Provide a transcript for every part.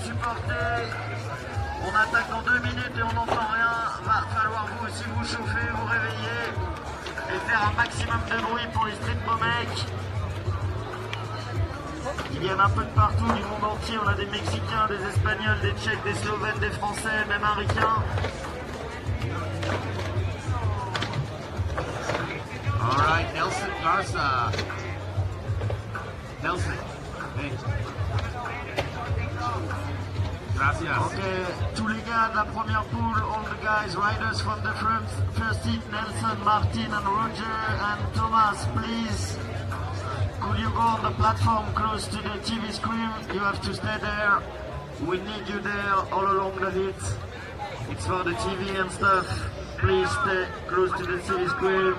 supporter. On attaque dans 2 minutes et on n'entend rien. Va falloir vous aussi vous chauffer, vous réveiller et faire un maximum de bruit pour les street mecs. Ils viennent un peu de partout du monde entier. On a des Mexicains, des Espagnols, des Tchèques, des Slovènes, des Français, même un Ricain. All right, Nelson Garza. Nelson. Hey. Gracias. Okay, tous les gars de la première poule, all the guys, riders from the first seat, Nelson, Martin and Roger and Thomas, please. Could you go on the platform close to the TV screen? You have to stay there. We need you there all along the hit. It's for the TV and stuff. Please stay close to the TV screen.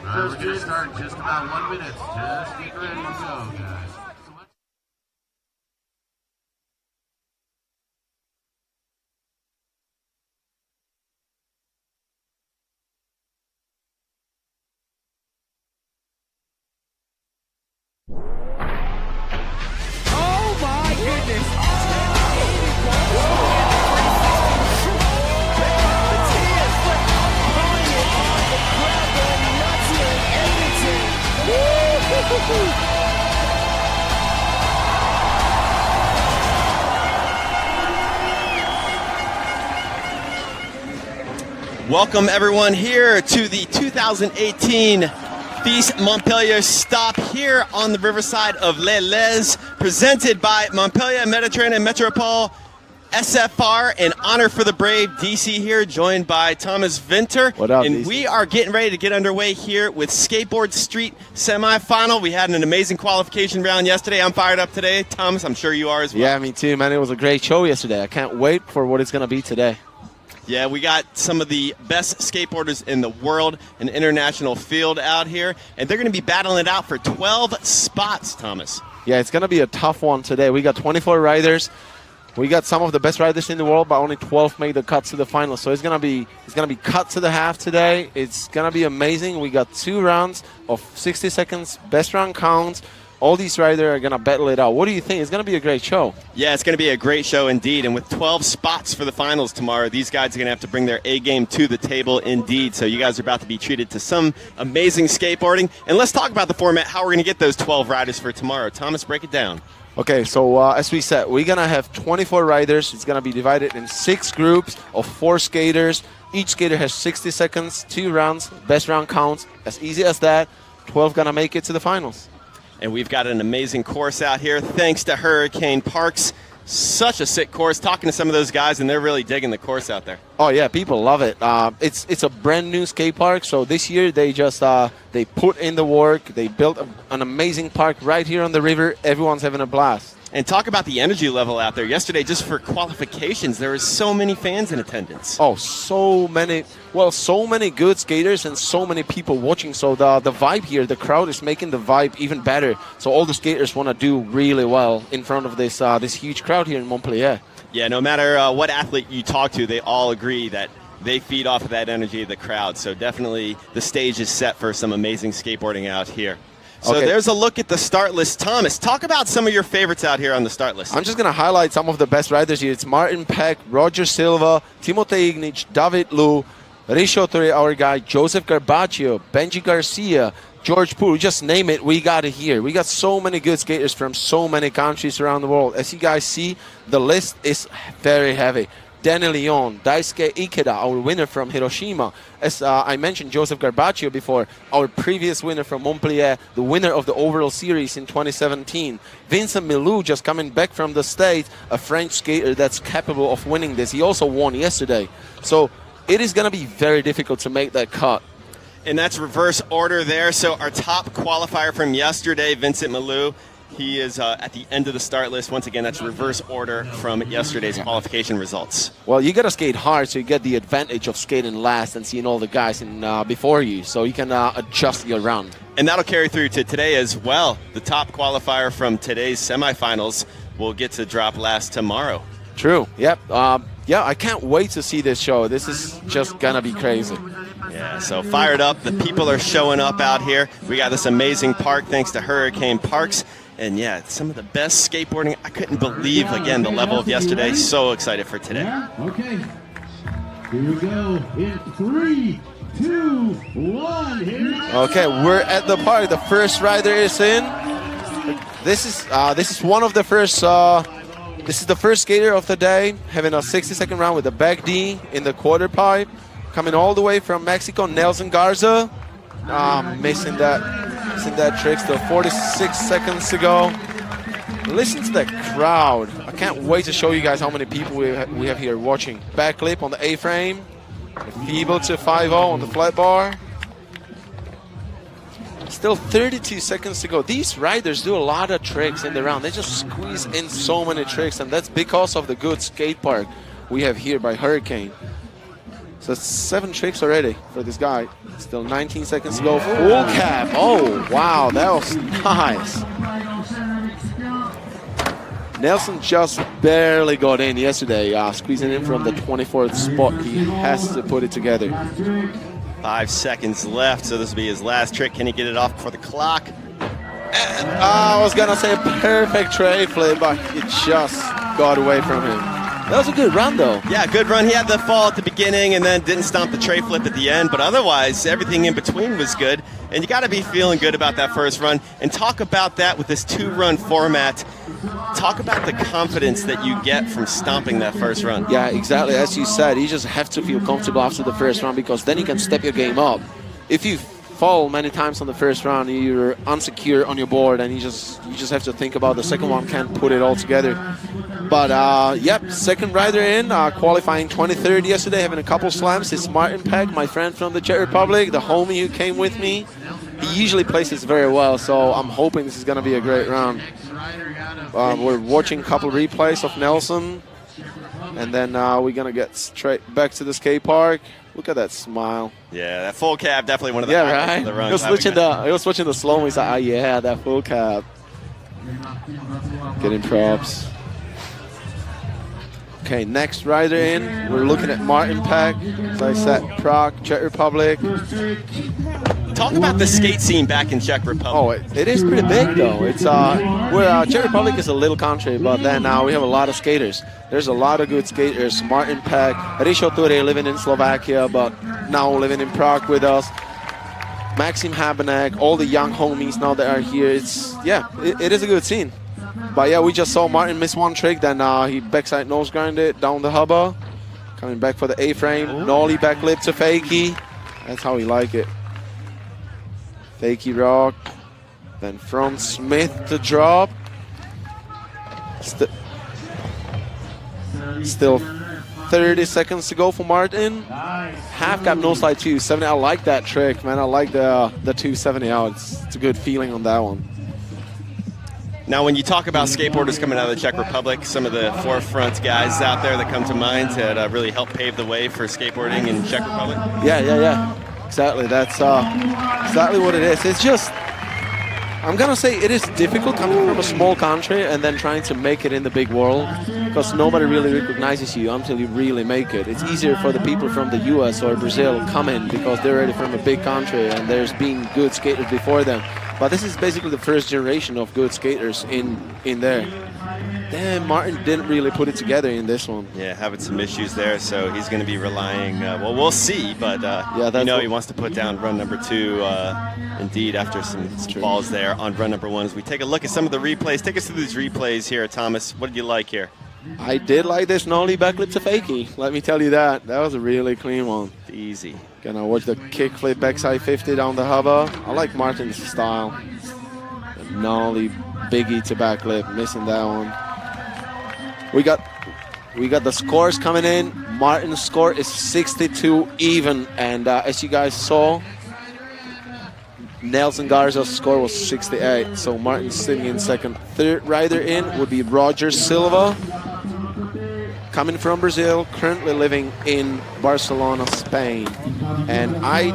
We're going to start in just about 1 minute. Just get ready to go, guys. Oh my goodness! Welcome everyone here to the 2018 Feast Montpellier stop here on the riverside of Les Les, presented by Montpellier Mediterranean Metropole SFR, an honor for the brave. DC here, joined by Thomas Vinter. What up, and DC? We are getting ready to get underway here with Skateboard Street semifinal. We had an amazing qualification round yesterday. I'm fired up today. Thomas, I'm sure you are as well. Yeah, me too, man. It was a great show yesterday. I can't wait for what it's going to be today. Yeah, we got some of the best skateboarders in the world, an international field out here, and they're going to be battling it out for 12 spots, Thomas. Yeah, it's going to be a tough one today. We got 24 riders. We got some of the best riders in the world, but only 12 made the cuts to the final. So it's gonna be cut to the half today. It's gonna be amazing. We got 2 rounds of 60 seconds. Best round counts. All these riders are gonna battle it out. What do you think? It's gonna be a great show. Yeah, it's gonna be a great show indeed. And with 12 spots for the finals tomorrow, these guys are gonna have to bring their A game to the table indeed. So you guys are about to be treated to some amazing skateboarding. And let's talk about the format, how we're gonna get those 12 riders for tomorrow. Thomas, break it down. Okay, so as we said, we're going to have 24 riders. It's going to be divided in 6 groups of 4 skaters. Each skater has 60 seconds, 2 rounds, best round counts. As easy as that. 12 going to make it to the finals. And we've got an amazing course out here thanks to Hurricane Parks. Such a sick course. Talking to some of those guys, and they're really digging the course out there. Oh yeah, people love it. It's a brand new skate park. So this year they just they put in the work. They built an amazing park right here on the river. Everyone's having a blast. And talk about the energy level out there. Yesterday, just for qualifications, there was so many fans in attendance. Oh, so many. Well, so many good skaters and so many people watching. So the vibe here, the crowd is making the vibe even better. So all the skaters want to do really well in front of this this huge crowd here in Montpellier. Yeah, no matter what athlete you talk to, they all agree that they feed off of that energy of the crowd. So definitely the stage is set for some amazing skateboarding out here. So okay. There's a look at the start list. Thomas, talk about some of your favorites out here on the start list. I'm just going to highlight some of the best riders here. It's Martin Pegg, Roger Silva, Timotei Ignat, David Liu, Risho, our guy, Joseph Garbaggio, Benji Garcia, George Poole, just name it, we got it here. We got so many good skaters from so many countries around the world. As you guys see, the list is very heavy. Danny Leon, Daisuke Ikeda, our winner from Hiroshima. As I mentioned, Joseph Garbaggio before, our previous winner from Montpellier, the winner of the overall series in 2017. Vincent Malloon, just coming back from the States, a French skater that's capable of winning this. He also won yesterday. So it is going to be very difficult to make that cut. And that's reverse order there. So our top qualifier from yesterday, Vincent Malloon, he is at the end of the start list. Once again, that's reverse order from yesterday's qualification results. Well, you got to skate hard so you get the advantage of skating last and seeing all the guys before you, so you can adjust your round. And that'll carry through to today as well. The top qualifier from today's semifinals will get to drop last tomorrow. True. Yep. Yeah, I can't wait to see this show. This is just going to be crazy. Yeah, so fired up. The people are showing up out here. We got this amazing park thanks to Hurricane Parks. And yeah, some of the best skateboarding. I couldn't believe, again, the level of yesterday. So excited for today. Okay. Here we go in 3, 2, 1. Here. Okay, we're at the party. The first rider is in. This is one of the first. This is the first skater of the day, having a 60-second round with the back D in the quarter pipe, coming all the way from Mexico. Nelson Garza, missing that trick. Still 46 seconds to go. Listen to the crowd. I can't wait to show you guys how many people we have here watching. Backlip on the A-frame. Feeble to 5-0 on the flat bar. Still 32 seconds to go. These riders do a lot of tricks in the round. They just squeeze in so many tricks, and that's because of the good skate park we have here by Hurricane. So 7 tricks already for this guy. Still 19 seconds to go. Full cap. Oh, wow, that was nice. Nelson just barely got in yesterday, squeezing in from the 24th spot. He has to put it together. 5 seconds left, so this will be his last trick. Can he get it off before the clock? And, I was gonna say a perfect tray flip, but it just got away from him. That was a good run, though. Yeah, good run. He had the fall at the beginning and then didn't stomp the tray flip at the end, but otherwise, everything in between was good. And you got to be feeling good about that first run. And talk about that with this 2-run format. Talk about the confidence that you get from stomping that first run. Yeah, exactly. As you said, you just have to feel comfortable after the first round, because then you can step your game up. If you fall many times on the first round, you're unsecure on your board, and you just have to think about the second one, can't put it all together. But yep, second rider in, qualifying 23rd yesterday, having a couple slams. It's Martin Pegg, my friend from the Czech Republic, the homie who came with me. He usually plays this very well, so I'm hoping this is going to be a great round. We're watching a couple replays of Nelson, and then we're going to get straight back to the skate park. Look at that smile. Yeah, that full cab, definitely one of the highlights of the run. He was switching the slow-mo. He's like, yeah, that full cab. Getting props. Okay, next rider in. We're looking at Martin Pegg. As I said, Prague, Czech Republic. Talk about the skate scene back in Czech Republic. Oh, it is pretty big, though. It's Czech Republic is a little country, but then we have a lot of skaters. There's a lot of good skaters. Martin Pegg, Rišo Ture living in Slovakia, but now living in Prague with us. Maxim Habenek, all the young homies now that are here. It is a good scene. But yeah, we just saw Martin miss one trick, then he backside nose grinded down the hubba. Coming back for the A-frame, nollie backlip to fakie. That's how we like it. Fakie rock, then front Smith to drop. Still 30 seconds to go for Martin. Half cap no slide 270. I like that trick, man. I like the 270 out. It's a good feeling on that one. Now, when you talk about skateboarders coming out of the Czech Republic, some of the forefront guys out there that come to mind that really helped pave the way for skateboarding in Czech Republic? Yeah. Exactly. That's exactly what it is. It's just, I'm going to say it is difficult coming from a small country and then trying to make it in the big world, because nobody really recognizes you until you really make it. It's easier for the people from the US or Brazil come in because they're already from a big country and there's been good skaters before them. But this is basically the first generation of good skaters in there. Damn, Martin didn't really put it together in this one. Yeah, having some issues there, so he's going to be relying, well, we'll see, but he wants to put down run number 2, indeed, after some falls there on run number 1. As we take a look at some of the replays, take us through these replays here, Thomas. What did you like here? I did like this nollie backlip to fakie, let me tell you that. That was a really clean one. Easy. Gonna watch the kickflip backside 50 down the hubba. I like Martin's style. The nollie biggie to backlip, missing that one. We got the scores coming in. Martin's score is 62 even, and as you guys saw, Nelson Garza's score was 68, so Martin's sitting in second. Third rider in would be Roger Silva, coming from Brazil, currently living in Barcelona, Spain. And I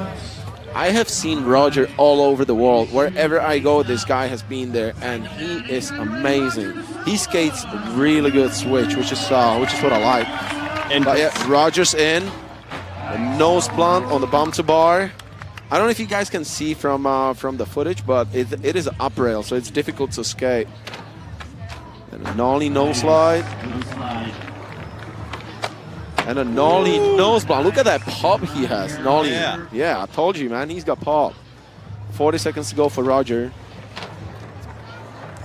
have seen Roger all over the world. Wherever I go, this guy has been there, and he is amazing. He skates a really good switch, which is what I like. And but yeah, Roger's in, a nose blunt on the bump to bar. I don't know if you guys can see from the footage, but it is an up rail, so it's difficult to skate. And a nollie nose slide. And a nollie nose block. Look at that pop he has. Nollie. Yeah, I told you, man. He's got pop. 40 seconds to go for Roger.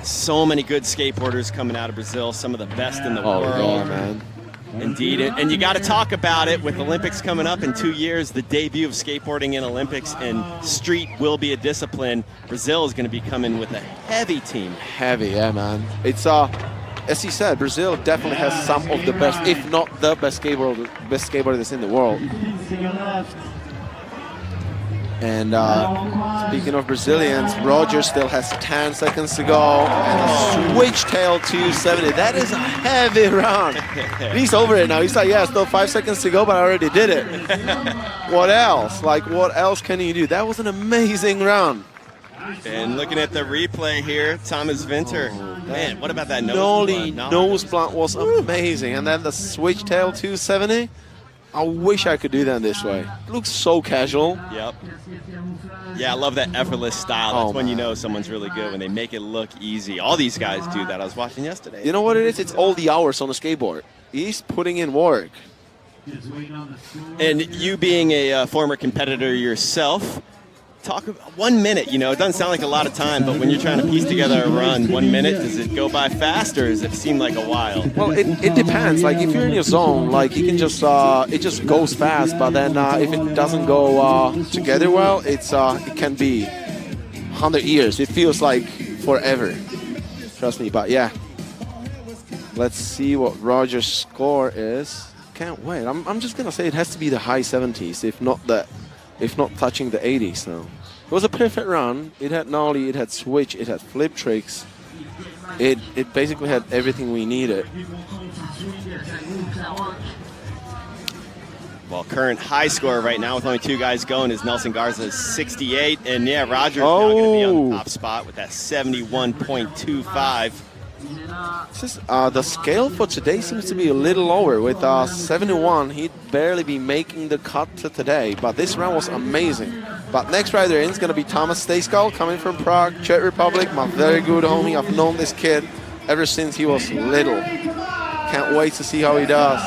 So many good skateboarders coming out of Brazil. Some of the best in the world. Yeah, man. Indeed. And you got to talk about it with Olympics coming up in 2 years, the debut of skateboarding in Olympics, and street will be a discipline. Brazil is going to be coming with a heavy team. Heavy, yeah, man. It's as he said, Brazil definitely has some of the best, if not the best skateboarders in the world. And speaking of Brazilians, Roger still has 10 seconds to go. And a switch tail 270. That is a heavy round. He's over it now. He's like, yeah, still 5 seconds to go, but I already did it. What else? Like, what else can you do? That was an amazing round. And looking at the replay here, Thomas Winter. Man, what about that nollie nose blunt was amazing. And then the switch tail 270. I wish I could do that this way. It looks so casual. Yep. Yeah, I love that effortless style. That's when you know someone's really good, when they make it look easy. All these guys do that. I was watching yesterday. You know what it is? It's all the hours on the skateboard. He's putting in work. And you being a former competitor yourself, talk about 1 minute, you know, it doesn't sound like a lot of time, but when you're trying to piece together a run, 1 minute, does it go by fast or does it seem like a while? Well, it depends. Like if you're in your zone, like you can just, it just goes fast, but then if it doesn't go together well, it can be 100 years. It feels like forever. Trust me, but yeah. Let's see what Roger's score is. Can't wait. I'm just gonna say it has to be the high 70s, if not touching the 80s now. It was a perfect run. It had nollie, it had switch, it had flip tricks. It basically had everything we needed. Well, current high score right now with only 2 guys going is Nelson Garza's 68. And yeah, Roger's now going to be on the top spot with that 71.25. It's just, the scale for today seems to be a little lower. With 71, he'd barely be making the cut to today. But this round was amazing. But next rider in is going to be Thomas Stejskal, coming from Prague, Czech Republic. My very good homie. I've known this kid ever since he was little. Can't wait to see how he does.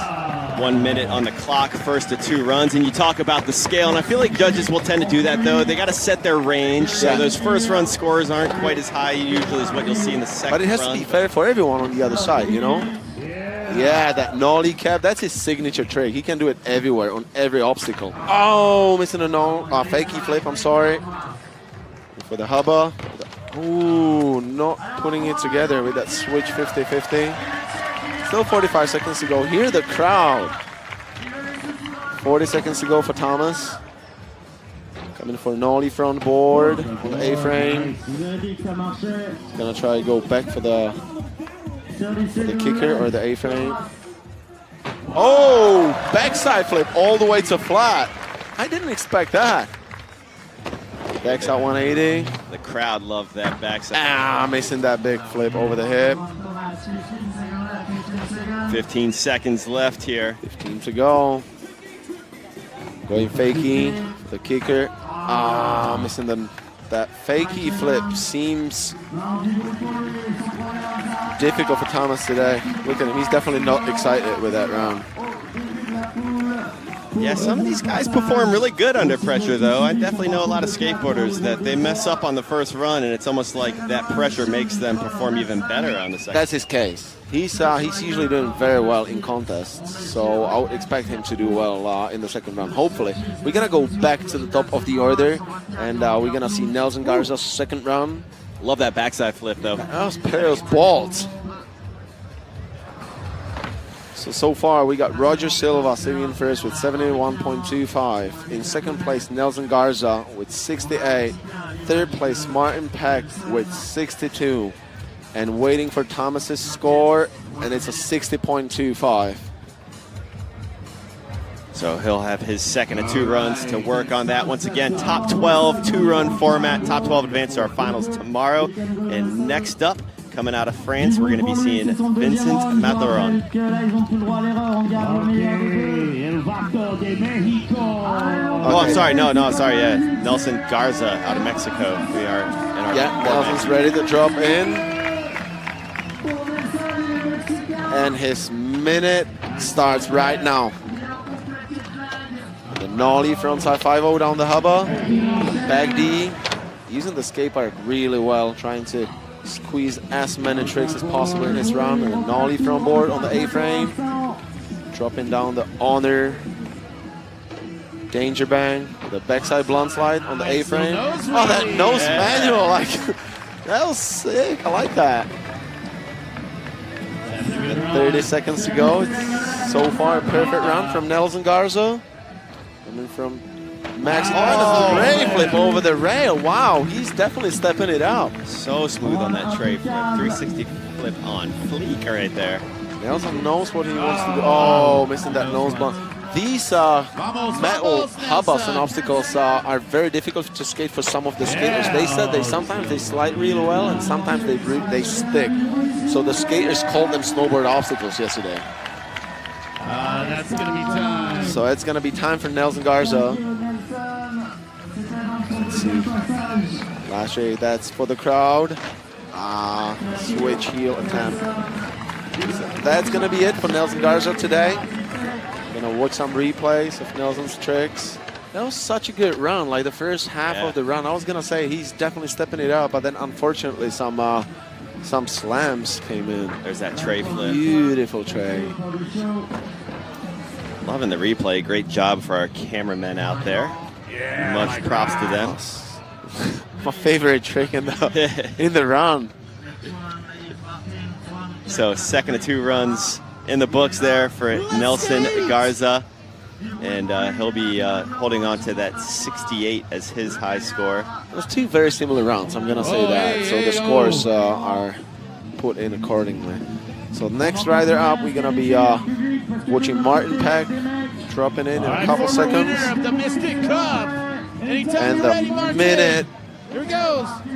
1 minute on the clock, first of 2 runs, and you talk about the scale, and I feel like judges will tend to do that though. They got to set their range, so those first run scores aren't quite as high usually as what you'll see in the second run. But it has to be fair for everyone on the other side, you know? Yeah, that nollie cap, that's his signature trick. He can do it everywhere, on every obstacle. Oh, missing a fakey flip, I'm sorry. For the hubba. Ooh, not putting it together with that switch 50-50. Still 45 seconds to go. Hear the crowd. 40 seconds to go for Thomas. Coming for nollie front board on the A-frame. Gonna try to go back for the kicker or the A-frame. Oh, backside flip all the way to flat. I didn't expect that. Backside 180. The crowd loved that backside. Missing that big flip over the hip. 15 seconds left here. 15 to go. Going fakie, the kicker. Missing that fakie flip seems difficult for Thomas today. Look at him, he's definitely not excited with that round. Yeah, some of these guys perform really good under pressure, though. I definitely know a lot of skateboarders that they mess up on the first run, and it's almost like that pressure makes them perform even better on the second. That's his case. He's usually doing very well in contests, so I would expect him to do well in the second round, hopefully. We're going to go back to the top of the order, and we're going to see Nelson Garza's second round. Love that backside flip, though. That was Perio's balls. So far, we got Roger Silva sitting in first with 71.25. In second place, Nelson Garza with 68. Third place, Martin Pegg with 62. And waiting for Thomas's score, and it's a 60.25. So he'll have his second of 2 runs to work on that. Once again, top 12, 2-run format. Top 12 advance to our finals tomorrow. And next up, Coming out of France, we're going to be seeing Vincent Malloon. Oh, I'm sorry. No, sorry. Yeah, Nelson Garza out of Mexico. We are in our Nelson's ready to drop in. And his minute starts right now. The nollie frontside 5-0 down the hubba. Back D. Using the skate park really well, trying to squeeze as many tricks as possible in his run. And a nollie front board on the A-frame. Dropping down the honor. Danger bang. The backside blunt slide on the A-frame. Oh, that nose manual. Like, that was sick. I like that. 30 seconds to go. So far, a perfect run from Nelson Garza. Coming from Max. Oh, tray flip over the rail. Wow, he's definitely stepping it up. So smooth on that tray flip. 360 flip on fleek right there. Nelson knows what he wants to do. Oh, missing that nose blunt. These metal hubbas and obstacles are very difficult to skate for some of the skaters. They said sometimes they slide really well and sometimes they stick. So the skaters called them snowboard obstacles yesterday. That's going to be time. So it's going to be time for Nelson Garza. Let's see. Last ray, that's for the crowd. Switch heel attempt. So that's going to be it for Nelson Garza today. Gonna watch some replays of Nelson's tricks. That was such a good run. Like the first half of the run, I was gonna say he's definitely stepping it up, but then unfortunately some slams came in. There's that tray flip. Beautiful tray. Loving the replay. Great job for our cameramen out there. Yeah, much props to them. My favorite trick in the run. So second of 2 runs in the books there for Nelson Garza, and he'll be holding on to that 68 as his high score. There's 2 very similar rounds, I'm gonna say that. So the scores are put in accordingly. So next rider up, we're gonna be watching Martin Pegg dropping in a couple seconds. And the minute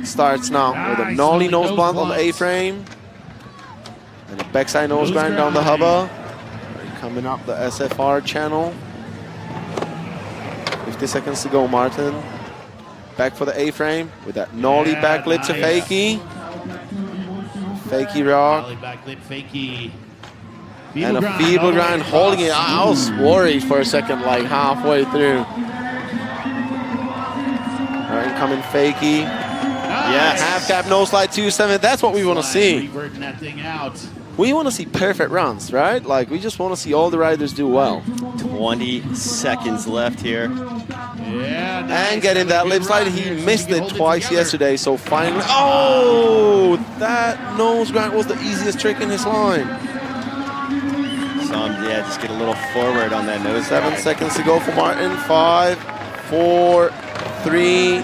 starts now with a nollie nose blunt on the A-frame. And a backside nose grind down the hubba. Coming up the SFR channel. 50 seconds to go, Martin. Back for the A-frame with that nollie backlip to fakie. Fakie rock. And a feeble grind holding it. I was worried for a second, like halfway through. All right, coming fakie. Yes. Half cap nose slide 2-7. That's what we want to see. We want to see perfect runs, right? Like, we just want to see all the riders do well. 20 seconds left here. And getting that lip slide. He missed it twice yesterday, so finally. Oh, that nose grind was the easiest trick in his line. So, yeah, just get a little forward on that nose. 7 seconds to go for Martin. 5, 4, 3,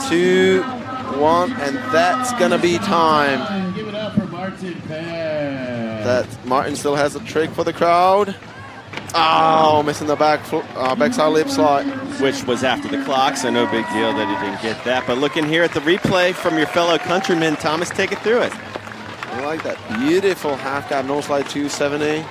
2, 1, and that's gonna be time. Give it up for Martin Pegg. That Martin still has a trick for the crowd. Oh, missing the backside lip slide. Which was after the clock, so no big deal that he didn't get that. But looking here at the replay from your fellow countryman, Thomas, take it through it. I like that beautiful half cab nose slide 270.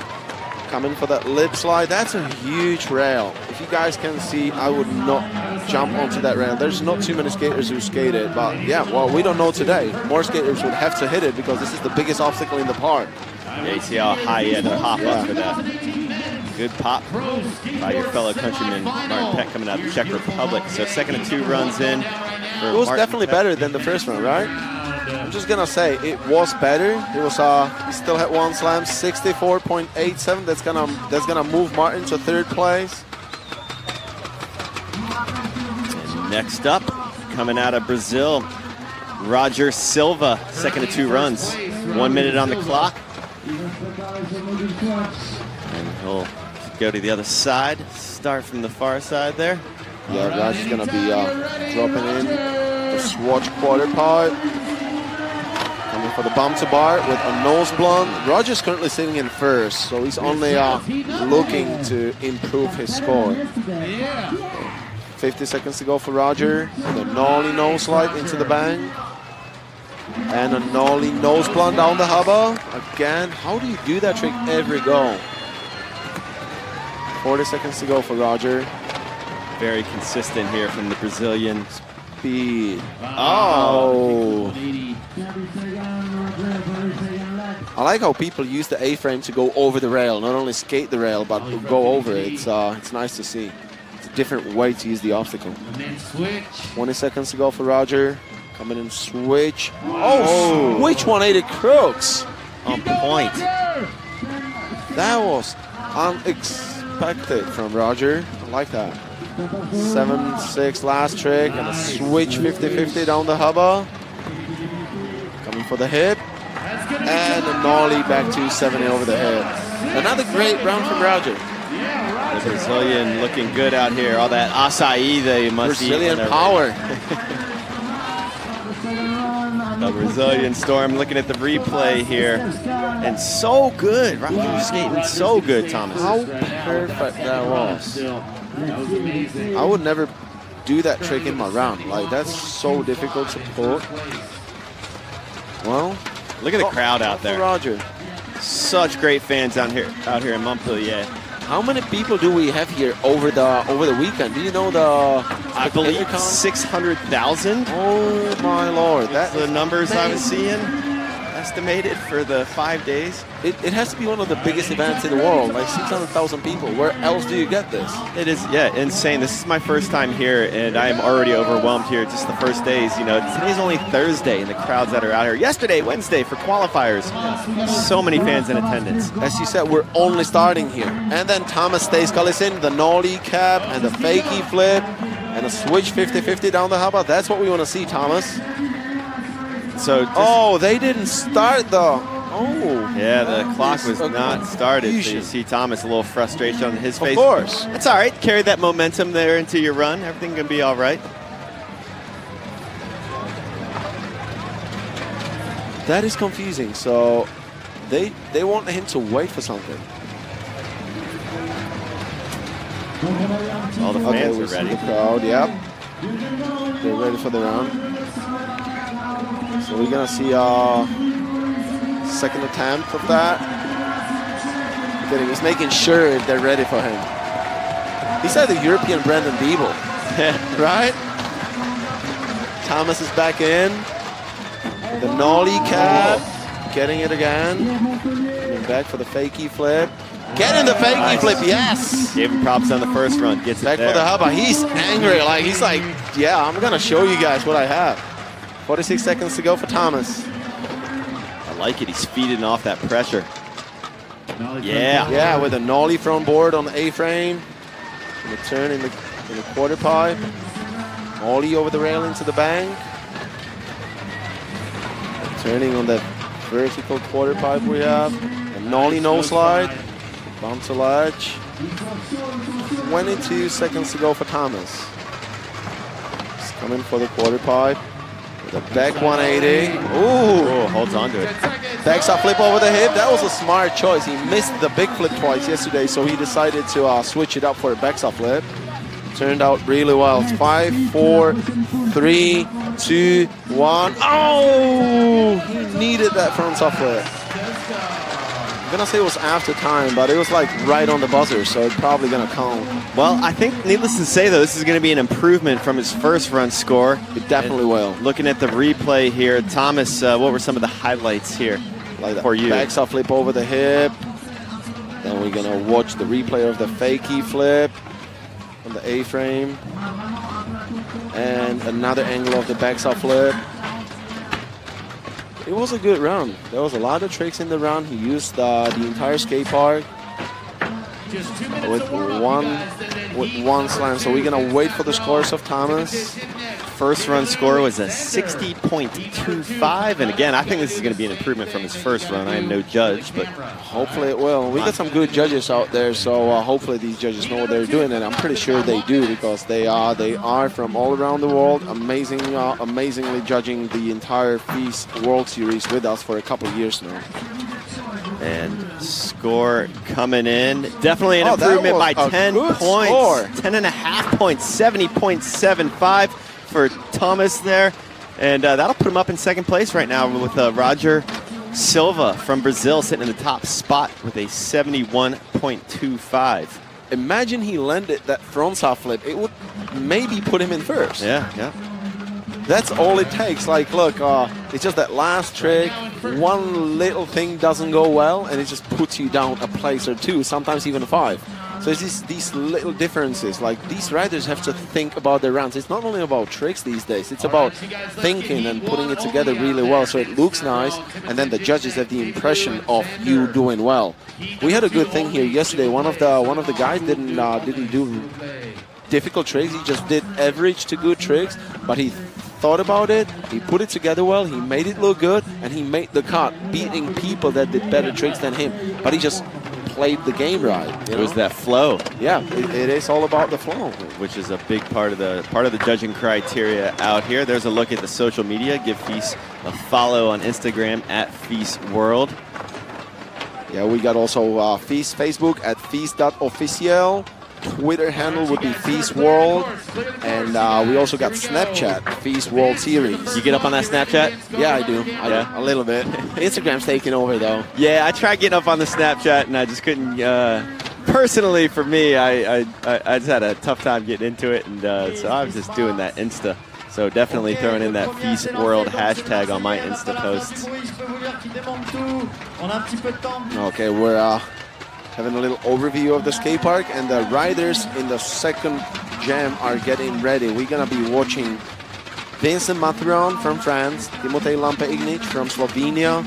Coming for that lip slide. That's a huge rail. If you guys can see, I would not jump onto that rail. There's not too many skaters who skate it, but yeah, well, we don't know today. More skaters would have to hit it because this is the biggest obstacle in the park. Yeah, you see how high he had to pop up for that. Good pop by your fellow countryman, Martin Pegg, coming out of the Czech Republic. So second of 2 runs in. It was definitely better than the first one, right? I'm just gonna say it was better. It was he still had 1 slam, 64.87. That's gonna move Martin to 3rd place. And next up, coming out of Brazil, Roger Silva, second of 2 runs. 1 minute on the clock. And he'll go to the other side, start from the far side there. Yeah, Roger's gonna be dropping in the Swatch quarter pipe. Coming for the bump to bar with a nose blunt. Roger's currently sitting in 1st, so he's only looking to improve his score. 50 seconds to go for Roger. The nollie nose slide into the bang. And a nollie nose blunt down the hubba. Again, how do you do that trick every go? 40 seconds to go for Roger. Very consistent here from the Brazilian. Speed. Oh. I like how people use the A-frame to go over the rail, not only skate the rail, but go over it. It's nice to see. It's a different way to use the obstacle. 20 seconds to go for Roger. Coming in switch. Oh, switch 180 crooks. On point. That was unexpected from Roger. I like that. 7-6 last trick and a switch 50-50 down the hubba. Coming for the hip. And a nollie back to 7-8 over the head. Another great round from Roger. The Brazilian looking good out here. All that acai they must eat. Brazilian power. The Brazilian Storm looking at the replay here. And so good. Roger skating so good, Thomas. How perfect that was. I would never do that trick in my round. Like, that's so difficult to pull. Well, look at the crowd out there. Roger. Such great fans out here in Montpellier. How many people do we have here over the weekend? Do you know the? I believe 600,000. Oh my lord! That's the numbers I was seeing. Estimated for the 5 days. It has to be one of the biggest events in the world, like 600,000 people. Where else do you get this? It is, yeah, insane. This is my first time here, and I am already overwhelmed here. Just the first days, you know. Today's only Thursday, and the crowds that are out here. Yesterday, Wednesday, for qualifiers. So many fans in attendance. As you said, we're only starting here. And then Thomas stays in the nollie cap and the fakie flip and a switch 50-50 down the hubba. That's what we want to see, Thomas. So they didn't start though. Oh. Yeah, the clock was not started. So you see Thomas, a little frustration on his face. Of course. That's all right. Carry that momentum there into your run. Everything can be all right. That is confusing. So they want him to wait for something. All the fans are ready. The crowd, yep. They're ready for the round. So we're gonna see a second attempt of that. He's making sure if they're ready for him. He's like the European Brandon Beeble, right? Thomas is back in. The nollie cap, getting it again. Coming back for the fakie flip. Getting the fakie flip, yes! Gave him props on the first run, gets back it there. for the hubba. He's angry, he's like, yeah, I'm gonna show you guys what I have. 46 seconds to go for Thomas. I like it. He's feeding off that pressure. Yeah. Yeah, with a nollie front board on the A-frame. And a turn in the quarter pipe. Nollie over the rail into the bank. Turning on the vertical quarter pipe we have. A nollie no slide. Bounce a ledge. 22 seconds to go for Thomas. He's coming for the quarter pipe. The back 180. Ooh, holds on to it. Backside flip over the hip. That was a smart choice. He missed the big flip twice yesterday, so he decided to switch it up for a backside flip. Turned out really well. It's 5, 4, 3, 2, 1. Oh, he needed that frontside flip. I'm gonna say it was after time, but it was like right on the buzzer, so it's probably gonna count. Well, I think, needless to say, though, this is going to be an improvement from his first run score. It definitely will. Looking at the replay here, Thomas, what were some of the highlights here for you? Backside flip over the hip. Then we're gonna watch the replay of the fakie flip on the A-frame, and another angle of the backside flip. It was a good round. There was a lot of tricks in the round. He used the entire skate park with one slam. So we're gonna wait for the scores of Thomas. First run score was a 60.25, and again, I think this is going to be an improvement from his first run. I am no judge, but hopefully it will. We got some good judges out there, so hopefully these judges know what they're doing, and I'm pretty sure they do, because they are from all around the world, amazingly judging the entire FIS World Series with us for a couple of years now. And score coming in. Definitely an improvement by 10 points. 10.5 points, 70.75 for Thomas there. And that'll put him up in second place right now with Roger Silva from Brazil sitting in the top spot with a 71.25. Imagine he landed that frontside flip. It would maybe put him in first. Yeah, yeah. That's all it takes. Like, look, it's just that last trick. One little thing doesn't go well, and it just puts you down a place or two, sometimes even 5. So it's these little differences. Like, these riders have to think about their rounds. It's not only about tricks these days. It's about thinking and putting it together really well so it looks nice, and then the judges have the impression of you doing well. We had a good thing here yesterday. One of the guys didn't do difficult tricks. He just did average to good tricks, but he thought about it, he put it together well, he made it look good, and he made the cut, beating people that did better tricks than him. But he just played the game right. It was that flow. Yeah, it is all about the flow, which is a big part of the judging criteria out here. There's a look at the social media. Give Feast a follow on Instagram at Feast World. Yeah, we got also Feast Facebook at feast.official. Twitter handle would be Feast World, and we also got Snapchat, Feast World Series. You get up on that Snapchat? Yeah, I do. A little bit. Instagram's taking over, though. Yeah, I tried getting up on the Snapchat, and I just couldn't. Personally, for me, I just had a tough time getting into it, and so I was just doing that Insta. So definitely throwing in that Feast World hashtag on my Insta posts. Okay, we're having a little overview of the skate park, and the riders in the second jam are getting ready. We're gonna be watching Vincent Malloon from France, Timotej Lampa-Ignat from Slovenia,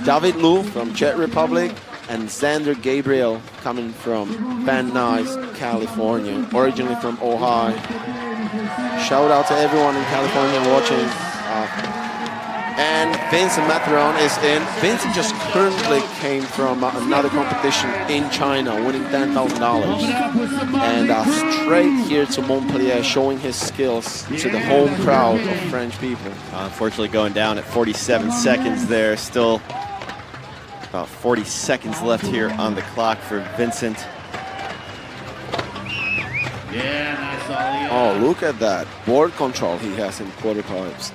David Lu from Czech Republic, and Xander Gabriel coming from Van Nuys, California, originally from Ohio. Shout out to everyone in California watching. And Vincent Malloon is in. Vincent just currently came from another competition in China, winning $10,000. And straight here to Montpellier, showing his skills to the home crowd of French people. Unfortunately going down at 47 seconds there. Still about 40 seconds left here on the clock for Vincent. Yeah, nice ollie. Oh, look at that board control he has in quarter pipes.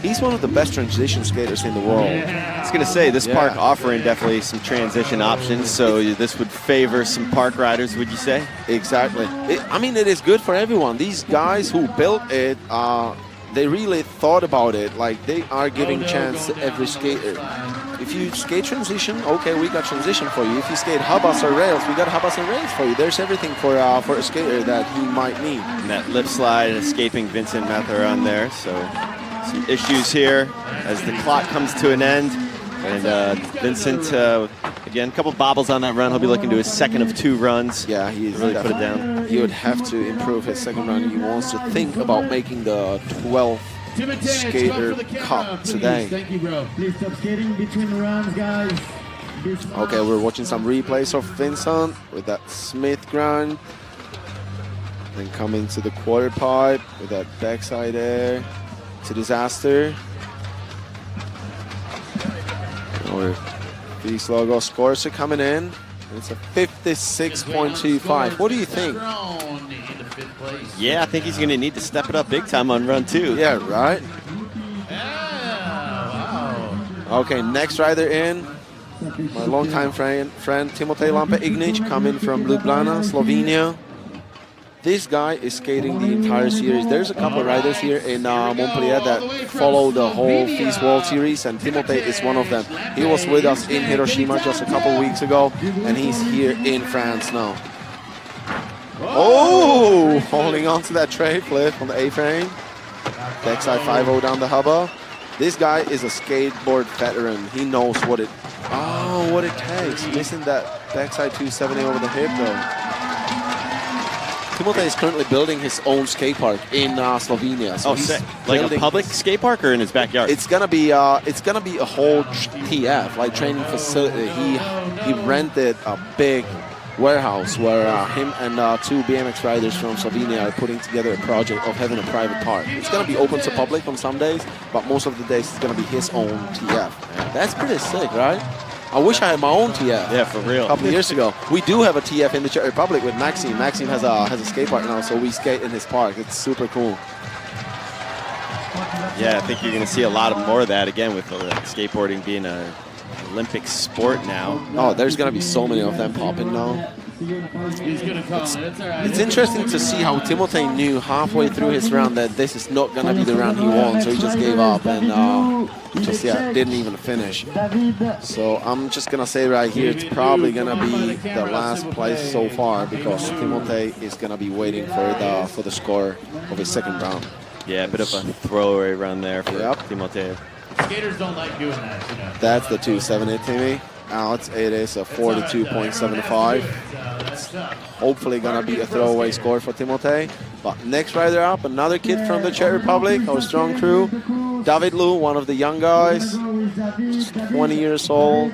He's one of the best transition skaters in the world. I was going to say, this park offering definitely some transition options, so this would favor some park riders, would you say? Exactly. I mean, it is good for everyone. These guys who built it, they really thought about it. Like, they are giving chance to every skater. If you skate transition, okay, we got transition for you. If you skate hubas or rails, we got hubas and rails for you. There's everything for a skater that he might need. And that lip slide escaping Vincent Malloon there, so some issues here as the clock comes to an end. And Vincent, again, a couple bobbles on that run. He'll be looking to his second of 2 runs. Yeah, he's really put it down. He would have to improve his second run. He wants to think about making the 12th skater cut today. Thank you, bro. Please stop skating between the runs, guys. Okay, we're watching some replays of Vincent with that Smith grind. Then coming to the quarter pipe with that backside air. To disaster. Our Feast logo scores are coming in. It's a 56.25. What do you think? Yeah, I think he's going to need to step it up big time on run 2. Yeah, right? Okay, next rider in. My longtime friend Timotej Lampa-Ignat coming from Ljubljana, Slovenia. This guy is skating the entire series. There's a couple of riders here in Montpellier that follow the whole Feast World Series, and Timotej is one of them. He was with us in Hiroshima just a couple of weeks ago, and he's here in France now. Oh, holding on to that tray flip on the A-frame. Backside 5-0 down the hubba. This guy is a skateboard veteran. He knows what it takes. Missing that backside 270 over the hip though. Timotej is currently building his own skate park in Slovenia. So like a public skate park or in his backyard? It's gonna be a whole TF, like training facility. He rented a big warehouse where him and 2 BMX riders from Slovenia are putting together a project of having a private park. It's gonna be open to public on some days, but most of the days it's gonna be his own TF. That's pretty sick, right? I wish I had my own TF. Yeah, for real. A couple of years ago. We do have a TF in the Czech Republic with Maxime. Maxime has a skate park now, so we skate in his park. It's super cool. Yeah, I think you're going to see a lot more of that again with skateboarding being an Olympic sport now. Oh, there's going to be so many of them popping now. It's interesting to see how Timothy knew halfway through his round that this is not going to be the round he won, so he just gave up and didn't even finish. So I'm just going to say right here, it's probably going to be the last place so far because Timothy is going to be waiting for the score of his second round. Yeah, a bit of a throwaway run there for Timothy. Skaters don't like doing that, you know. That's the 2.78, Timmy. Now it is a 42.75. It's hopefully going to be a throwaway score for Timothy. But next rider up, another kid from the Czech Republic, our strong crew. David Lu, one of the young guys, just 20 years old.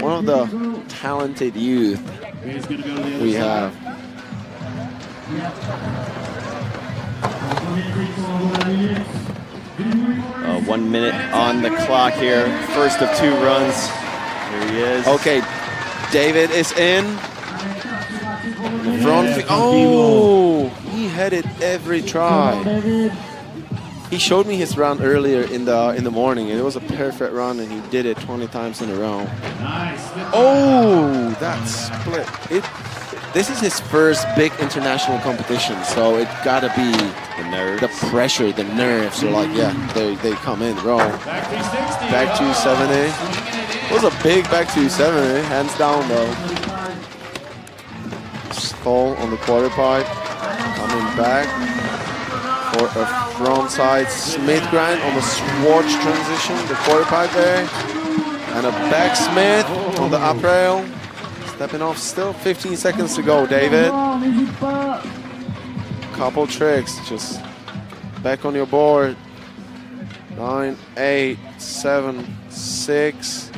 One of the talented youth we have. 1 minute on the clock here. First of 2 runs. Here he is. Okay, David is in. Front. Oh, he had it every try. He showed me his run earlier in the morning, and it was a perfect run, and he did it 20 times in a row. Oh, that split. This is his first big international competition, so it gotta be the pressure, the nerves. So like, yeah, they come in, roll. Back 270. It was a big back 270, hands down though. Stall on the quarter pipe, coming back for a front side Smith grind on the swatch transition, the quarter pipe there, and a back Smith on the up rail. Stepping off, still 15 seconds to go, David. Couple tricks, just back on your board. 9, 8, 7, 6.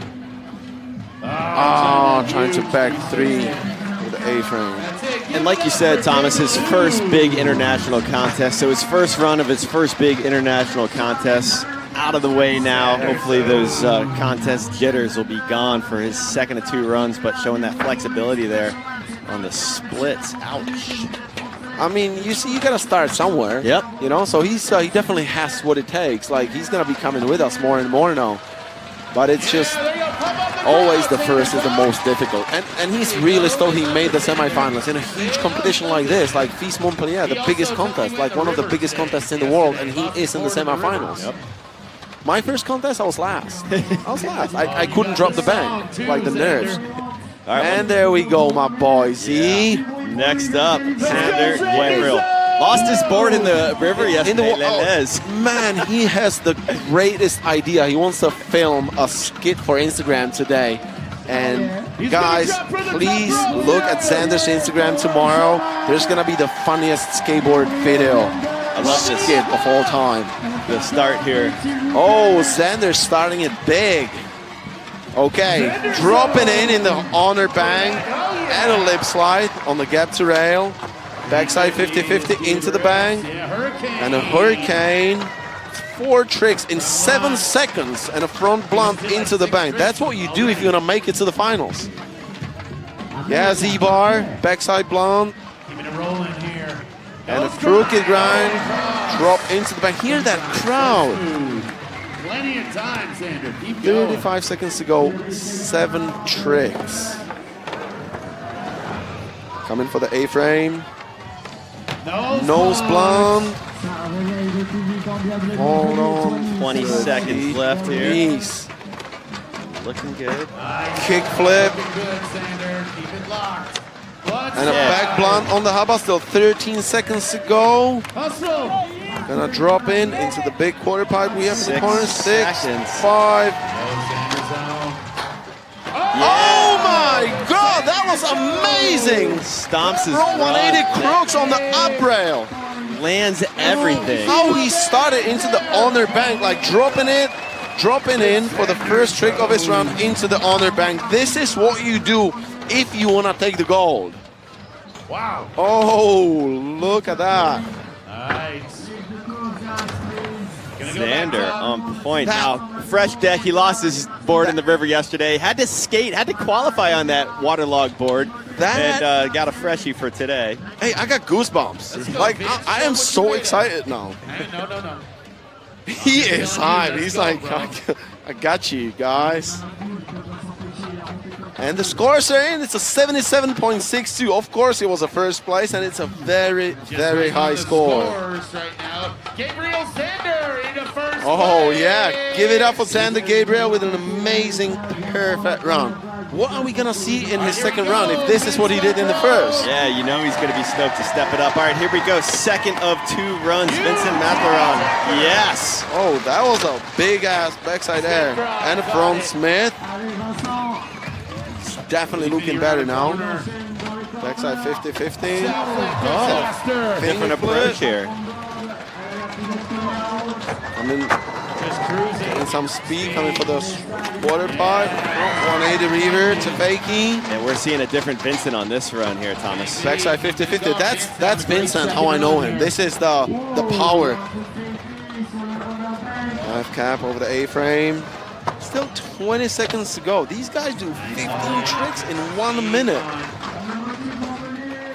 Trying to back 3 with the A-frame. And like you said, Thomas, his first big international contest. So his first run of his first big international contest out of the way now. Hopefully those contest jitters will be gone for his second of 2 runs, but showing that flexibility there on the splits. Ouch. I mean, you see, you gotta start somewhere. Yep. You know, so he definitely has what it takes. Like, he's gonna be coming with us more and more now. But it's just always the first is the most difficult. And he's realist, though. He made the semifinals in a huge competition like this, like FIS Montpellier, the biggest contest, like one of the biggest contests in the world, and he is in the semifinals. Yep. My first contest, I was last. I couldn't drop the bank, like the nerves. All right, and there we go, my boy. See? Next up, Sander Gabriel. Lost his board in the river yesterday, Man, he has the greatest idea. He wants to film a skit for Instagram today. And guys, please look at Xander's Instagram tomorrow. There's going to be the funniest skateboard video. I love this skit of all time. The start here. Oh, Xander's starting it big. Okay, dropping in the honor bang and a lip slide on the gap to rail. Backside 50-50 into the bang. And a hurricane. 4 tricks in 7 seconds and a front blunt into the bang. That's what you do if you're gonna make it to the finals. Yeah, Z-bar, backside blunt. And a crooked grind. Drop into the bang. Hear that crowd. Plenty of time, Sander. Keep going. 35 seconds to go. 7 tricks. Coming for the A-frame. Nose blunt. Hold on. 20 seconds left here. Jeez. Looking good. Kick flip. Good, Sander. Keep it locked. And a back blunt on the hubba. Still 13 seconds to go. Hustle. Gonna drop into the big quarter pipe we have in the corner. 6, seconds. 5. Oh my God, that was amazing! Stomps his Roll 180 crooks on the up rail. Lands everything. How he started into the honor bank, like dropping in for the first trick of his round into the honor bank. This is what you do if you want to take the gold. Wow. Oh, look at that. Nice. Xander on point. Now, fresh deck. He lost his board in the river yesterday. Had to skate, had to qualify on that waterlogged board. And got a freshie for today. Hey, I got goosebumps. Like, I am so excited now. No. He is hype. He's like, I got you guys. And the scores are in. It's a 77.62. Of course, it was a first place, and it's a very, very high score. Right now. Gabriel Sander in the first Oh, place. yeah. Give it up for Sander Gabriel with an amazing, perfect run. What are we going to see in his second run if this is what he did in the first? Yeah, you know he's going to be stoked to step it up. All right, here we go. Second of 2 runs, Vincent Malloon. Yes. Oh, that was a big-ass backside air. And a front Smith. He's definitely looking better now. Backside 50-50. Oh, Different approach here. I mean, getting some speed coming for the quarter pipe. 180 reaver to fakie. And we're seeing a different Vincent on this run here, Thomas. Backside 50-50. That's Vincent, how I know him. This is the power. Half cap over the A-frame. Still 20 seconds to go. These guys do 15 tricks in 1 minute.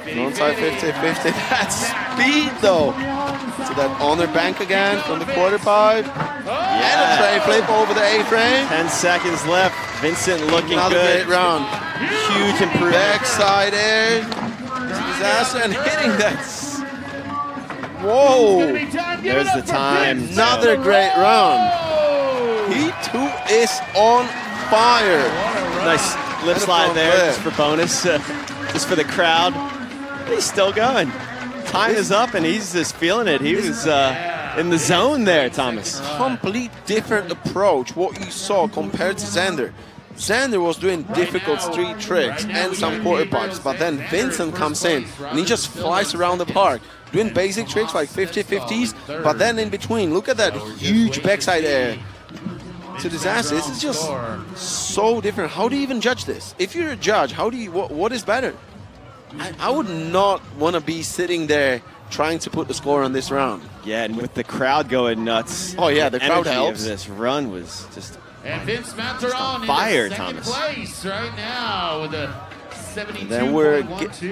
Frontside 50-50. That's speed though. So that on their bank again from the quarter pipe. And a tray flip over the A-frame. 10 seconds left. Vincent looking Another good. great round. Huge improvement. Backside air. Disaster and hitting that. Whoa. There's the time. Another great round. He too is on fire. Nice lip slide there, just for bonus, just for the crowd. He's still going. Time is up, and he's just feeling it. He was in the zone there, Thomas. Complete different approach, what you saw compared to Xander. Xander was doing difficult street tricks and some quarter pipes, but then Vincent comes in, and he just flies around the park, doing basic tricks like 50-50s, but then in between, look at that huge backside air. It's a disaster. This is just so different. How do you even judge this? If you're a judge, how do you? What is better? I would not want to be sitting there trying to put the score on this round. Yeah, and with the crowd going nuts. Oh yeah, the crowd energy helps. Of this run was just And Vince Malloon in fire, the second Thomas. place right now with a 72.12. Then we're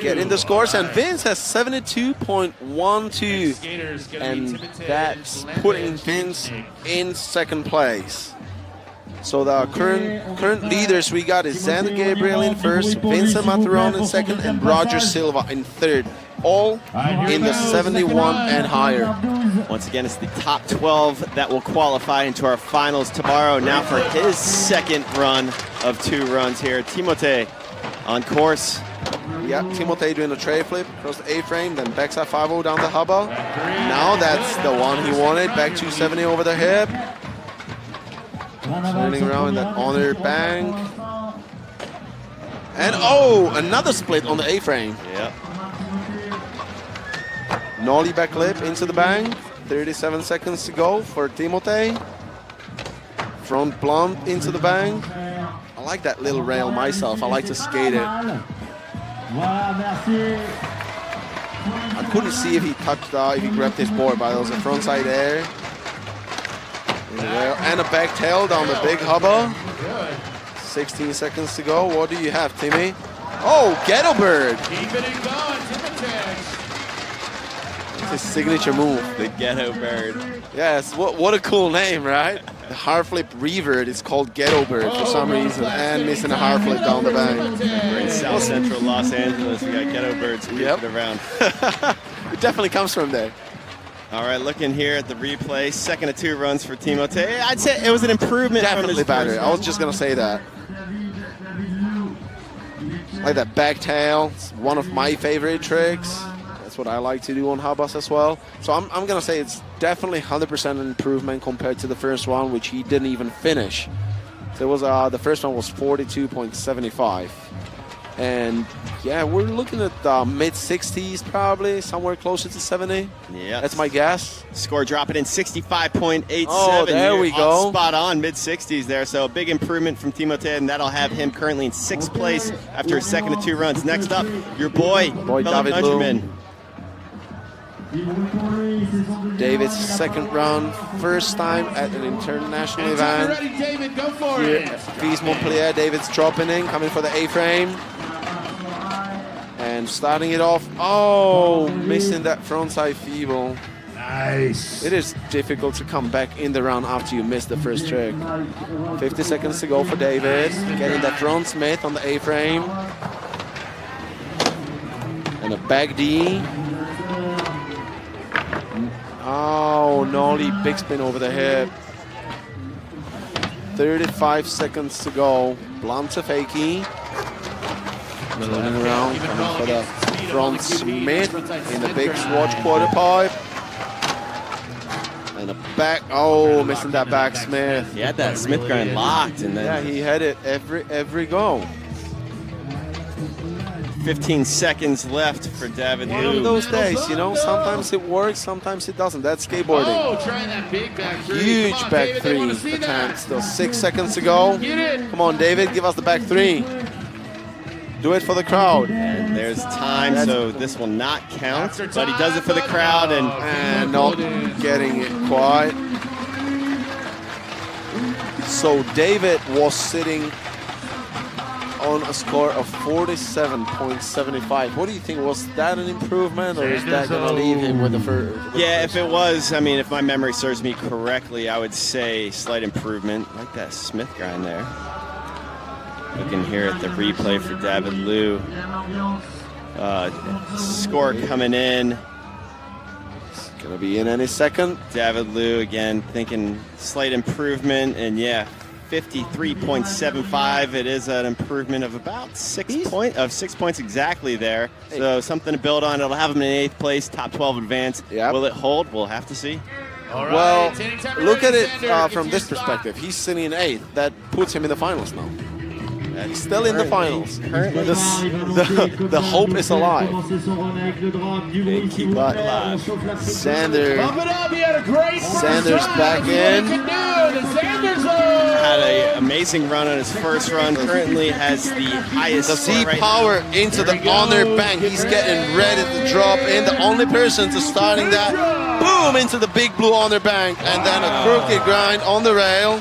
getting the scores, and Vince has 72.12, and that's putting Vince in second place. So the current leaders we got is Xander Gabriel in first, Vincent Malloon in second, and Roger Silva in third. All in the 71 and higher. Once again, it's the top 12 that will qualify into our finals tomorrow. Now for his second run of 2 runs here. Timothée on course. Yeah, Timothée doing a tray flip across the A-frame, then backside 5-0 down the hubba. Now that's the one he wanted, back 270 over the hip. Turning around in that honor bank. And oh, another split on the A-frame. Yep. Nollie back lip into the bank. 37 seconds to go for Timothée. Front blunt into the bank. I like that little rail myself. I like to skate it. I couldn't see if he touched, if he grabbed his board, but it was a frontside air. And a back tail down the big hubba. 16 seconds to go. What do you have, Timmy? Oh, Ghetto Bird. Keep it going, Timothée. It's his signature move. The Ghetto Bird. Yes, what a cool name, right? The hard flip revert is called Ghetto Bird for some reason, and missing a hard flip down the bank. We're in South Central Los Angeles. We got Ghetto Birds creeping around. It definitely comes from there. All right, looking here at the replay, second of 2 runs for Timothée. I'd say it was an improvement. Definitely from his better. first I was just gonna say that. Like that back tail, it's one of my favorite tricks. That's what I like to do on hubbas as well. So I'm gonna say it's definitely 100% improvement compared to the first one, which he didn't even finish. So it was the first one was 42.75, and yeah, we're looking at mid 60s probably, somewhere closer to 70. Yeah, that's my guess. Score dropping in 65.87. Oh, there we go. Spot on, mid 60s there. So a big improvement from Timothée, and that'll have him currently in 6th place after his second of 2 runs. Next up, your boy fellow David countryman. David's second round, first time at an international event. Ready, David, go for Here it. at FWS Montpellier, David's dropping in, coming for the A-frame. And starting it off, oh, missing that frontside feeble. Nice. It is difficult to come back in the round after you miss the first trick. 50 seconds to go for David. Getting that front Smith on the A-frame. And a back D. Oh, nollie, big spin over the hip. 35 seconds to go. Blunt to fakie. Turning around, coming for the front Smith in the big swatch quarter pipe. And a back, oh, missing that back Smith. He had that Smith grind locked, and then Yeah, he had it every go. 15 seconds left for David One of Liu. those days, you know, sometimes it works, sometimes it doesn't. That's skateboarding. Oh, trying that big back three. Huge Come on, back David, they three. wanna see The that. time still 6 seconds to go. Get it. Come on, David, give us the back three. Do it for the crowd. And there's time, so this will not count, but he does it for the crowd, And not getting it quite. So David was sitting on a score of 47.75. What do you think? Was that an improvement, or is that going to leave him with the first? yeah, if it was, I mean, if my memory serves me correctly, I would say slight improvement. I like that Smith grind there. Looking here at the replay for David Liu. Score coming in. Going to be in any second. David Liu again thinking slight improvement, and yeah, 53.75. It is an improvement of about 6 points exactly there. So something to build on. It'll have him in 8th place, top 12 advance. Yep. Will it hold? We'll have to see. All right, Well, anytime look you're at ready, it Sander, from get this your perspective. spot. He's sitting in 8th. That puts him in the finals now. He's still in the finals. The hope is alive. They keep it alive. Sander Pump it up. He had a great first Sanders run. back Let's see what he in. can do. The Sanders Had an amazing run on his first run. Currently has the highest The score Z right power into the honor bank. He's getting ready to drop in. The only person to starting that. Boom! Into the big blue honor bank. And then a crooked grind on the rail.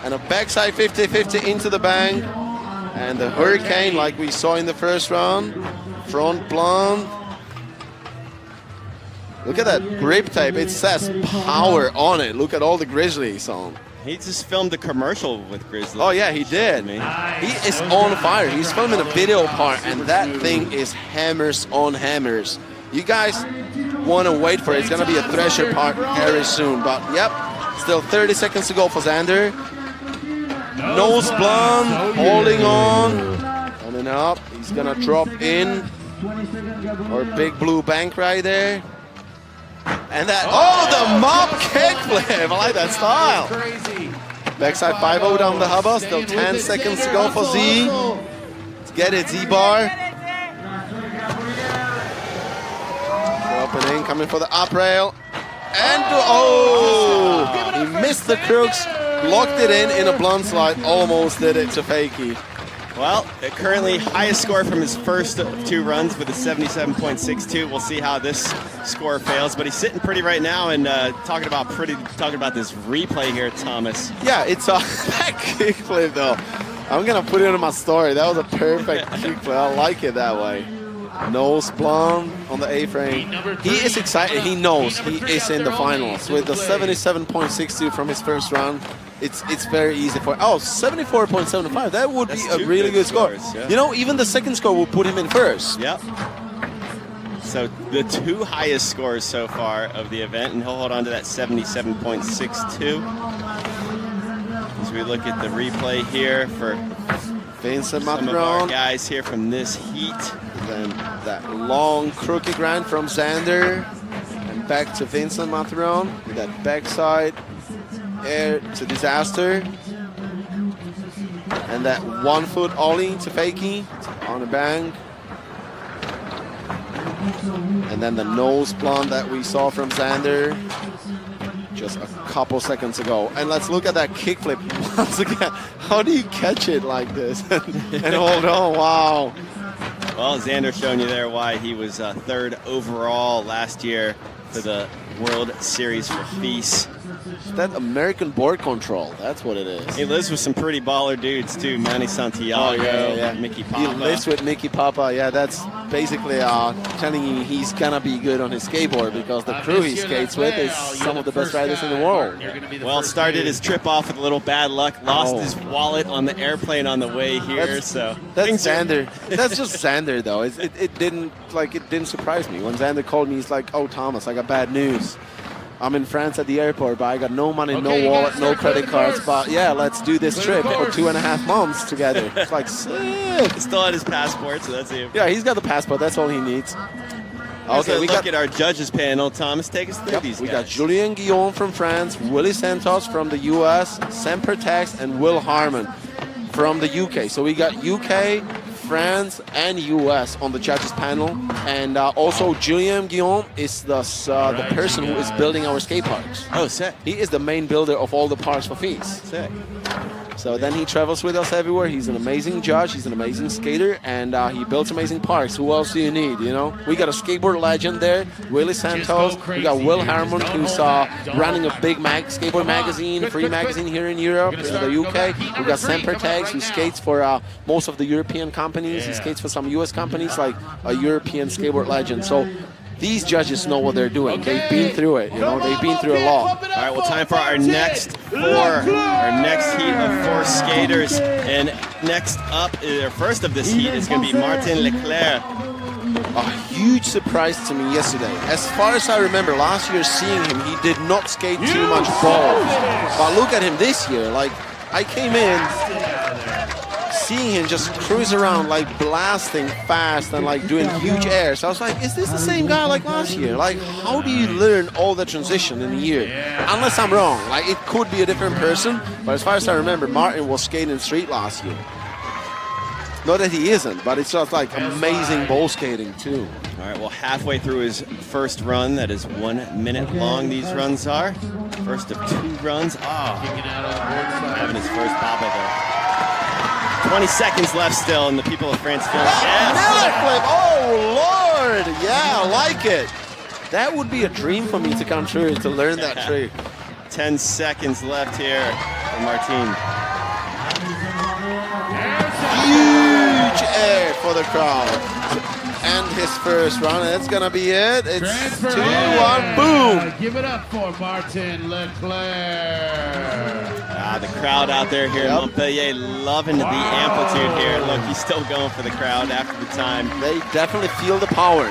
And a backside 50-50 into the bank. And the hurricane like we saw in the first round. Front blunt. Look at that grip tape. It says power on it. Look at all the Grizzlies on. He just filmed a commercial with Grizzly. Oh yeah, he did. He is on fire. He's filming a video part, and that thing is hammers on hammers. You guys want to wait for it. It's gonna be a thresher part very soon. But yep, still 30 seconds to go for Xander. Nose blunt, holding on, coming up. He's gonna drop in, or big blue bank right there. And that, oh, the mop kickflip. I like that style. Crazy. Backside 5-0 down the hubba. Still 10 seconds to go for Z. Let's get it, Z-bar. Dropping in, coming for the up rail. And, oh, he missed the crooks. Locked it in a blunt slide. Almost did it to Fakie. Well, currently highest score from his first 2 runs with a 77.62. We'll see how this score fails, but he's sitting pretty right now. And talking about this replay here, Thomas. Yeah, it's a back kickflip though. I'm gonna put it in my story. That was a perfect kickflip. I like it that way. Nose blunt on the A-frame. He is excited. He knows he is in the finals with the 77.62 from his first round. It's very easy for. Oh, 74.75. That would be a really good score. Yeah. You know, even the second score will put him in first. Yep. So the 2 highest scores so far of the event, and he'll hold on to that 77.62. As we look at the replay here for Vincent some of our Malloon. guys here from this heat. Then that long crooked grind from Xander. And back to Vincent Malloon with that backside air to disaster. And that 1-foot ollie to Fakie on the bank. And then the nose blunt that we saw from Xander just a couple seconds ago. And let's look at that kickflip once again. How do you catch it like this and hold on? Wow. Well, Xander showing you there why he was 3rd overall last year for the World Series for FIS. That American board control, that's what it is. He lives with some pretty baller dudes too. Manny Santiago, Mickey Papa. He lives with Mickey Papa. Yeah, that's basically telling you he's gonna be good on his skateboard because the crew he skates with is some of the best riders in the world. Well, started his trip off with a little bad luck. Lost his wallet on the airplane on the way here. That's Xander. That's just Xander though. It didn't surprise me when Xander called me. He's like, "Oh Thomas, I got bad news. I'm in France at the airport, but I got no money, no wallet, no credit cards. But yeah, let's do this trip for 2.5 months together." It's like, sick. He still had his passport, so that's it. Yeah, he's got the passport. That's all he needs. Okay, we look at our judges panel. Thomas, take us through these guys. We got Julien Guillaume from France, Willie Santos from the US, Semper Tex, and Will Harmon from the UK. So we got UK, France, and US on the judges panel. And also Julien Guillaume is the person who is building our skate parks. Oh, sick. He is the main builder of all the parks for FIS. Sick. So then he travels with us everywhere. He's an amazing judge. He's an amazing skater, and he builds amazing parks. Who else do you need? You know, we got a skateboard legend there, Willie Santos. We got Will Harmon, who's running a big skateboard magazine, free magazine here in Europe, in the UK. We got Semper Tex, who skates for most of the European companies. He skates for some US companies, like a European skateboard legend. So these judges know what they're doing. They've been through it, you know. They've been through a lot. All right, well, time for our next heat of 4 skaters. And next up, first of this heat is going to be Martin Leclair. A huge surprise to me yesterday. As far as I remember, last year seeing him, he did not skate too much balls. But look at him this year. Like, I came in, seeing him just cruise around like blasting fast and like doing huge airs. I was like, is this the same guy like last year? Like, how do you learn all the transition in a year? Unless I'm wrong, like it could be a different person, but as far as I remember, Martin was skating street last year. Not that he isn't, but it's just like amazing ball skating too. All right, well, halfway through his first run, that is 1 minute long these runs are. First of 2 runs. Having his first pop of it. 20 seconds left still, and the people of France feel Another flip! Oh, Lord! Yeah, I like it. That would be a dream for me to come true, to learn that trick. 10 seconds left here for Martin. Huge air for the crowd. And his first run, that's gonna be it. It's 2-1, boom! Give it up for Martin Leclair. The crowd out there here in Montpellier loving the amplitude here. Look, he's still going for the crowd after the time. They definitely feel the power.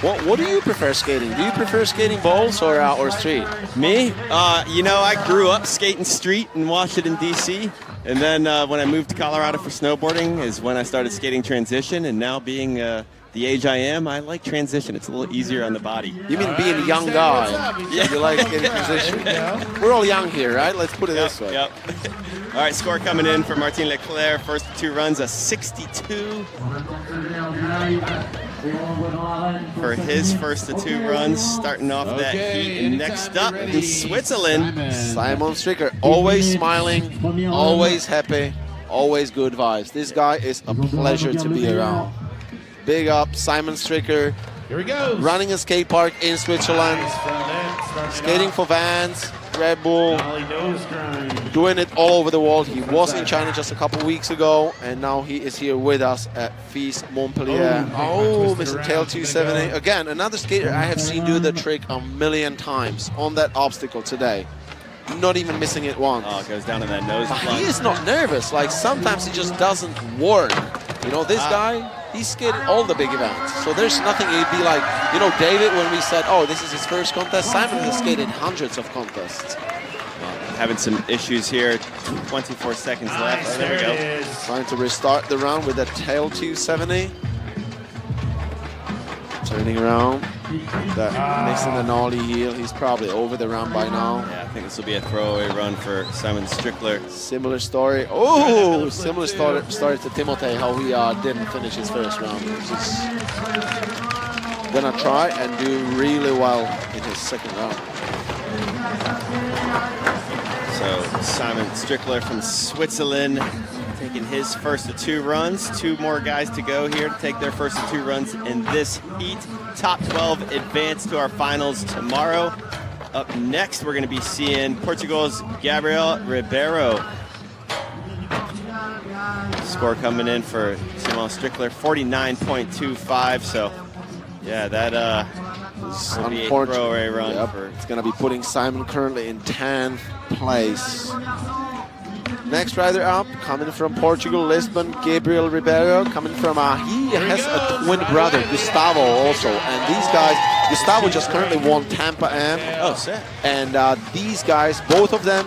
What do you prefer skating? Do you prefer skating balls or street? Me? You know, I grew up skating street in Washington, D.C. And then when I moved to Colorado for snowboarding is when I started skating transition. And now being the age I am, I like transition. It's a little easier on the body. You mean being a young guy? Yeah. You like skating transition? We're all young here, right? Let's put it this way. Yep. All right, score coming in for Martin Leclair. First 2 runs, a 62. For his first of 2 runs, starting off that heat. And next up in Switzerland, Simon Stricker, always smiling, always happy, always good vibes. This guy is a pleasure to be around. Big up, Simon Stricker. Here he goes. Running a skate park in Switzerland, skating for Vans, Red Bull, doing it all over the world. He was in China just a couple weeks ago, and now he is here with us at FIS Montpellier. Oh, Mr. Tail 270. Again, another skater I have seen do the trick a million times on that obstacle today. Not even missing it once. Oh, it goes down to that nose. He is not nervous. Like, sometimes it just doesn't work. You know, this guy, he's skated all the big events. So there's nothing, it'd be like, you know, David, when we said, oh, this is his first contest, Simon has skated hundreds of contests. Having some issues here. 24 seconds left. Oh, there we go. Trying to restart the round with a tail 270. Turning around. Mixing the nollie heel. He's probably over the round by now. Yeah, I think this will be a throwaway run for Simon Strickler. Similar story. Oh, similar story to Timothy, how he didn't finish his first round. He's gonna try and do really well in his second round. So Simon Strickler from Switzerland taking his first of 2 runs. 2 more guys to go here to take their first of 2 runs in this heat. Top 12 advance to our finals tomorrow. up next, we're going to be seeing Portugal's Gabriel Ribeiro. Score coming in for Simon Strickler, 49.25. So, yeah, that will be a throwaway run. Yep. It's going to be putting Simon currently in 10th place. Next rider up, coming from Portugal, Lisbon, Gabriel Ribeiro. Coming from, he has a twin brother, Gustavo, also. And these guys, Gustavo just currently won Tampa Am. Oh, sick. And these guys, both of them,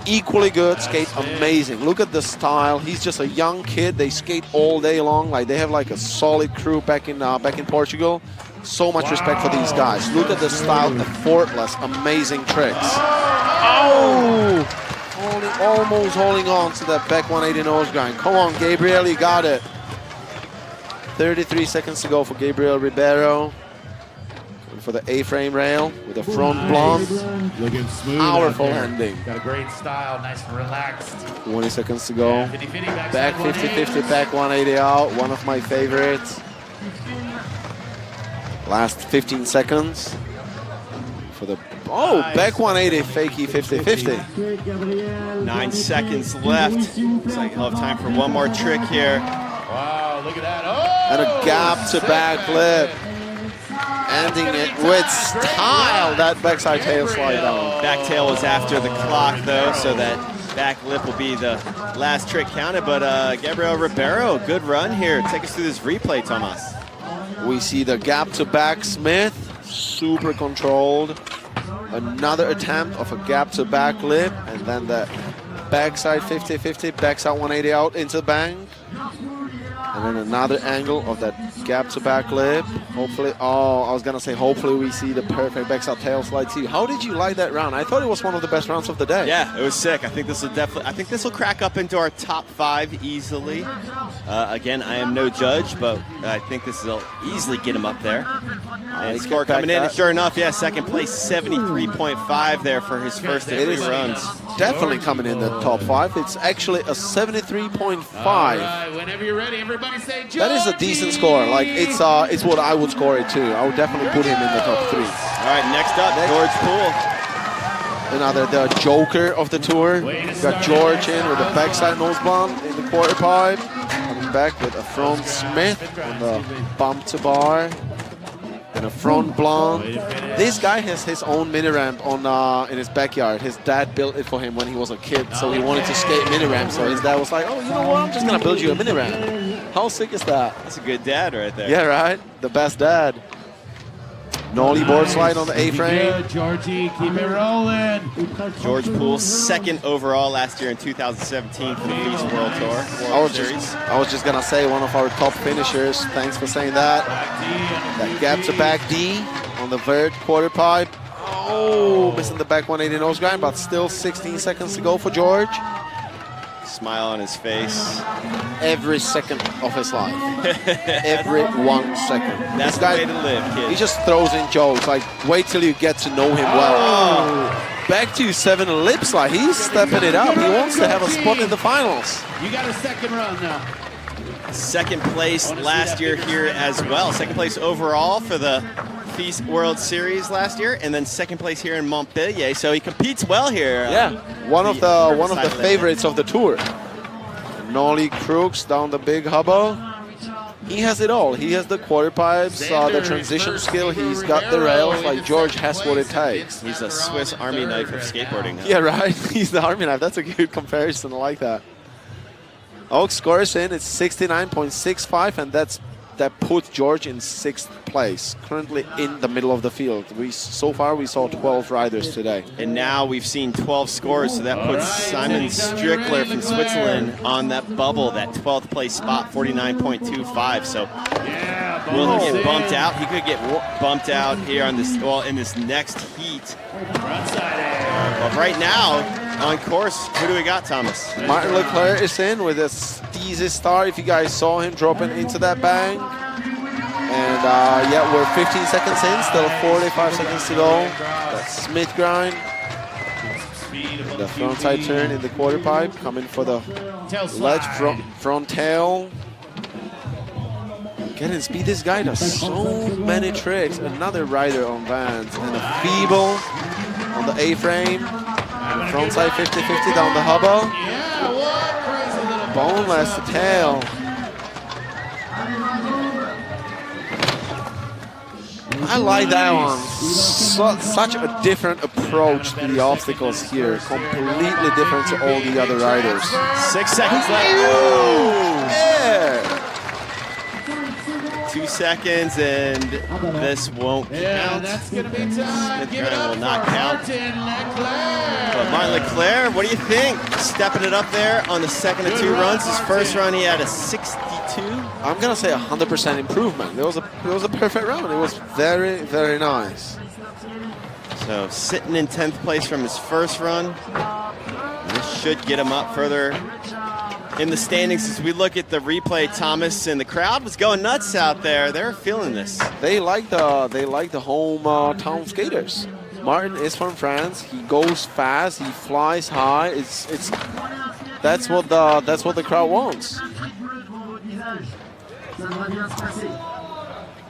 equally good, skate amazing. Look at the style. He's just a young kid. They skate all day long. Like, they have like a solid crew back in Portugal. So much respect for these guys. Look at the style, effortless, amazing tricks. Oh! Almost holding on to that back 180 nose grind. Come on, Gabriel, you got it. 33 seconds to go for Gabriel Ribeiro. Going for the A-frame rail with a front blonde. Looking smooth. Powerful landing. Got a great style, nice and relaxed. 20 seconds to go. 50-50 Back 50-50, back 180 out. One of my favorites. Last 15 seconds for the back 180 fakie 50-50. 9 seconds left. Looks like he'll have time for one more trick here. Wow, look at that. Oh! And a gap to back flip. Ending it with style. That backside tail slide down. Back tail was after the clock, though, so that back lip will be the last trick counted. But Gabriel Ribeiro, good run here. Take us through this replay, Tomas. We see the gap to back Smith, super controlled. Another attempt of a gap to back lip, and then the backside 50-50, backside 180 out into the bank. And then another angle of that gap to back lip. Hopefully, I was gonna say hopefully we see the perfect backside tail slide too. How did you like that round? I thought it was one of the best rounds of the day. Yeah, it was sick. I think this will crack up into our top 5 easily. Again, I am no judge, but I think this will easily get him up there. And score coming in, and sure enough, yeah, second place, 73.5 there for his first 3 runs. Definitely coming in the top 5. It's actually a 73.5. All right, whenever you're ready, everybody say Georgie. That is a decent score. Like, it's what I would score it too. I would definitely put him in the top 3. All right, next up, George Poole. The joker of the tour. We've got George in with a backside nose blunt in the quarter pipe. Coming back with a front Smith on the bump to bar. And a front blonde. This guy has his own mini ramp on in his backyard. His dad built it for him when he was a kid, so he wanted to skate mini ramp. So his dad was like, "Oh, you know what? I'm just gonna build you a mini ramp." How sick is that? That's a good dad right there. Yeah, right. The best dad. Nollie board slide on the A-frame. Georgie, keep it rolling. George Poole, 2nd overall last year in 2017 for the Beast World Tour. I was just gonna say one of our top finishers. Thanks for saying that. That gap to back D on the vert quarter pipe. Oh, missing the back 180 nose grind, but still 16 seconds to go for George. Smile on his face. Every second of his life. Every 1 second. That's the way to live, kid. He just throws in jokes. Like, wait till you get to know him well. Oh. Back to 7 lip slide. He's stepping it up. He wants to have a spot in the finals. You got a second run now. Second place last year here as well. Second place overall for the FIS World Series last year, and then second place here in Montpellier. So he competes well here. Yeah, one of the favorites of the tour. Nollie crooks down the big hubba. He has it all. He has the quarter pipes, the transition skill. He's got the rails. Like, George has what it takes. He's a Swiss Army knife of skateboarding now. Yeah, right. He's the Army knife. That's a good comparison. I like that. Oak scores in. It's 69.65, and that puts George in 6th place, currently in the middle of the field. So far we saw 12 riders today. And now we've seen 12 scores, so that puts Simon Strickler from Switzerland on that bubble, that 12th place spot, 49.25. So will he get bumped out? He could get bumped out here on this, in this next heat. But right now, on course, who do we got, Thomas? Martin Leclair is in with a steezy start. If you guys saw him dropping into that bank. And yeah, we're 15 seconds in, still 45 seconds to go. That Smith grind. And the front side turn in the quarter pipe, coming for the ledge front tail. Getting speed, this guy does so many tricks. Another rider on Vans and a feeble on the A-frame. Frontside 50-50 down the hubba. Yeah, what crazy little Boneless the tail. I like that one. Such a different approach to the obstacles here. Completely different to all the other riders. 6 seconds left. Yeah. 2 seconds, and this won't Yeah, count. that's going to be time. Smith Give it Grant up will for not count. Martin Leclair. But Martin Leclair, what do you think? Stepping it up there on the second of 2 runs. His first run, he had a 62. I'm gonna say 100% improvement. It was a perfect run. It was very, very nice. So sitting in 10th place from his first run. This should get him up further in the standings. As we look at the replay, Thomas, and the crowd was going nuts out there. They're feeling this. They like the home town skaters. Martin is from France. He goes fast. He flies high. That's what the crowd wants.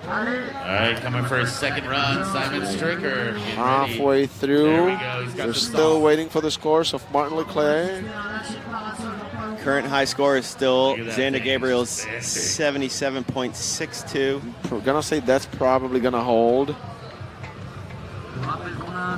All right, coming for his second run, Simon Stricker. Halfway through. There we go. He's got They're the still salt. waiting for the scores of Martin Leclair. Current high score is still Look at that Xander thing. Gabriel's 77.62. We're gonna say that's probably gonna hold.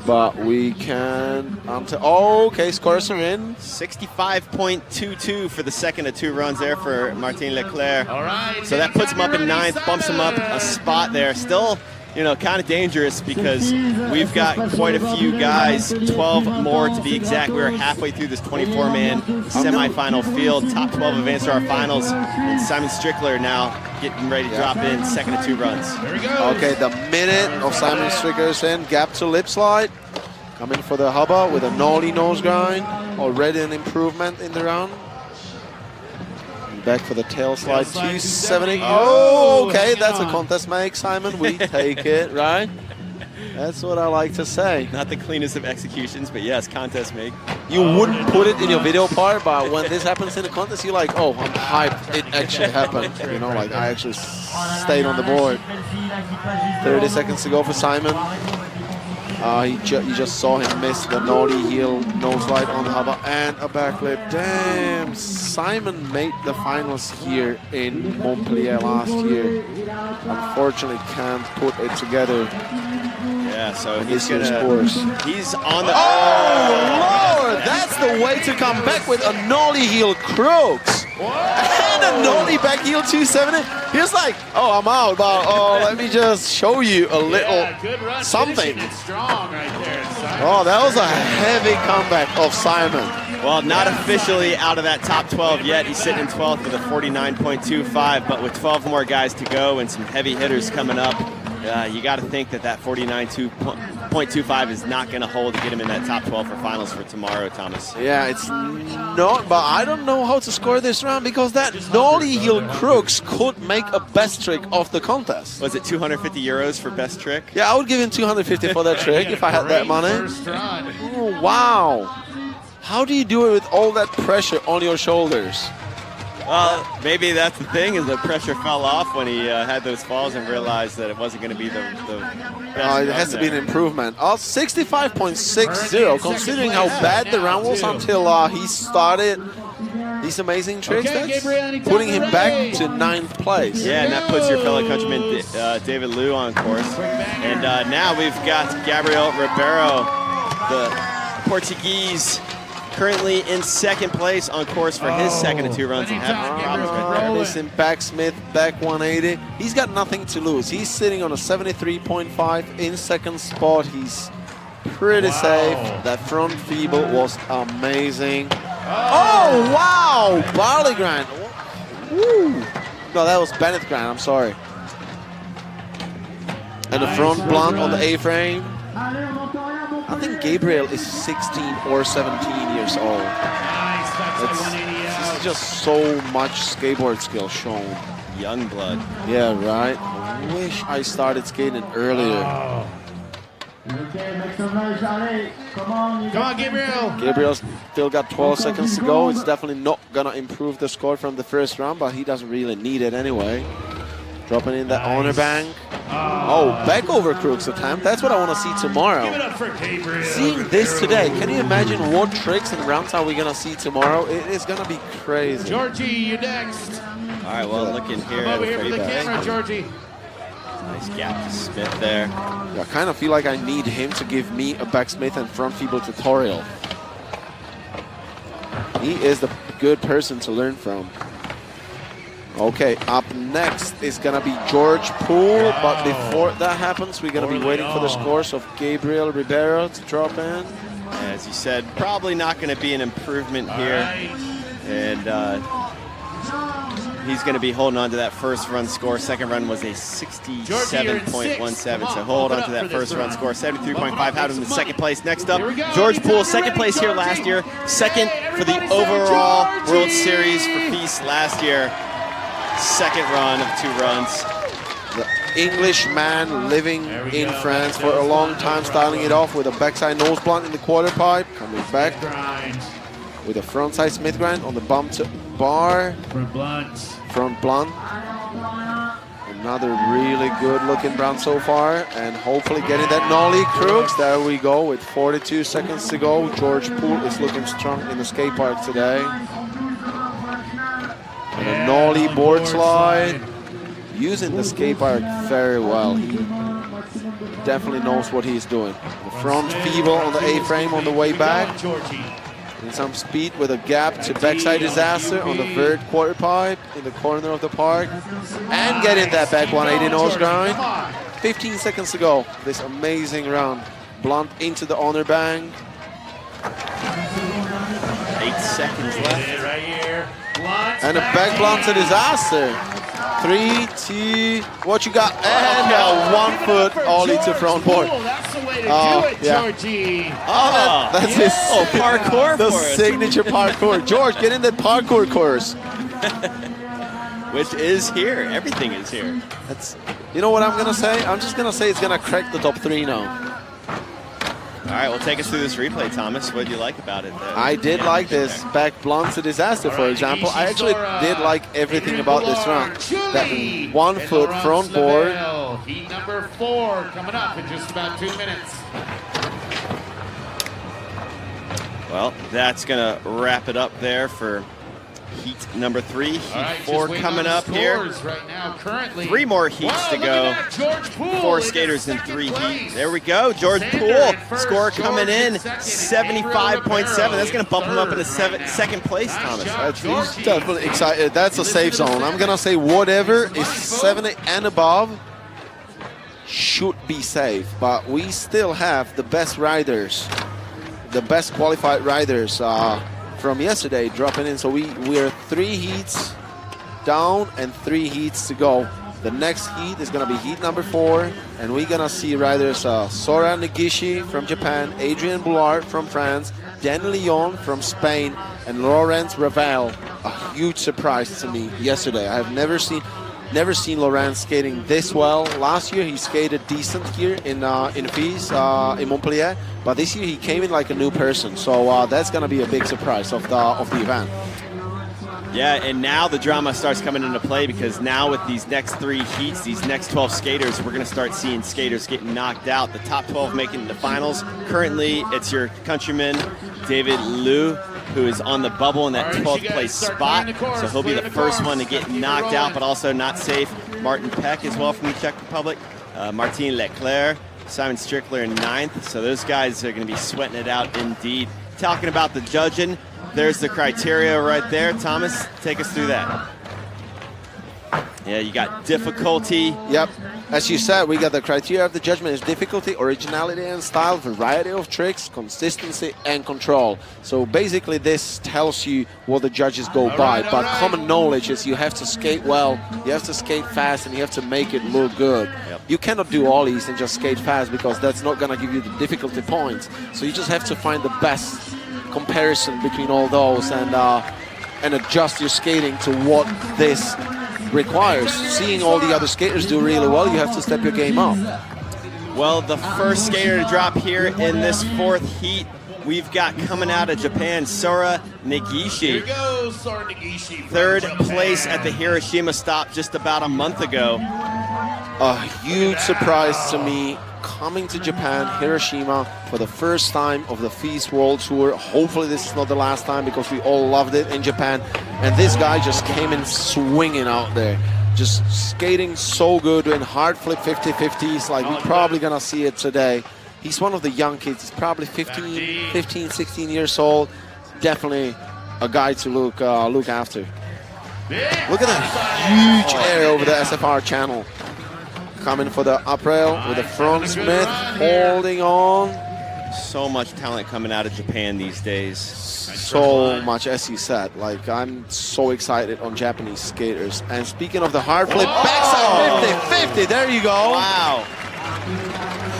But we can. Okay, scores are in. 65.22 for the second of 2 runs there for Martin Leclerc. All right. So that puts him up in 9th, bumps him up a spot there. Still, you know, kind of dangerous because we've got quite a few guys, 12 more to be exact. We're halfway through this 24-man semifinal field. Top 12 advance to our finals. And Simon Strickler now getting ready to drop in second of 2 runs. There we go. Okay, the minute of Simon Stricker's in. Gap to lip slide. Coming for the hubba with a nollie nose grind. Already an improvement in the round. Back for the tail slide, 270. Oh, okay, that's a contest make, Simon. We take it, right? That's what I like to say. Not the cleanest of executions, but yes, contest make. You wouldn't put it in your video part, but when this happens in a contest, you're like, oh, I'm hyped. It actually happened. You know, like I actually stayed on the board. 30 seconds to go for Simon. You just saw him miss the naughty heel nose slide on the hubba and a backflip. Damn, Simon made the finals here in Montpellier last year. Unfortunately, can't put it together. Yeah, so He's on the Oh, Lord, that's the way to come back with a nollie heel crooks. And a nollie back heel 270. He's like, oh, I'm out, but let me just show you a little good run, something. finishing it strong right there, Simon. Oh, that was a heavy comeback of Simon. Well, not officially out of that top 12 yet. He's sitting in 12th with a 49.25, but with 12 more guys to go and some heavy hitters coming up, you got to think that 49.25 is not going to hold to get him in that top 12 for finals for tomorrow, Thomas. Yeah, it's not, but I don't know how to score this round because that nollie heel crooks could make a best trick of the contest. Was it 250 euros for best trick? Yeah, I would give him 250 for that trick if I had that money. First run. Oh, wow. How do you do it with all that pressure on your shoulders? Well, maybe that's the thing, is the pressure fell off when he had those falls and realized that it wasn't going to be the best. It has to be an improvement. 65.60, considering how bad the round was until he started these amazing tricks. Okay, That's Gabriel, putting him back to 9th place. Yeah, and that puts your fellow countryman David Liu on course. And now we've got Gabriel Ribeiro, the Portuguese, currently in 2nd place on course for his second of 2 runs and having problems right there. Listen, backsmith, back 180. He's got nothing to lose. He's sitting on a 73.5 in 2nd spot. He's pretty safe. That front feeble was amazing. Oh, wow! Barley grind. Woo! No, that was Bennett grind. I'm sorry. And the front blunt on the A-frame. I think Gabriel is 16 or 17 years old. Nice, that's a 180 This out. is just so much skateboard skill shown. Young blood. Yeah, right. I wish I started skating earlier. Come on, Gabriel. Gabriel's still got 12 seconds to go. It's definitely not gonna improve the score from the first round, but he doesn't really need it anyway. Dropping in that honor bank. Oh, back over crooks attempt. That's what I want to see tomorrow. Give it up for Gabriel Seeing this Ribeiro. today, can you imagine what tricks and rounds are we going to see tomorrow? It is going to be crazy. Georgie, you next. All right, well, looking here Come at over here for the Ribeiro. camera, Georgie. Nice gap to Smith there. I kind of feel like I need him to give me a backsmith and front feeble tutorial. He is the good person to learn from. Okay, up next is going to be George Poole, but before that happens, we're going to be waiting for the scores of Gabriel Ribeiro to drop in. As you said, probably not going to be an improvement here. And he's going to be holding on to that first run score. Second run was a 67.17, so hold on to that first run score. 73.5 out in the second place. Next up, George Poole, second place here last year. Second for the overall World Series for Feast last year. Second run of 2 runs. The Englishman living in France for a long time, starting it off with a backside nose blunt in the quarter pipe, coming back with a frontside Smith grind on the bump to bar. Front blunt. Another really good looking brown so far, and hopefully getting that nollie crooks. There we go with 42 seconds to go. George Poole is looking strong in the skate park today. And a nollie board slide. Using the skate park very well. He definitely knows what he's doing. The front feeble on the A-frame on the way back. And some speed with a gap to backside disaster on the third quarter pipe in the corner of the park. And getting that back 180 nose grind. 15 seconds to go. This amazing round. Blunt into the honor bank. 8 seconds left. Right here. And a back blunt to disaster. 3, 2, what you got? And a 1 foot ollie to front board. That's the way to do it, yeah. Georgie. That's his parkour the for us. signature parkour. George, get in that parkour course. Which is here. Everything is here. That's, you know what I'm gonna say? I'm just gonna say it's gonna crack the top 3 now. All right, well, take us through this replay, Thomas. What did you like about it? I did like this back blunt to disaster, for example. I actually did like everything about this round. That 1 foot front board. Heat number 4 coming up in just about 2 minutes. Well, that's going to wrap it up there for heat number 3. Heat 4 coming up here. Right now, currently. 3 more heats to go. 4 skaters in 3 heats. There we go. George Poole, score coming in 75.7. That's going to bump him up into second place, Thomas. He's definitely excited. That's a safe zone. I'm going to say whatever is 70 and above should be safe. But we still have the best riders, the best qualified riders from yesterday dropping in. So we are 3 heats down and 3 heats to go. The next heat is going to be heat number 4, and we're going to see riders Sora Negishi from Japan, Adrian Bullard from France, Dan Leon from Spain, and Laurent Ravel. A huge surprise to me yesterday. I have never seen Laurent skating this well. Last year he skated decent here in Fils, in Montpellier, but this year he came in like a new person. So that's going to be a big surprise of the event. Yeah, and now the drama starts coming into play, because now with these next 3 heats, these next 12 skaters, we're going to start seeing skaters getting knocked out. The top 12 making the finals. Currently, it's your countryman, David Liu, who is on the bubble in that 12th place spot. So he'll be the first one to get knocked out, but also not safe. Martin Pegg as well from the Czech Republic. Martin Leclair, Simon Strickler in 9th. So those guys are going to be sweating it out indeed. Talking about the judging, there's the criteria right there. Thomas, take us through that. Yeah, you got difficulty. Yep. As you said, we got the criteria of the judgment is difficulty, originality and style, variety of tricks, consistency and control. So basically this tells you what the judges go by, but common knowledge is you have to skate well, you have to skate fast, and you have to make it look good. Yep. You cannot do ollies and just skate fast, because that's not going to give you the difficulty points. So you just have to find the best comparison between all those and adjust your skating to what this requires. Seeing all the other skaters do really well, you have to step your game up. Well, the first skater to drop here in this 4th heat we've got coming out of Japan, Sora Here Negishi. goes Sora Negishi. from Third Japan. place at the Hiroshima stop just about a month ago. A huge surprise to me, coming to Japan, Hiroshima, for the first time of the FIS World Tour. Hopefully this is not the last time, because we all loved it in Japan. And this guy just came in swinging out there. Just skating so good, doing hard flip 50-50s, like we're probably gonna see it today. He's one of the young kids. He's probably 15, 16 years old. Definitely a guy to look after. Look at that huge air over the SFR channel. Coming for the up rail with the front Smith, holding on. So much talent coming out of Japan these days. So much, as you said. Like, I'm so excited on Japanese skaters. And speaking of the hard flip, backside 50-50, there you go. Wow.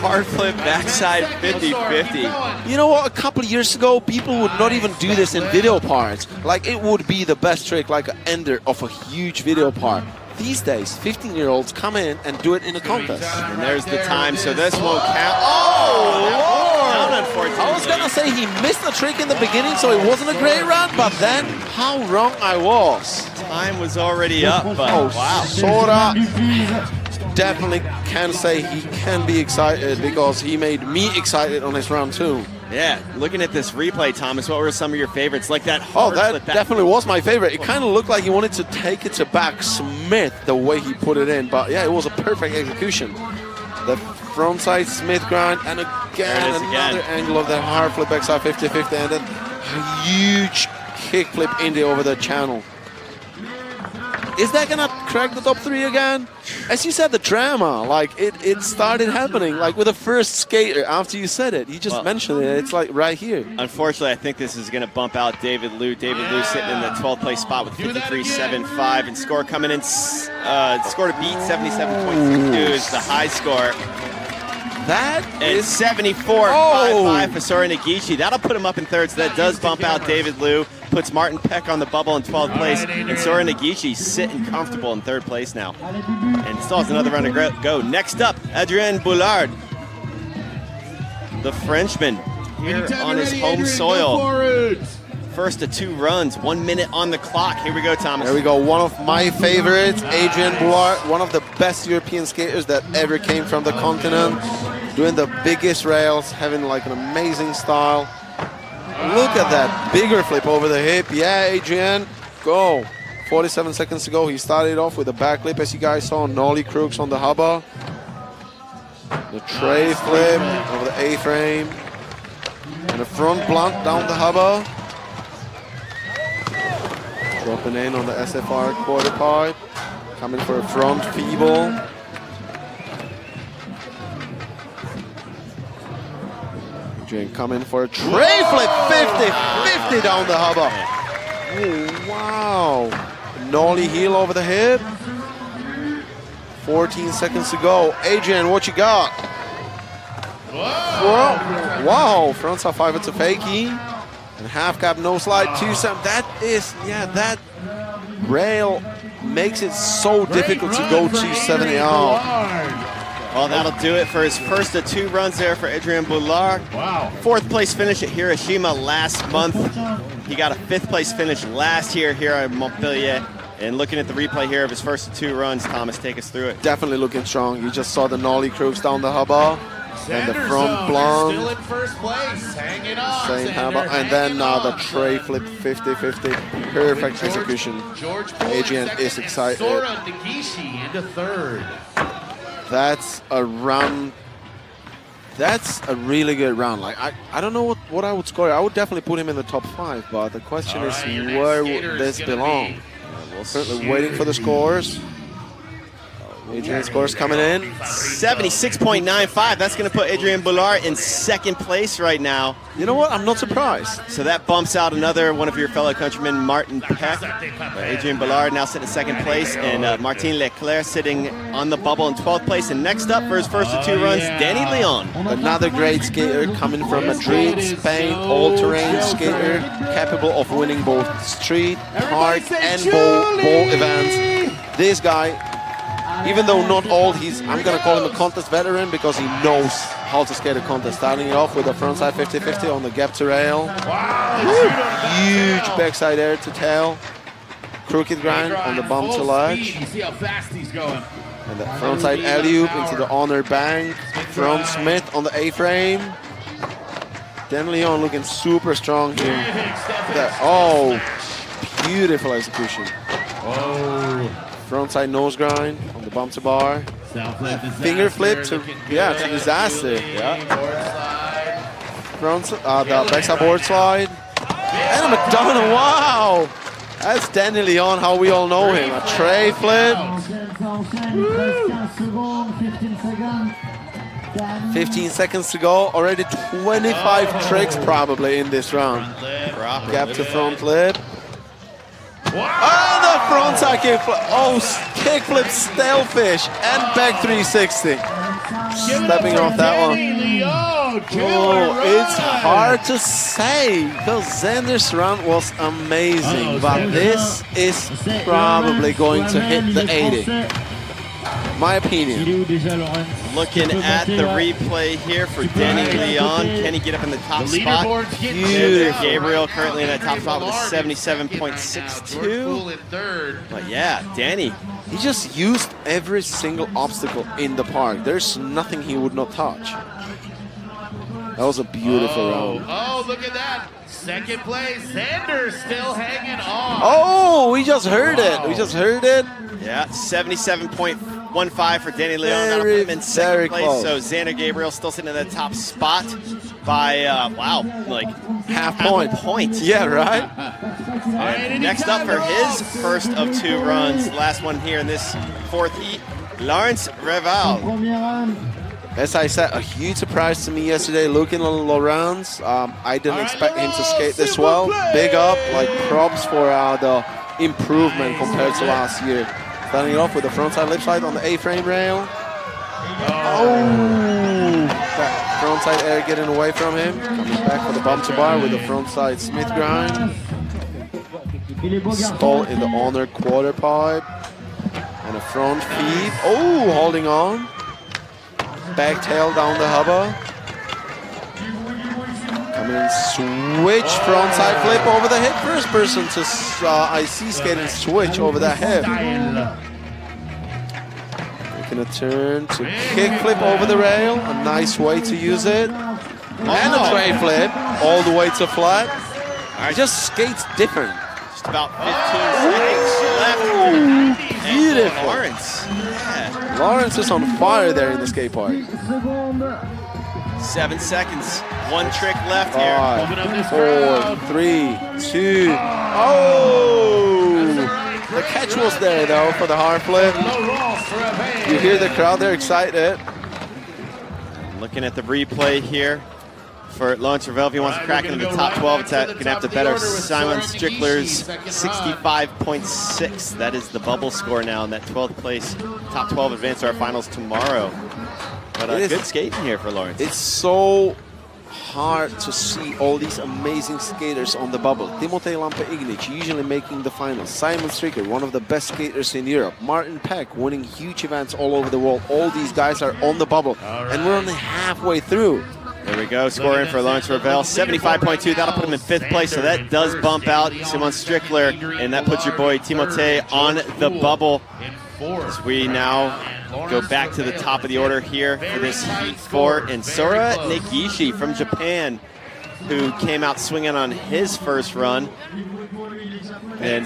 Hard flip backside 50-50. You know what, a couple of years ago, people would not even do this in video parts. Like, it would be the best trick, like an ender of a huge video part. These days, 15-year-olds come in and do it in a contest. And there's the time, so this won't count. Oh, Lord! Unfortunately. I was gonna say he missed the trick in the beginning, so it wasn't a great run, but then how wrong I was. Time was already up, but wow. Sora definitely can say he can be excited, because he made me excited on his round too. Yeah, looking at this replay, Thomas, what were some of your favorites? Like that Oh, hard that flip, definitely was my favorite. It kind of looked like he wanted to take it to back Smith the way he put it in, but yeah, it was a perfect execution. The frontside Smith grind, and again another angle of that hard flip backside 50-50, and then a huge kick flip indie over the channel. Is that gonna crack the top 3 again? As you said, the drama, like it started happening, like with the first skater after you said it. You just mentioned it, it's like right here. Unfortunately, I think this is going to bump out David Liu. David Liu sitting in the 12th place spot with 53.75, and score coming in, score to beat 77.62 is the high score. That And is 74.55 for Sora Negishi. That'll put him up in third, so that does bump out David Liu. Puts Martin Pegg on the bubble in 12th place, and Sora Negishi sitting comfortable in third place now. And still has another run to go. Next up, Adrian Bullard, the Frenchman, here on his home soil. First of 2 runs, 1 minute on the clock. Here we go, Thomas. There we go, one of my favorites, Adrian Bullard, one of the best European skaters that ever came from the continent, doing the biggest rails, having like an amazing style. Look at that bigger flip over the hip. Yeah, Adrian, go. 47 seconds to go. He started off with a back flip, as you guys saw, nollie crooks on the hubba. The tray flip over the A-frame. And a front blunt down the hubba. Dropping in on the SFR quarter pipe. Coming for a front feeble. Adrian coming for a tray flip, 50-50 down the hubba. Oh, wow. Nollie heel over the hip. 14 seconds to go. Adrian, what you got? Whoa. Wow, frontside 5, it's a fakie. And half cap, no slide, 2-7. That is, yeah, that rail makes it so difficult to go 270 out. Well, that'll do it for his first of 2 runs there for Adrian Bullard. Wow. 4th place finish at Hiroshima last month. He got a 5th place finish last year here at Montpellier. And looking at the replay here of his first of 2 runs, Thomas, take us through it. Definitely looking strong. You just saw the nollie crooks down the hubba. And the front blunt. Still in first place, hanging on. Same hubba. And then the tray flip 50-50. Perfect execution. Adrian is excited. Sora Negishi into third. That's a run. That's a really good round. Like I don't know what I would score. I would definitely put him in the top 5, but the question is where would this belong? We're certainly waiting for the scores. Adrian's scores coming in. 76.95. That's going to put Adrian Bullard in 2nd place right now. You know what? I'm not surprised. So that bumps out another one of your fellow countrymen, Martin Pegg. Adrian Bullard now sitting in 2nd place, and Martin Leclair sitting on the bubble in 12th place. And next up for his first of 2 runs, Danny Leon. Another great skater coming from Madrid, Spain, all-terrain skater, capable of winning both street, park, and bowl events. This guy even though not old, I'm going to call him a contest veteran because he knows how to skate a contest. Starting it off with a frontside 50-50 on the gap to rail. Huge backside air to tail. Crooked grind on the bump to ledge. You see how fast he's going. And the frontside alley-oop into the honor bank. Front Smith on the A-frame. Dan Leon looking super strong here. Oh, beautiful execution. Oh. Frontside nose grind on the bump to bar. Finger flip to disaster. Yeah. The backside board slide. And a McDonald, wow! That's Danny Leon, how we all know him. A tray flip. 15 seconds to go. Already 25 tricks probably in this round. Gap to front flip. Oh, the frontside kickflip. Oh, kickflip stalefish and back 360. Stepping off that one. Oh, it's hard to say because Xander's round was amazing, but this is probably going to hit the 80. My opinion. Looking at the replay here for Danny Leon. Can he get up in the top spot? Beautiful. Gabriel currently in that top spot with a 77.62. But yeah, Danny. He just used every single obstacle in the park. There's nothing he would not touch. That was a beautiful round. Oh, look at that. Second place, Xander still hanging on. Oh, we just heard it. We just heard it. Yeah, 77.15 for Danny Leon. That'll put Very, him in second place. close. So Xander Gabriel still sitting in the top spot by, wow, like Half point. Yeah, right? All right, next up for his first of two runs, last one here in this fourth heat, Lawrence Reval. As I said, a huge surprise to me yesterday looking at Lawrence. I didn't expect him to skate this well. Big up, like props for the improvement compared to last year. Starting it off with the frontside lip slide on the A-frame rail. Oh, that frontside air getting away from him. Coming back for the bump to bar with the frontside Smith grind. Stall in the honor quarter pipe. And a front feed. Oh, holding on. Back tail down the hubba. Coming in, switch frontside flip over the hip. First person to IC skate and switch over the hip. Making a turn to kick flip over the rail. A nice way to use it. And a tray flip all the way to flat. He just skates different. Just about 15 seconds left. Beautiful. Lawrence. Yeah. Lawrence is on fire there in the skate park. 7 seconds. One trick left here. 5, 4, 3, 2. Oh! The catch was there though for the hard flip. You hear the crowd, they're excited. Looking at the replay here for Lawrence Revel. If he wants to crack into the top 12, it's going to have to better Simon Strickler's 65.6. That is the bubble score now in that 12th place. Top 12 advance to our finals tomorrow. But good skating here for Lawrence. It's so hard to see all these amazing skaters on the bubble. Timotei Lampe Ignat usually making the finals. Simon Stricker, one of the best skaters in Europe. Martin Pegg winning huge events all over the world. All these guys are on the bubble. And we're only halfway through. There we go, scoring for Lawrence Revel, 75.2. That'll put him in 5th place, so that does bump out Simon Strickler, and that puts your boy Timotei on the bubble. As we now go back to the top of the order here for this Heat 4, and Sora Negishi from Japan, who came out swinging on his first run, and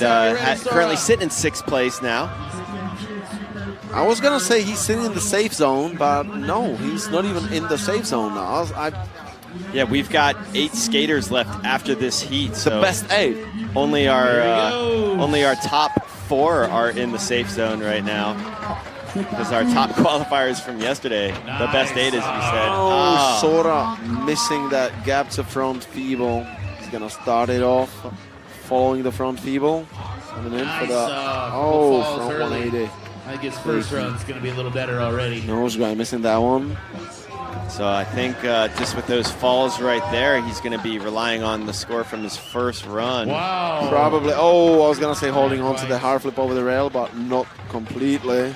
currently sitting in 6th place now. I was gonna say he's sitting in the safe zone, but no, he's not even in the safe zone now. Yeah, we've got 8 skaters left after this heat. So the best 8. Only our top 4 are in the safe zone right now. Because our top qualifiers from yesterday, the best 8 as you said. Oh, Sora missing that gap to front feeble. He's gonna start it off, following the front feeble. Coming in for the front 180. I think his first run's going to be a little better already. Nose guy missing that one. So I think just with those falls right there, he's going to be relying on the score from his first run. Wow. Probably. Oh, I was going to say holding on to the hard flip over the rail, but not completely.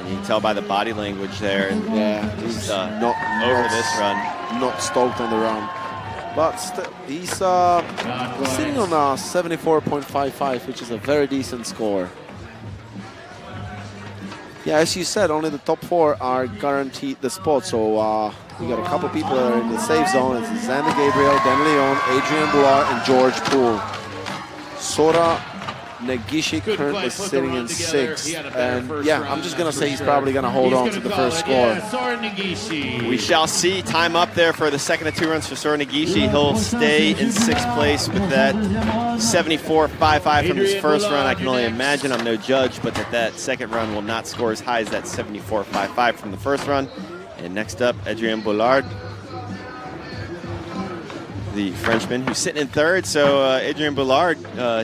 You can tell by the body language there. Yeah, he's not over this run. Not stoked on the run. But still, he's sitting on 74.55, which is a very decent score. Yeah, as you said, only the top 4 are guaranteed the spot. So we got a couple people that are in the safe zone. It's Xander Gabriel, Dan Leon, Adrian Bullard, and George Poole. Sora Negishi currently sitting in 6th. And yeah, I'm just going to say he's probably going to hold on to the first score. We shall see. Time up there for the second of 2 runs for Sora Negishi. He'll stay in 6th place with that 74.55 from his first run. I can only imagine, I'm no judge, but that second run will not score as high as that 74.55 from the first run. And next up, Adrian Bullard, the Frenchman, who's sitting in 3rd. So Adrian Bullard,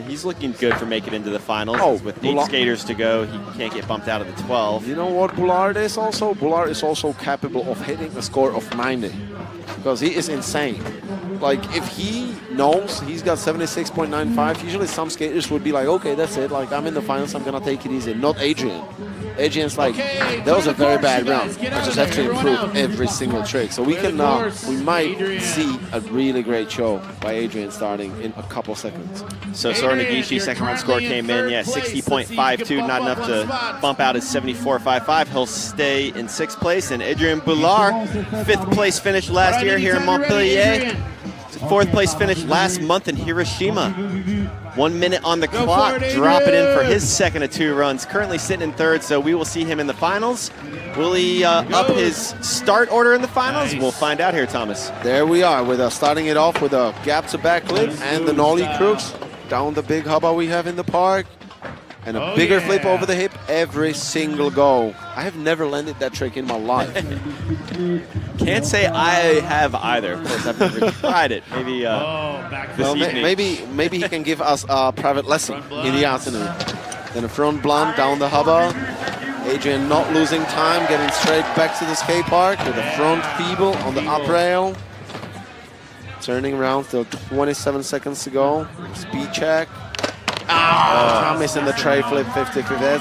he's looking good for making it into the finals. With 8 skaters to go, he can't get bumped out of the 12. You know what Bullard is also? Bullard is also capable of hitting a score of 90, because he is insane. Like, if he knows he's got 76.95, usually some skaters would be like, okay, that's it. Like, I'm in the finals, I'm going to take it easy. Not Adrian. Adrian's like, that was a very bad round. I just have to improve every single trick. So we can, we might see a really great show by Adrian starting in a couple seconds. So Sora Negishi's second round score came in, 60.52, not enough to bump out his 74.55. He'll stay in 6th place. And Adrian Bullard, 5th place finish last year here in Montpellier. 4th place finish last month in Hiroshima. 1 minute on the clock, dropping in for his second of 2 runs. Currently sitting in 3rd, so we will see him in the finals. Will he up his start order in the finals? We'll find out here, Thomas. There we are, with starting it off with a gap to back flip and the nollie crooks down the big hubba we have in the park. And a bigger flip over the hip every single go. I have never landed that trick in my life. Can't say I have either. Of course, I've never tried it. Maybe maybe he can give us a private lesson in the afternoon. Then a front blunt down the hubba. Adrian not losing time, getting straight back to the skate park with a front feeble on the up rail. Turning around, still 27 seconds to go. Speed check. Missing the tray flip 50-50.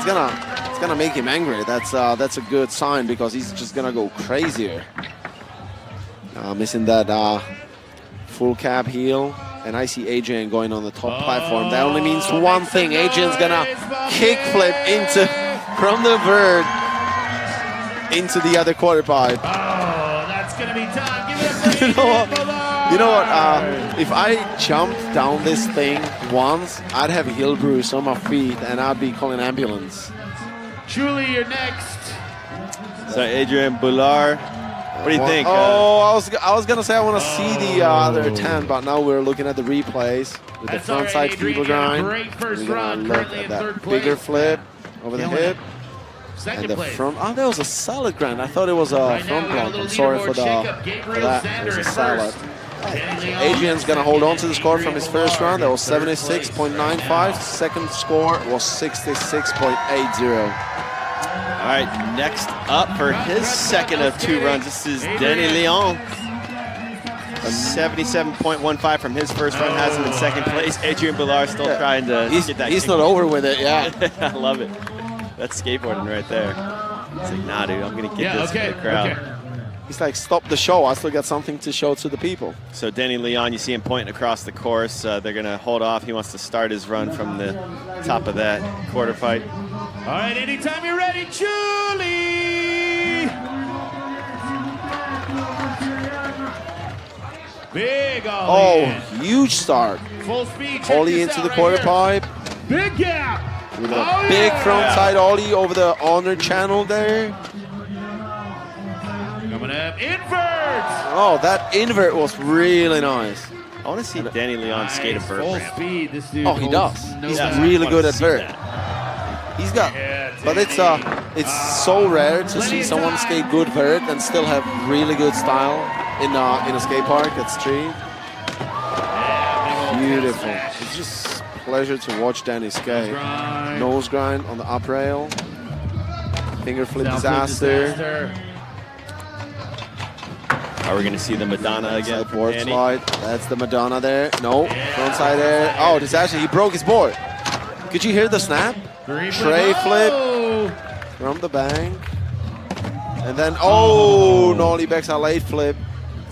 It's gonna make him angry. That's a good sign, because he's just gonna go crazier. Missing that full cab heel, and I see Adrian going on the top platform. That only means one thing: Adrian's gonna kick flip from the vert into the other quarter pipe. Oh, that's gonna be time. Give it up for You know what? If I jumped down this thing once, I'd have a heel bruise on my feet, and I'd be calling ambulance. Julie, you're next. So Adrian Bullard, what do you think? I was gonna say I want to see the other 10, but now we're looking at the replays with the front side feeble grind. We're gonna look at that bigger flip over the hip. And the front, that was a salad grind. I thought it was a front blunt. I'm sorry for that. It was a salad. Adrian's gonna hold on to the score from his first round. That was 76.95. Second score was 66.80. All right, next up for his second of 2 runs, this is Denny Leon. 77.15 from his first run, has him in 2nd place. Adrian Bullard still trying to get that. He's not over with it, yeah. I love it. That's skateboarding right there. It's like, nah, dude, I'm gonna get this for the crowd. He's like, stop the show. I still got something to show to the people. So Denny Leon, you see him pointing across the course. They're going to hold off. He wants to start his run from the top of that quarter pipe. All right, anytime you're ready, Julie. Big ollie. Huge start. Full speed. Ollie into the quarter pipe. Big gap. With a big front side ollie over the honor channel there. Coming up, invert. Oh, that invert was really nice. I want to see Denny Leon skate a vert Full ramp. speed. This dude. He does. He's really good at vert. He's got, but it's so rare to see someone skate good vert and still have really good style in a skate park at street. Beautiful. It's just a pleasure to watch Danny skate. Nose grind on the up rail. Finger flip disaster. Are we going to see the Madonna again? Board slide. That's the Madonna there. No. Front side there. Oh, disaster. He broke his board. Could you hear the snap? Tray flip from the bank. And then, oh, nollie backside late flip.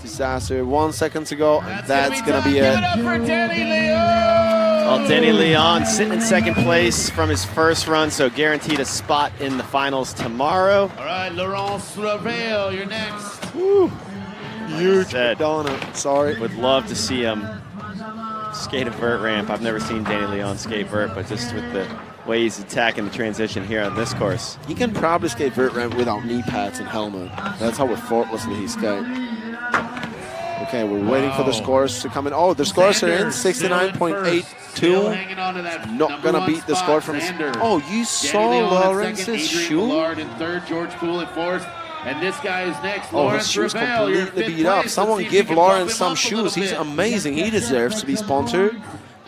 Disaster. 1 second to go. And that's going to be it. Well, Danny Leon sitting in second place from his first run, so guaranteed a spot in the finals tomorrow. All right, Laurence Ravel, you're next. Woo. Huge Said, donut. Sorry. would love to see him skate a vert ramp. I've never seen Danny Leon skate vert, but just with the way he's attacking the transition here on this course. He can probably skate vert ramp without knee pads and helmet. That's how effortlessly he skates. Okay, we're waiting for the scores to come in. Oh, the scores are in. 69.82. Not gonna beat the score from. Oh, you saw Lawrence's shoe? Bullard in third, George Poole in fourth, and this guy is next. Oh, his shoes completely beat up. Someone give Lawrence some shoes. He's amazing. He deserves to be sponsored.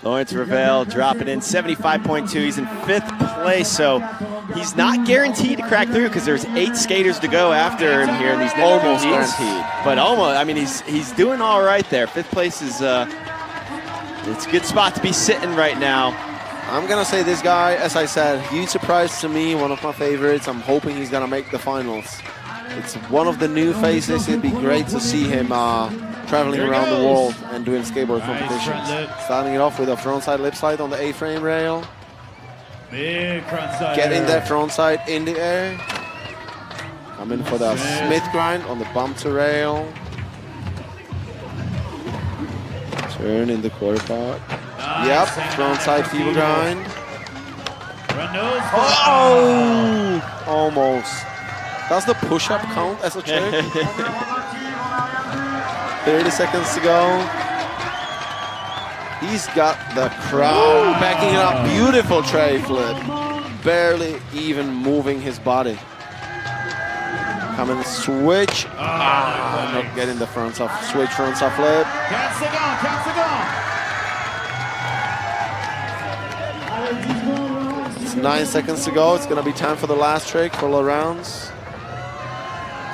Lawrence Ravel dropping in 75.2. He's in 5th place, so he's not guaranteed to crack through because there's 8 skaters to go after him here in these next Almost heats. guaranteed. But almost, I mean, he's doing all right there. 5th place is it's a good spot to be sitting right now. I'm gonna say this guy, as I said, huge surprise to me, one of my favorites. I'm hoping he's gonna make the finals. It's one of the new faces. It'd be great to see him traveling around the world and doing skateboard competitions. Starting it off with a frontside lip slide on the A-frame rail. Big frontside. Getting that frontside in the air. Coming for the Smith grind on the bump to rail. Turn in the quarter part. Yep, frontside feeble grind. Oh! Almost. Does the push-up count as a trick? 30 seconds to go. He's got the crowd backing it up. Beautiful tray flip. Barely even moving his body. Coming switch. Not getting the frontside switch, frontside flip. Counts to go, counts to go. It's 9 seconds to go. It's gonna be time for the last trick for Laurence.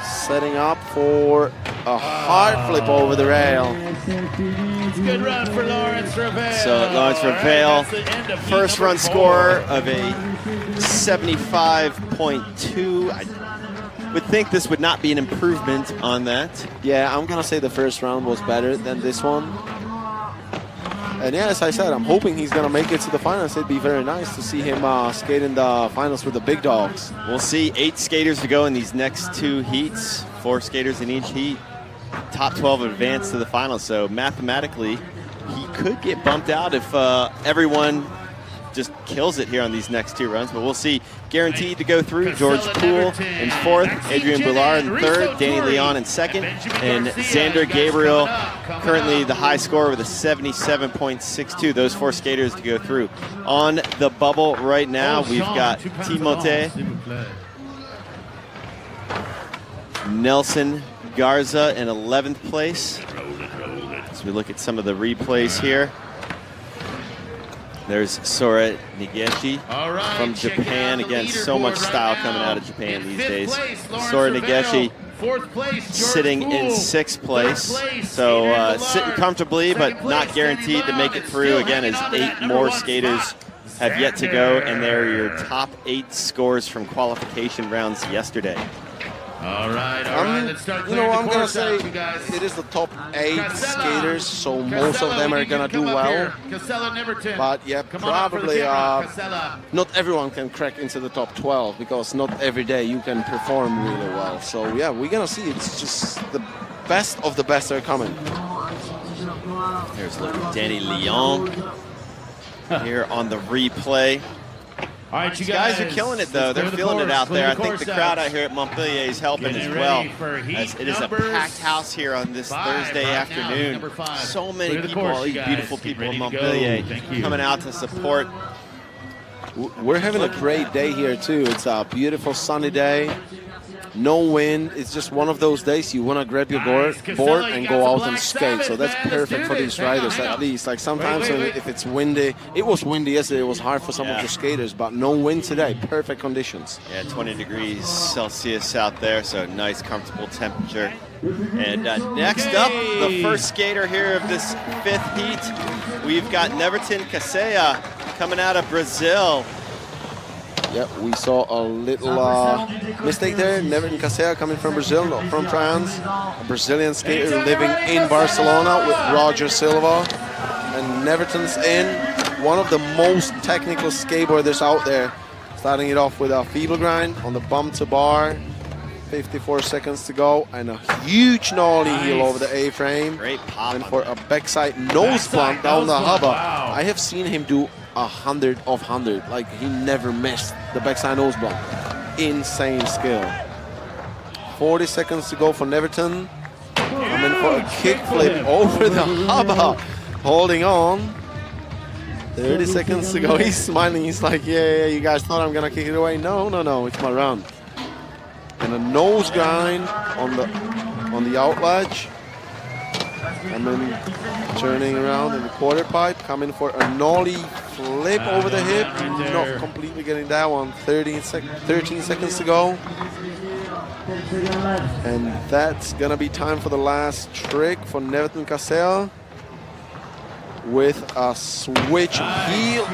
Setting up for a hard flip over the rail. Good run for Lawrence Ravel. So Lawrence Ravel, first run score of a 75.2. I would think this would not be an improvement on that. Yeah, I'm gonna say the first round was better than this one. And yeah, as I said, I'm hoping he's gonna make it to the finals. It'd be very nice to see him skate in the finals with the big dogs. We'll see 8 skaters to go in these next 2 heats. 4 skaters in each heat. Top 12 advance to the finals. So mathematically, he could get bumped out if everyone just kills it here on these next 2 runs. But we'll see. Guaranteed to go through. George Poole in 4th, Adrian Bullard in 3rd, Danny Leon in 2nd, and Xander Gabriel, currently the high scorer with a 77.62. Those 4 skaters to go through. On the bubble right now, we've got Timothée, Nelson Garza in 11th place. As we look at some of the replays here. There's Sora Nigeshi from Japan. Again, so much style coming out of Japan these days. Sora Nigeshi sitting in 6th place. So sitting comfortably, but not guaranteed to make it through. Again, as 8 more skaters have yet to go, and they're your top 8 scores from qualification rounds yesterday. All right, let's start. You know, I'm gonna say it is the top 8 skaters, so most of them are gonna do well. But yeah, probably not everyone can crack into the top 12 because not every day you can perform really well. So yeah, we're gonna see. It's just the best of the best are coming. There's Danny Leon here on the replay. All right, you These guys are killing it, though. They're feeling it out there. I think the crowd out here at Montpellier is helping as well. As it is a packed house here on this Thursday afternoon. So many people, all these beautiful people in Montpellier coming out to support. We're having a great day here, too. It's a beautiful sunny day. No wind. It's just one of those days you want to grab your board and go out and skate. So that's perfect for these riders at least. Like sometimes if it's windy, it was windy yesterday. It was hard for some of the skaters, but no wind today. Perfect conditions. Yeah, 20 degrees Celsius out there, so nice, comfortable temperature. And next up, the first skater here of this 5th heat, we've got Neverton Kaseya coming out of Brazil. Yep, we saw a little mistake there. Neverton Casella coming from Brazil, not from France. A Brazilian skater living in Barcelona with Roger Silva. And Neverton's in. One of the most technical skateboarders out there. Starting it off with a feeble grind on the bump to bar. 54 seconds to go. And a huge nollie heel over the A-frame. Great pop. And for a backside nose blunt down the hubba. Wow. I have seen him do 100 of 100. Like, he never missed the backside nose blunt. Insane skill. 40 seconds to go for Neverton. Coming for a kickflip over the hubba. Holding on. 30 seconds to go. He's smiling. He's like, yeah, you guys thought I'm gonna kick it away. No, it's my run. And a nose grind on the out ledge. And then turning around in the quarter pipe, coming for a nollie flip over the hip. Not completely getting that one. 13 seconds to go. And that's gonna be time for the last trick for Neverton Casella. With a switch heel.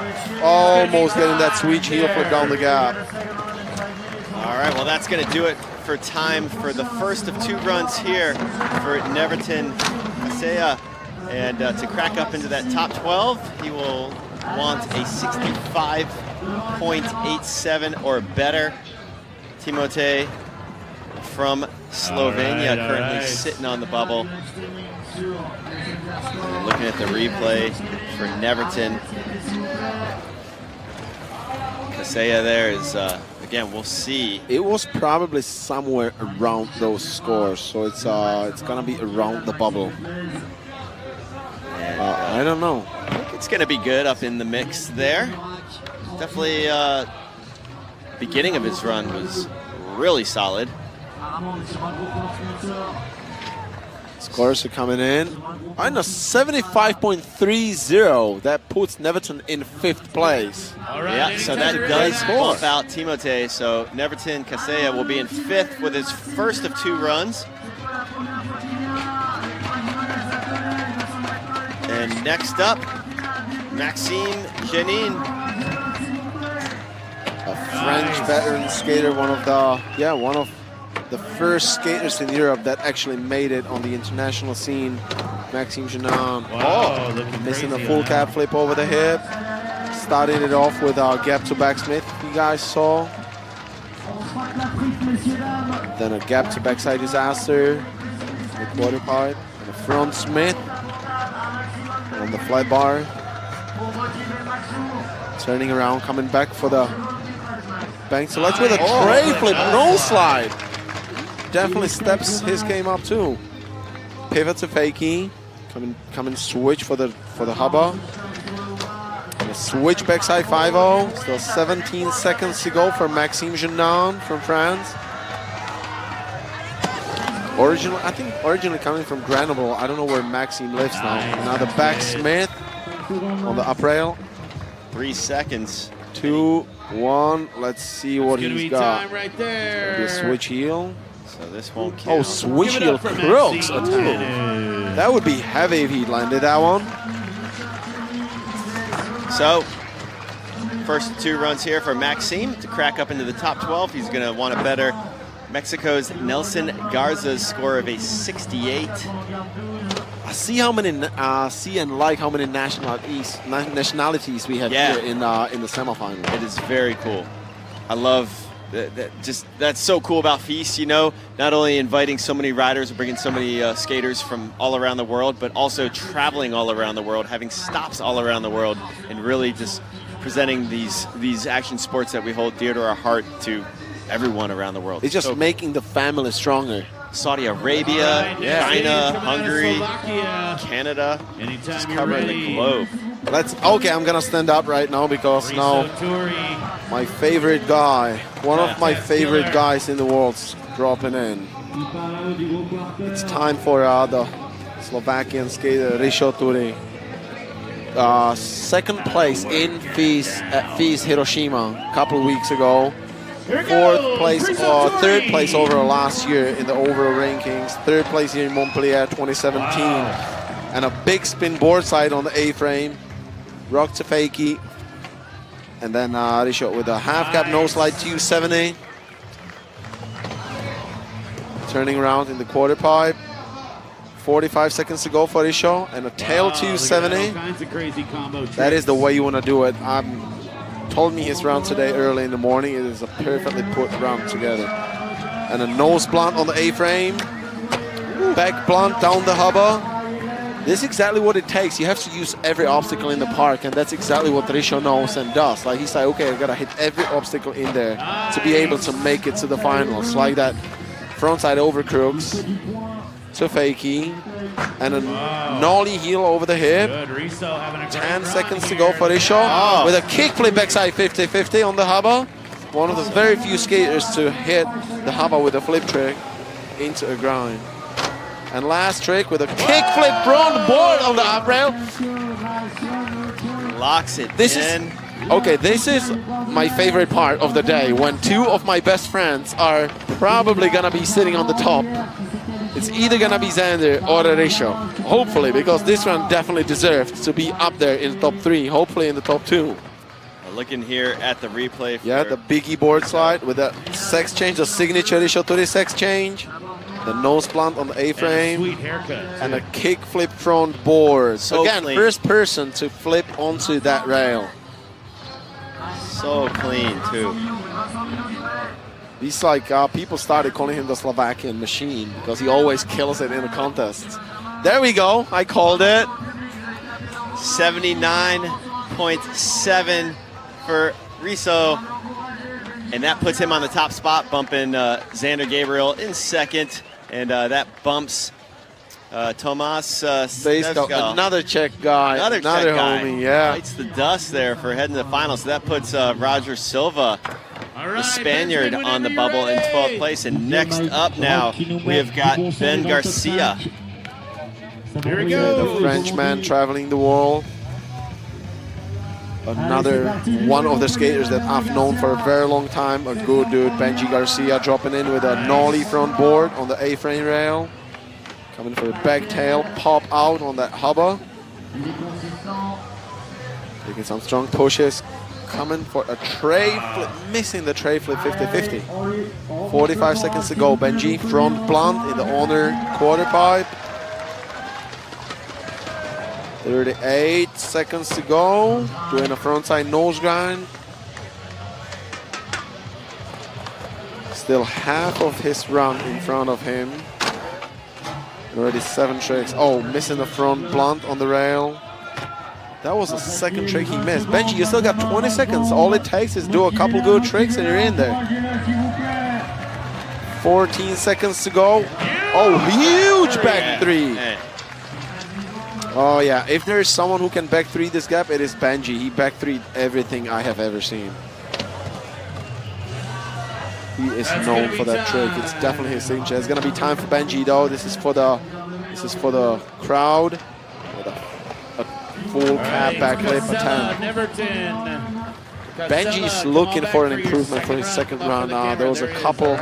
Almost getting that switch heel flip down the gap. All right, well, that's going to do it for time for the first of 2 runs here for Neverton Casella. And to crack up into that top 12, he will want a 65.87 or better. Timote from Slovenia currently sitting on the bubble. Looking at the replay for Neverton. Casella there is, again, we'll see. It was probably somewhere around those scores, so it's gonna be around the bubble. And, I don't know. I think it's gonna be good up in the mix there. Definitely, beginning of his run was really solid. Scores are coming in. And a 75.30. That puts Neverton in 5th place. Yeah, so that does bump out Timote. So Neverton Casella will be in 5th with his first of 2 runs. And next up, Maxime Jeannin. A French veteran skater, one of the first skaters in Europe that actually made it on the international scene. Maxime Jeannin. Wow, missing a full cap flip over the hip. Started it off with a gap to backsmith, you guys saw. Then a gap to backside disaster. The quarter pipe. And a front smith. On the flat bar. Turning around, coming back for the bank select with a tray flip, no slide. Definitely steps his game up too. Pivot to fakie, coming switch for the hubba. And a switch backside 5-0. Still 17 seconds to go for Maxime Jeannin from France. Originally coming from Grenoble. I don't know where Maxime lives now. Now the back Smith on the up rail. 3 seconds. 2, 1. Let's see what he's got. Time right there. Maybe a switch heel. So this won't count. Oh, switch heel crooks. That would be heavy if he landed that one. So, first 2 runs here for Maxime to crack up into the top 12. He's going to want to better Mexico's Nelson Garza's score of a 68. I see how many how many nationalities we have here in the semifinal. It is very cool. I love that's so cool about FIS, you know, not only inviting so many riders and bringing so many skaters from all around the world, but also traveling all around the world, having stops all around the world, and really just presenting these action sports that we hold dear to our heart to everyone around the world. It's just making the family stronger. Saudi Arabia, China, Hungary, Canada, just covering the globe. Okay, I'm gonna stand up right now because now my favorite guy, one of my favorite guys in the world's dropping in. It's time for the Slovakian skater Risho Turi. Second place in FIS at FIS Hiroshima a couple of weeks ago. Third place overall last year in the overall rankings. 3rd place here in Montpellier 2017. And a big spin board side on the A-frame. Rock to fakie. And then Risho with a half gap nose slide 270. Turning around in the quarter pipe. 45 seconds to go for Risho. And a tail 270. Kinds of crazy combo That is the way you want to do it. Told me his round today early in the morning. It is a perfectly put round together. And a nose blunt on the A-frame. Back blunt down the hubba. This is exactly what it takes. You have to use every obstacle in the park, and that's exactly what Risho knows and does. Like, he's like, okay, I gotta hit every obstacle in there to be able to make it to the finals. Like that frontside over crooks to fakie, and a nollie heel over the hip. 10 seconds to go for Risho with a kickflip backside 50-50 on the hubba. One of the very few skaters to hit the hubba with a flip trick into a grind. And last trick with a kickflip front board on the up rail. Locks it This in. This is my favorite part of the day, when two of my best friends are probably gonna be sitting on the top. It's either gonna be Xander or Risho. Hopefully, because this one definitely deserves to be up there in the top 3, hopefully in the top 2. Looking here at the replay. Yeah, the biggie board slide with the sex change, the signature Risho to the sex change. The nose blunt on the A-frame. Sweet haircut. And a kickflip front board. So again, clean. first person to flip onto that rail. So clean, too. He's like, people started calling him the Slovakian machine because he always kills it in the contests. There we go. I called it. 79.7 for Risho. And that puts him on the top spot, bumping Xander Gabriel in second. And that bumps Tomas Stevsko. Another Czech guy. Another Czech guy. homie, yeah. Bites the dust there for heading to the finals. So that puts Roger Silva, the Spaniard, on the bubble in 12th place. And next up now, we have got Ben Garcia. Here we go. The Frenchman traveling the world. Another one of the skaters that I've known for a very long time. A good dude, Benji Garcia, dropping in with a nollie front board on the A-frame rail. Coming for a back tail, pop out on that hubba. Taking some strong pushes. Coming for a tray flip, missing the tray flip 50-50. 45 seconds to go. Benji, front blunt in the honor quarter pipe. 38 seconds to go. Doing a frontside nose grind. Still half of his run in front of him. Already 7 tricks. Oh, missing the front blunt on the rail. That was the second trick he missed. Benji, you still got 20 seconds. All it takes is do a couple good tricks and you're in there. 14 seconds to go. Oh, huge back 3. Oh yeah, if there is someone who can back 3 this gap, it is Benji. He back 3'd everything I have ever seen. He is known for that trick. It's definitely his signature. It's gonna be time for Benji though. This is for the crowd. With a full cab backflip attempt. Benji's looking for an improvement for his second round now. There was a couple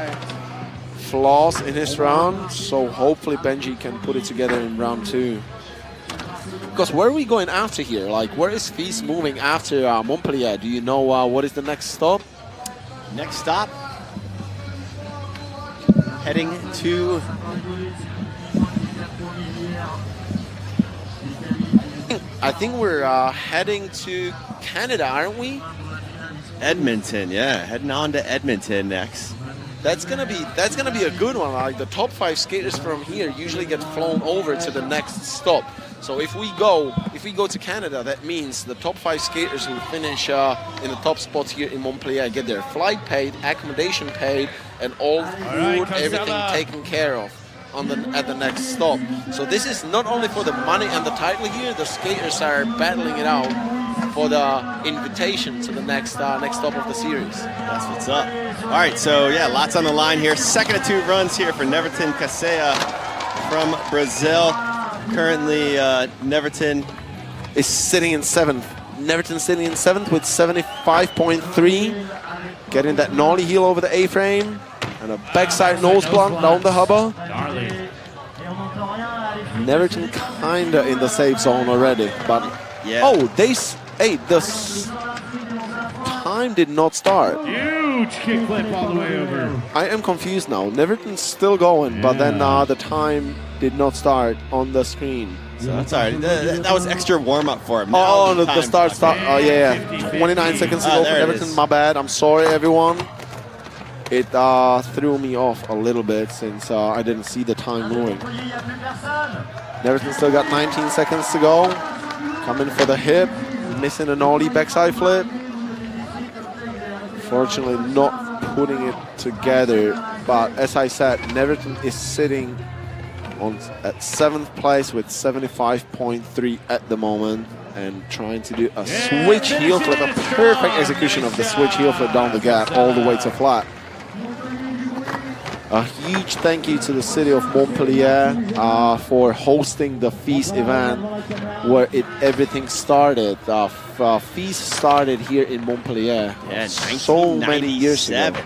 flaws in his round, so hopefully Benji can put it together in round 2. Because where are we going after here? Like, where is FIS moving after Montpellier? Do you know what is the next stop? Next stop, heading to I think we're heading to Canada, aren't we? Edmonton. Yeah, heading on to Edmonton next. That's gonna be a good one. Like, the top 5 skaters from here usually get flown over to the next stop. So if we go to Canada, that means the top 5 skaters who finish in the top spots here in Montpellier get their flight paid, accommodation paid, and all food, everything taken care of at the next stop. So this is not only for the money and the title here. The skaters are battling it out for the invitation to the next stop of the series. That's what's up. All right, so yeah, lots on the line here. Second of 2 runs here for Neverton Casea from Brazil. Currently, Neverton is sitting in 7th. Neverton sitting in 7th with 75.3. Getting that nollie heel over the A-frame. And a backside nose blunt down the hubba. Neverton kinda in the safe zone already. But yeah. oh, the time did not start. Huge kickflip all the way over. I am confused now. Neverton's still going, but then the time did not start on the screen. So that's all right. That was extra warm-up for him. Oh, Now the start. Oh, yeah. 29 seconds ago for there it Neverton. is. My bad. I'm sorry, everyone. It threw me off a little bit since I didn't see the time moving. Neverton still got 19 seconds to go. Coming for the hip. Missing an ollie backside flip. Fortunately, not putting it together. But as I said, Neverton is sitting at 7th place with 75.3 at the moment and trying to do a switch heel flip, a perfect execution of the switch heel flip down the gap all the way to flat. A huge thank you to the city of Montpellier for hosting the FIS event where everything started. FIS started here in Montpellier so many years ago.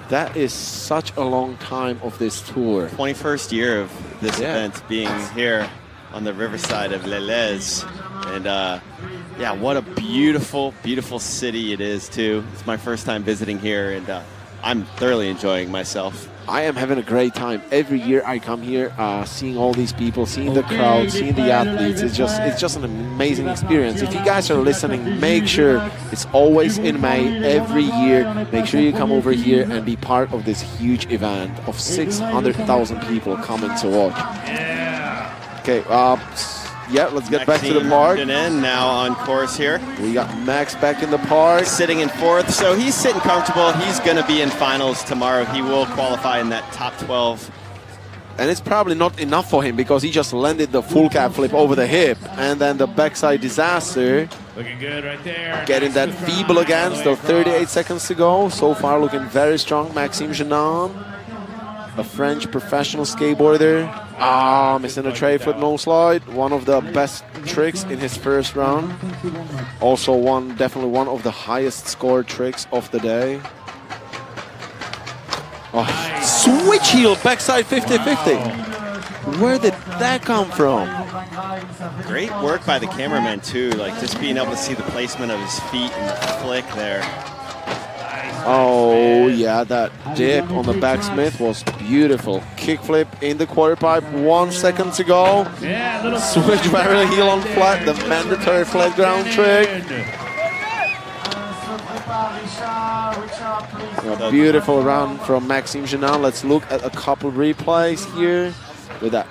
That is such a long time of this tour. 21st year of this event being here on the riverside of Les. And yeah, what a beautiful, beautiful city it is too. It's my first time visiting here, and I'm thoroughly enjoying myself. I am having a great time. Every year I come here, seeing all these people, seeing the crowd, seeing the athletes. It's just an amazing experience. If you guys are listening, make sure it's always in May every year. Make sure you come over here and be part of this huge event of 600,000 people coming to watch. Okay, yeah, let's get back to the park. In now on course here. We got Max back in the park. Sitting in 4th, so he's sitting comfortable. He's going to be in finals tomorrow. He will qualify in that top 12. And it's probably not enough for him because he just landed the full cab flip over the hip. And then the backside disaster. Looking good right there. Getting that feeble again, still 38 seconds to go. So far looking very strong, Maxime Genan. A French professional skateboarder. Missing a tray flip no slide. One of the best tricks in his first round. Also definitely one of the highest scored tricks of the day. Switch heel backside 50-50. Where did that come from? Great work by the cameraman too, like just being able to see the placement of his feet and the flick there. Oh yeah, that dip on the backsmith was beautiful. Kickflip in the quarter pipe, 1 second to go. Switch barrel heel on flat, the mandatory flat ground trick. A beautiful run from Maxime Genan. Let's look at a couple replays here with that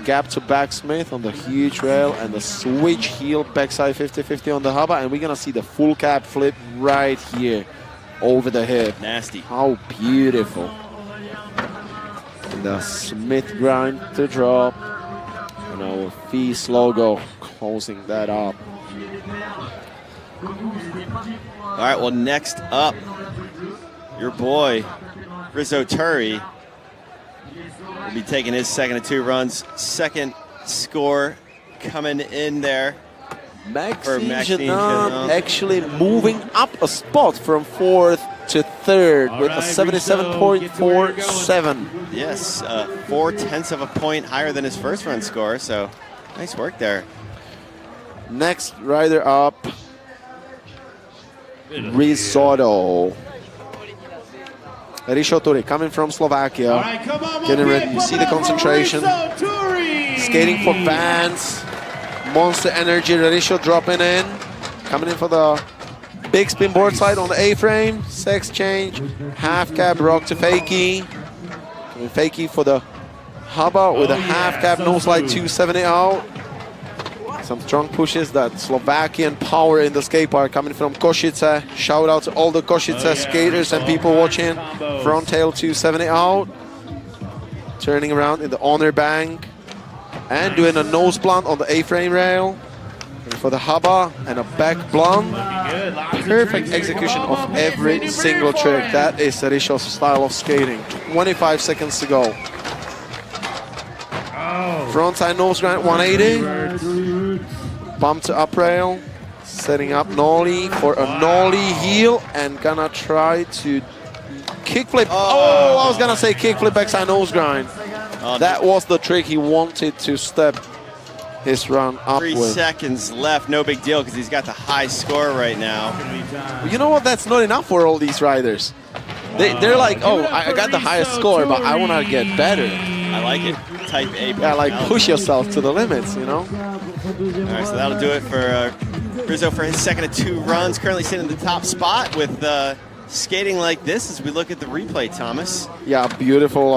gap to backsmith on the huge rail and the switch heel backside 50-50 on the hubba, and we're gonna see the full cab flip right here over the hip. Nasty. How beautiful. And the Smith grind to drop. And our FIS logo closing that up. All right, well, next up, your boy, Rizzo Turi, will be taking his second of 2 runs. Second score coming in there. Maxime Genan actually moving up a spot from 4th to 3rd with a 77.47. Yes, 0.4 of a point higher than his first run score, so nice work there. Next rider up, Risotto. Risho Turi coming from Slovakia. All right, come on, getting ready. You see the concentration. Skating for fans. Monster energy. Risho dropping in. Coming in for the big spin board slide on the A-frame. Sex change. Half cab rock to fakie. Fakie for the hubba with a half cab no slide 270 out. Some strong pushes, that Slovakian power in the skate park coming from Košice. Shout out to all the Košice skaters and people watching. Front tail 270 out. Turning around in the honor bank. And doing a nose blunt on the A-frame rail. And for the hubba and a back blunt. Perfect execution of every single trick. That is Risho's style of skating. 25 seconds to go. Frontside nose grind 180. Bump to up rail. Setting up nollie for a nollie heel. And gonna try to kickflip. Oh, I was gonna say kickflip backside nose grind. That was the trick he wanted to step his run up 3 with. seconds left, no big deal because he's got the high score right now. You know what? That's not enough for all these riders. They're like, oh, I got the highest score, but I want to get better. I like it. Type A. Yeah, like push yourself to the limits, you know? All right, so that'll do it for Rizzo for his second of 2 runs. Currently sitting in the top spot with skating like this as we look at the replay, Thomas. Yeah, beautiful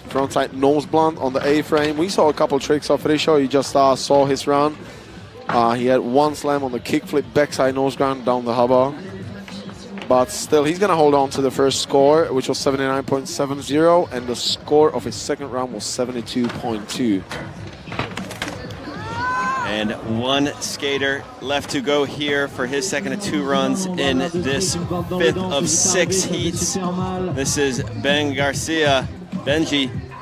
frontside nose blunt on the A-frame. We saw a couple tricks of Risho. You just saw his run. He had 1 slam on the kickflip backside nose grind down the hubba. But still, he's going to hold on to the first score, which was 79.70, and the score of his second round was 72.2. And 1 skater left to go here for his second of 2 runs in this 5th of 6 heats. This is Ben Garcia.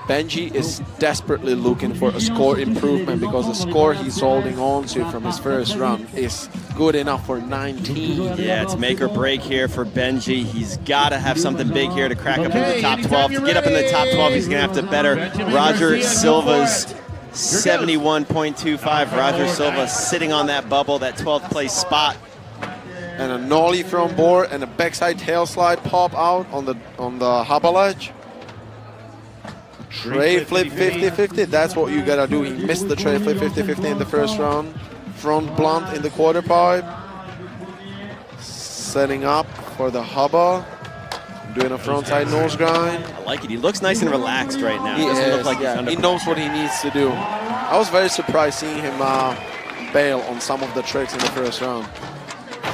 Benji is desperately looking for a score improvement because the score he's holding on to from his first run is good enough for 19. Yeah, it's make or break here for Benji. He's got to have something big here to crack up in the top 12. To get up in the top 12, he's going to have to better Roger Silva's 71.25. Roger Silva sitting on that bubble, that 12th place spot. And a nollie from board and a backside tail slide pop out on the hubba ledge. Tray flip 50-50, that's what you gotta do. He missed the tray flip 50-50 in the first round. Front blunt in the quarter pipe. Setting up for the hubba. Doing a frontside nose grind. I like it. He looks nice and relaxed right now. He doesn't is, look like he's under he knows what he needs to do. I was very surprised seeing him bail on some of the tricks in the first round.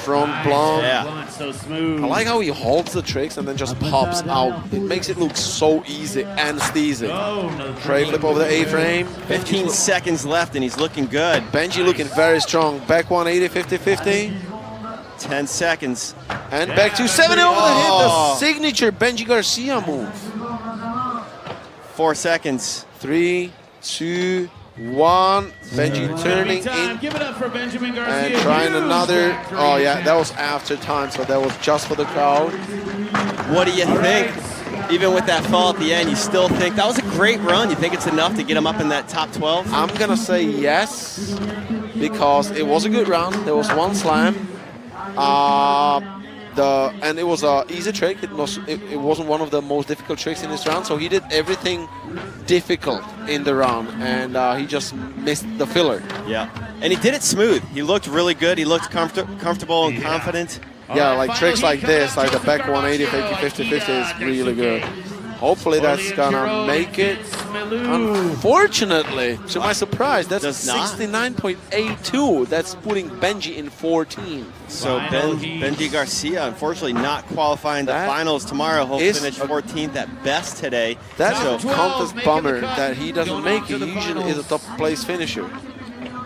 Front blunt. Yeah. So smooth. I like how he holds the tricks and then just pops out. It makes it look so easy and steezy. Tray flip over the A-frame. 15 seconds left and he's looking good. Benji looking very strong. Back 180, 50-50. 10 seconds. And back to 70 over the hit. The signature Benji Garcia move. 4 seconds. 3, 2, 1. Benji turning in Give it up for Benjamin Garcia. and trying another. Oh yeah, that was after time, so that was just for the crowd. What do you think? Even with that fall at the end, you still think that was a great run? You think it's enough to get him up in that top 12? I'm gonna say yes, because it was a good round. There was 1 slam. And it was an easy trick. It wasn't one of the most difficult tricks in this round, so he did everything difficult in the round, and he just missed the filler. Yeah, and he did it smooth. He looked really good. He looked comfortable and confident. Yeah, like tricks like this, like the back 180, 50-50 is really good. Hopefully that's gonna make it. Unfortunately, to my surprise, that's 69.82. That's putting Benji in 14. So Benji Garcia, unfortunately, not qualifying the finals tomorrow. He'll finish 14th at best today. That's a contest bummer that he doesn't make it. He usually is a top place finisher.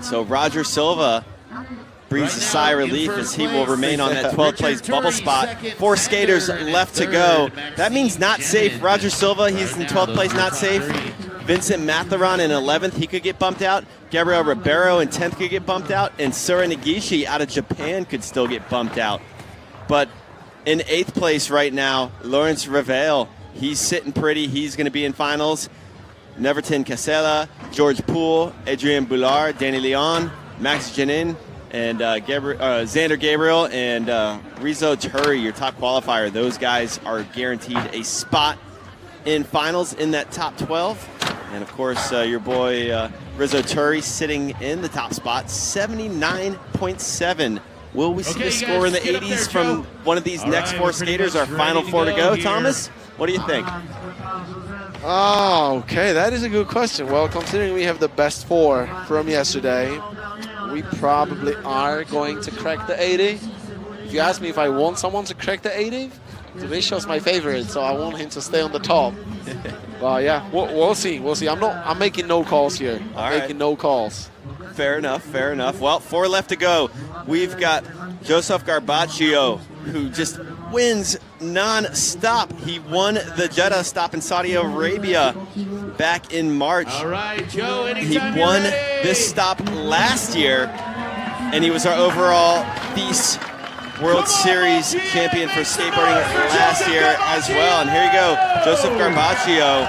So Roger Silva breathes a sigh of relief as he will remain on that 12th place bubble spot. 4 skaters left to go. That means not safe. Roger Silva, he's in 12th place, not safe. Vincent Malloon in 11th, he could get bumped out. Gabriel Ribeiro in 10th could get bumped out. And Sura Negishi out of Japan could still get bumped out. But in 8th place right now, Lawrence Reveille, he's sitting pretty. He's going to be in finals. Neverton Casella, George Poole, Adrian Bullard, Danny Leon, Max Janin, and Xander Gabriel and Rizzo Turi, your top qualifier. Those guys are guaranteed a spot in finals in that top 12. And of course, your boy Rizzo Turi sitting in the top spot, 79.7. Will we see a score in the 80s from one of these next 4 skaters, our final 4 to go, Thomas? What do you think? Oh, okay, that is a good question. Well, considering we have the best 4 from yesterday, we probably are going to crack the 80. If you ask me if I want someone to crack the 80, Risho's my favorite, so I want him to stay on the top. But yeah, we'll see. We'll see. I'm making no calls here. I'm making no calls. Fair enough. Fair enough. Well, 4 left to go. We've got Joseph Garbaggio, who just wins non-stop. He won the Jeddah stop in Saudi Arabia back in March. All right, Joe, he won this stop last year, and he was our overall FIS World Series champion for skateboarding last year as well. And here you go, Joseph Garbaggio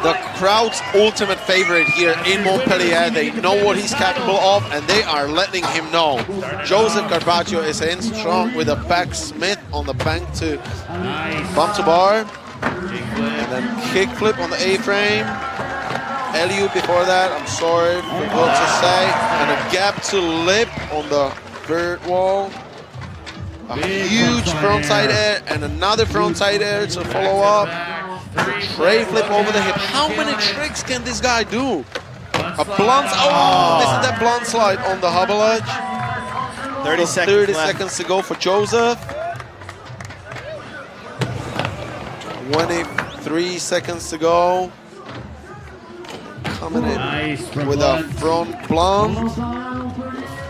the crowd's ultimate favorite here in Montpellier. They know what he's capable of, and they are letting him know. Joseph Garbaggio is in strong with a back Smith on the bank to bump to bar. And then kickflip on the A-frame. Eliu before that, I'm sorry for what to say. And a gap to lip on the third wall. A huge frontside air and another frontside air to follow up. Tray flip over the hip. How many tricks can this guy do? A blunt, oh, this is that blunt slide on the hubble edge. 30 seconds to go for Joseph. 23 seconds to go. Coming in with a front blunt.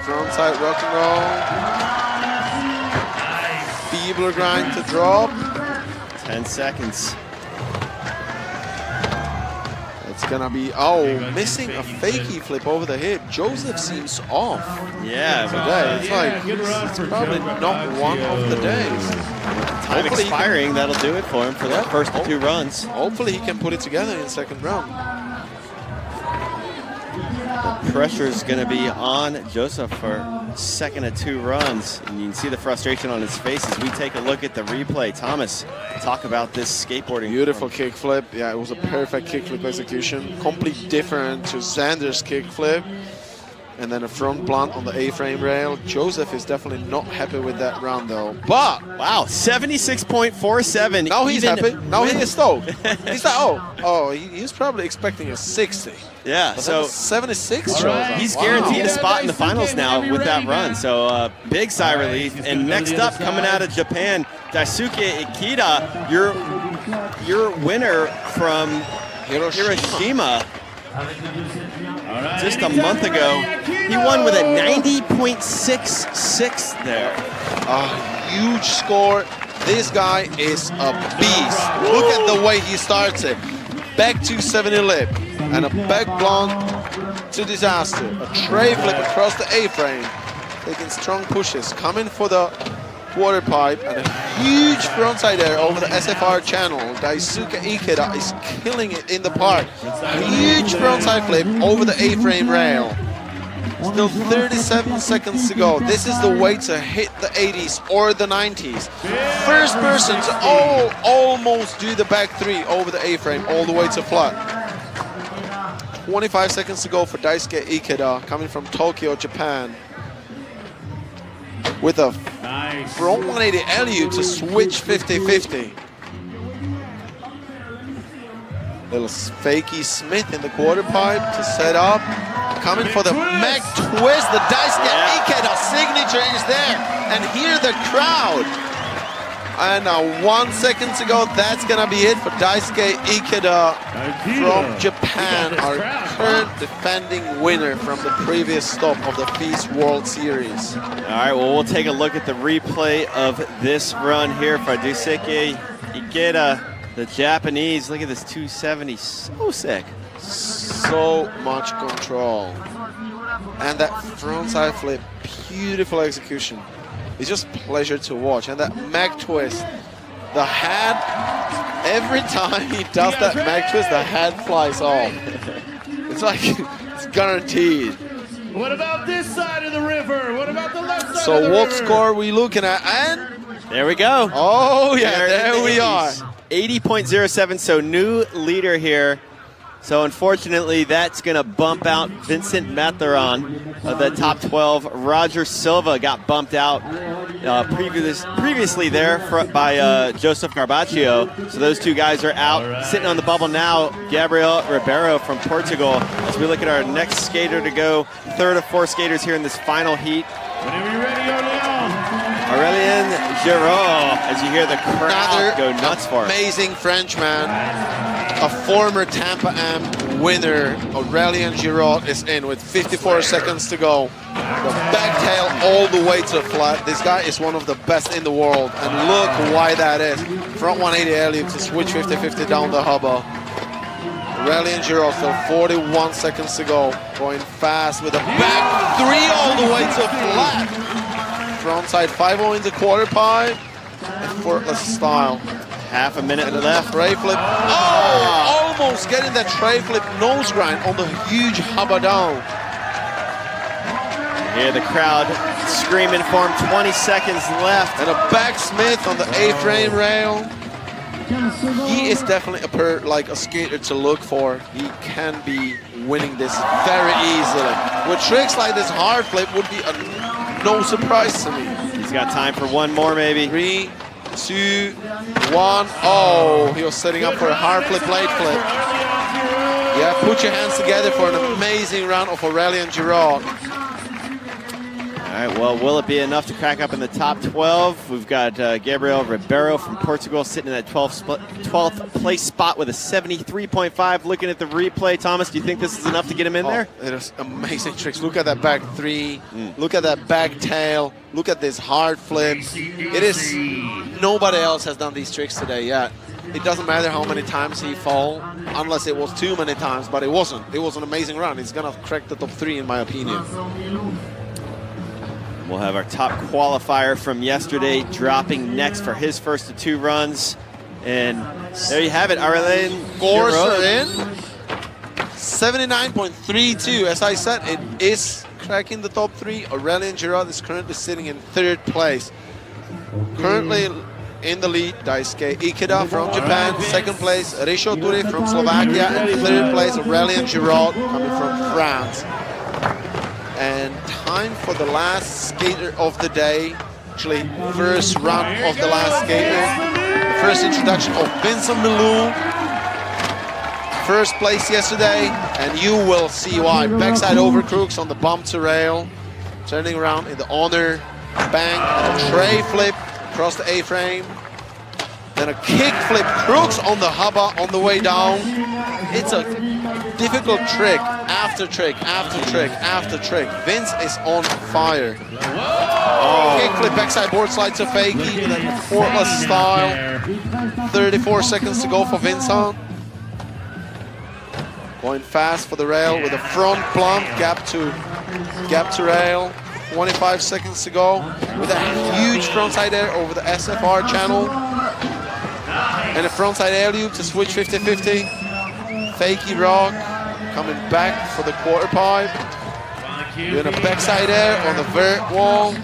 Frontside rock and roll. Feebler grind to drop. 10 seconds. It's gonna be, missing a fakie flip over the hip. Joseph seems off. Yeah, today. It's like, it's probably not one of the days. Time expiring, that'll do it for him for the first 2 runs. Hopefully he can put it together in second round. The pressure's going to be on Joseph for second of 2 runs. And you can see the frustration on his face as we take a look at the replay. Thomas, talk about this skateboarding. Beautiful kickflip. Yeah, it was a perfect kickflip execution. Completely different to Xander's kickflip. And then a front blunt on the A-frame rail. Joseph is definitely not happy with that round though. But wow, 76.47. Now he's happy. Now he is stoked. He's like, he's probably expecting a 60. Yeah, but so 76 shows up. He's guaranteed a spot in the finals now with that run. So big sigh of relief. And next up, coming out of Japan, Daisuke Ikeda, your winner from Hiroshima. Just a month ago, he won with a 90.66 there. A huge score. This guy is a beast. Look at the way he starts it. Back 270 lip and a back blunt to disaster. A tray flip across the A-frame. Taking strong pushes. Coming for the quarter pipe and a huge frontside air over the SFR channel. Daisuke Ikeda is killing it in the park. A huge frontside flip over the A-frame rail. Still 37 seconds to go. This is the way to hit the 80s or the 90s. First person to almost do the back 3 over the A-frame all the way to flat. 25 seconds to go for Daisuke Ikeda coming from Tokyo, Japan. With a front 180 Eliu to switch 50-50. Little fakey Smith in the quarter pipe to set up. Coming for the Mac twist. The Daisuke Ikeda signature is there. And hear the crowd. And now 1 second to go. That's going to be it for Daisuke Ikeda from Japan, our current defending winner from the previous stop of the FIS World Series. All right, well, we'll take a look at the replay of this run here for Daisuke Ikeda, the Japanese. Look at this 270, so sick. So much control. And that frontside flip, beautiful execution. It's just pleasure to watch. And that Mac twist, the hat, every time he does that Mac twist, the hat flies off. It's like, it's guaranteed. What about this side of the river? What about the left side of the river? So what score are we looking at? And there we go. Oh yeah, there we are. 80.07, so new leader here. So unfortunately, that's going to bump out Vincent Malloon of the top 12. Roger Silva got bumped out previously there by Joseph Garbaggio. So those 2 guys are out. Sitting on the bubble now, Gabriel Ribeiro from Portugal. As we look at our next skater to go, third of 4 skaters here in this final heat. Whenever you're ready, Aurélien Giraud, as you hear the crowd go nuts for him. Amazing Frenchman. A former Tampa Am winner, Aurélien Giraud, is in with 54 seconds to go. The back tail all the way to flat. This guy is one of the best in the world, and look why that is. Front 180 Eliu to switch 50-50 down the hubba. Aurélien Giraud, still 41 seconds to go. Going fast with a back 3 all the way to flat. Frontside 5-0 into quarter pipe. And effortless style. Half a minute left. Ray flip. Oh, almost getting that tray flip nose grind on the huge hubba down. Here the crowd screaming for him, 20 seconds left. And a backsmith on the A-frame rail. He is definitely a skater to look for. He can be winning this very easily. With tricks like this, hard flip would be no surprise to me. He's got time for one more, maybe. 3, 2, 1. Oh, he was setting up for a hard flip, blade flip. Yeah, put your hands together for an amazing round of Aurélien Giraud. All right, well, will it be enough to crack up in the top 12? We've got Gabriel Ribeiro from Portugal sitting in that 12th place spot with a 73.5. Looking at the replay, Thomas, do you think this is enough to get him in there? It is amazing tricks. Look at that back 3. Look at that back tail. Look at this hard flip. It is, nobody else has done these tricks today yet. It doesn't matter how many times he fall, unless it was too many times, but it wasn't. It was an amazing run. He's gonna crack the top 3 in my opinion. We'll have our top qualifier from yesterday dropping next for his first of 2 runs. And there you have it, Aurélien Scores Giraud. are in. 79.32. As I said, it is cracking the top 3. Aurélien Giraud is currently sitting in 3rd place. Currently in the lead, Daisuke Ikeda from Japan. 2nd place, Risho Ture from Slovakia. And 3rd place, Aurélien Giraud coming from France. And time for the last skater of the day. Actually, first run of the last skater. The first introduction of Vincent Malloon. First place yesterday, and you will see why. Backside over crooks on the bump to rail. Turning around in the honor bank. A tray flip across the A-frame. Then a kick flip crooks on the hubba on the way down. It's a difficult trick after trick after trick after trick. Vince is on fire. Oh. Kick flip backside board slide to fakie with a effortless style. 34 seconds to go for Vincent. Going fast for the rail with a front plump gap to rail. 25 seconds to go with a huge frontside air over the SFR channel. And a frontside air-loop to switch 50-50. Fakie rock, coming back for the quarter pipe. Doing a backside air on the vert wall.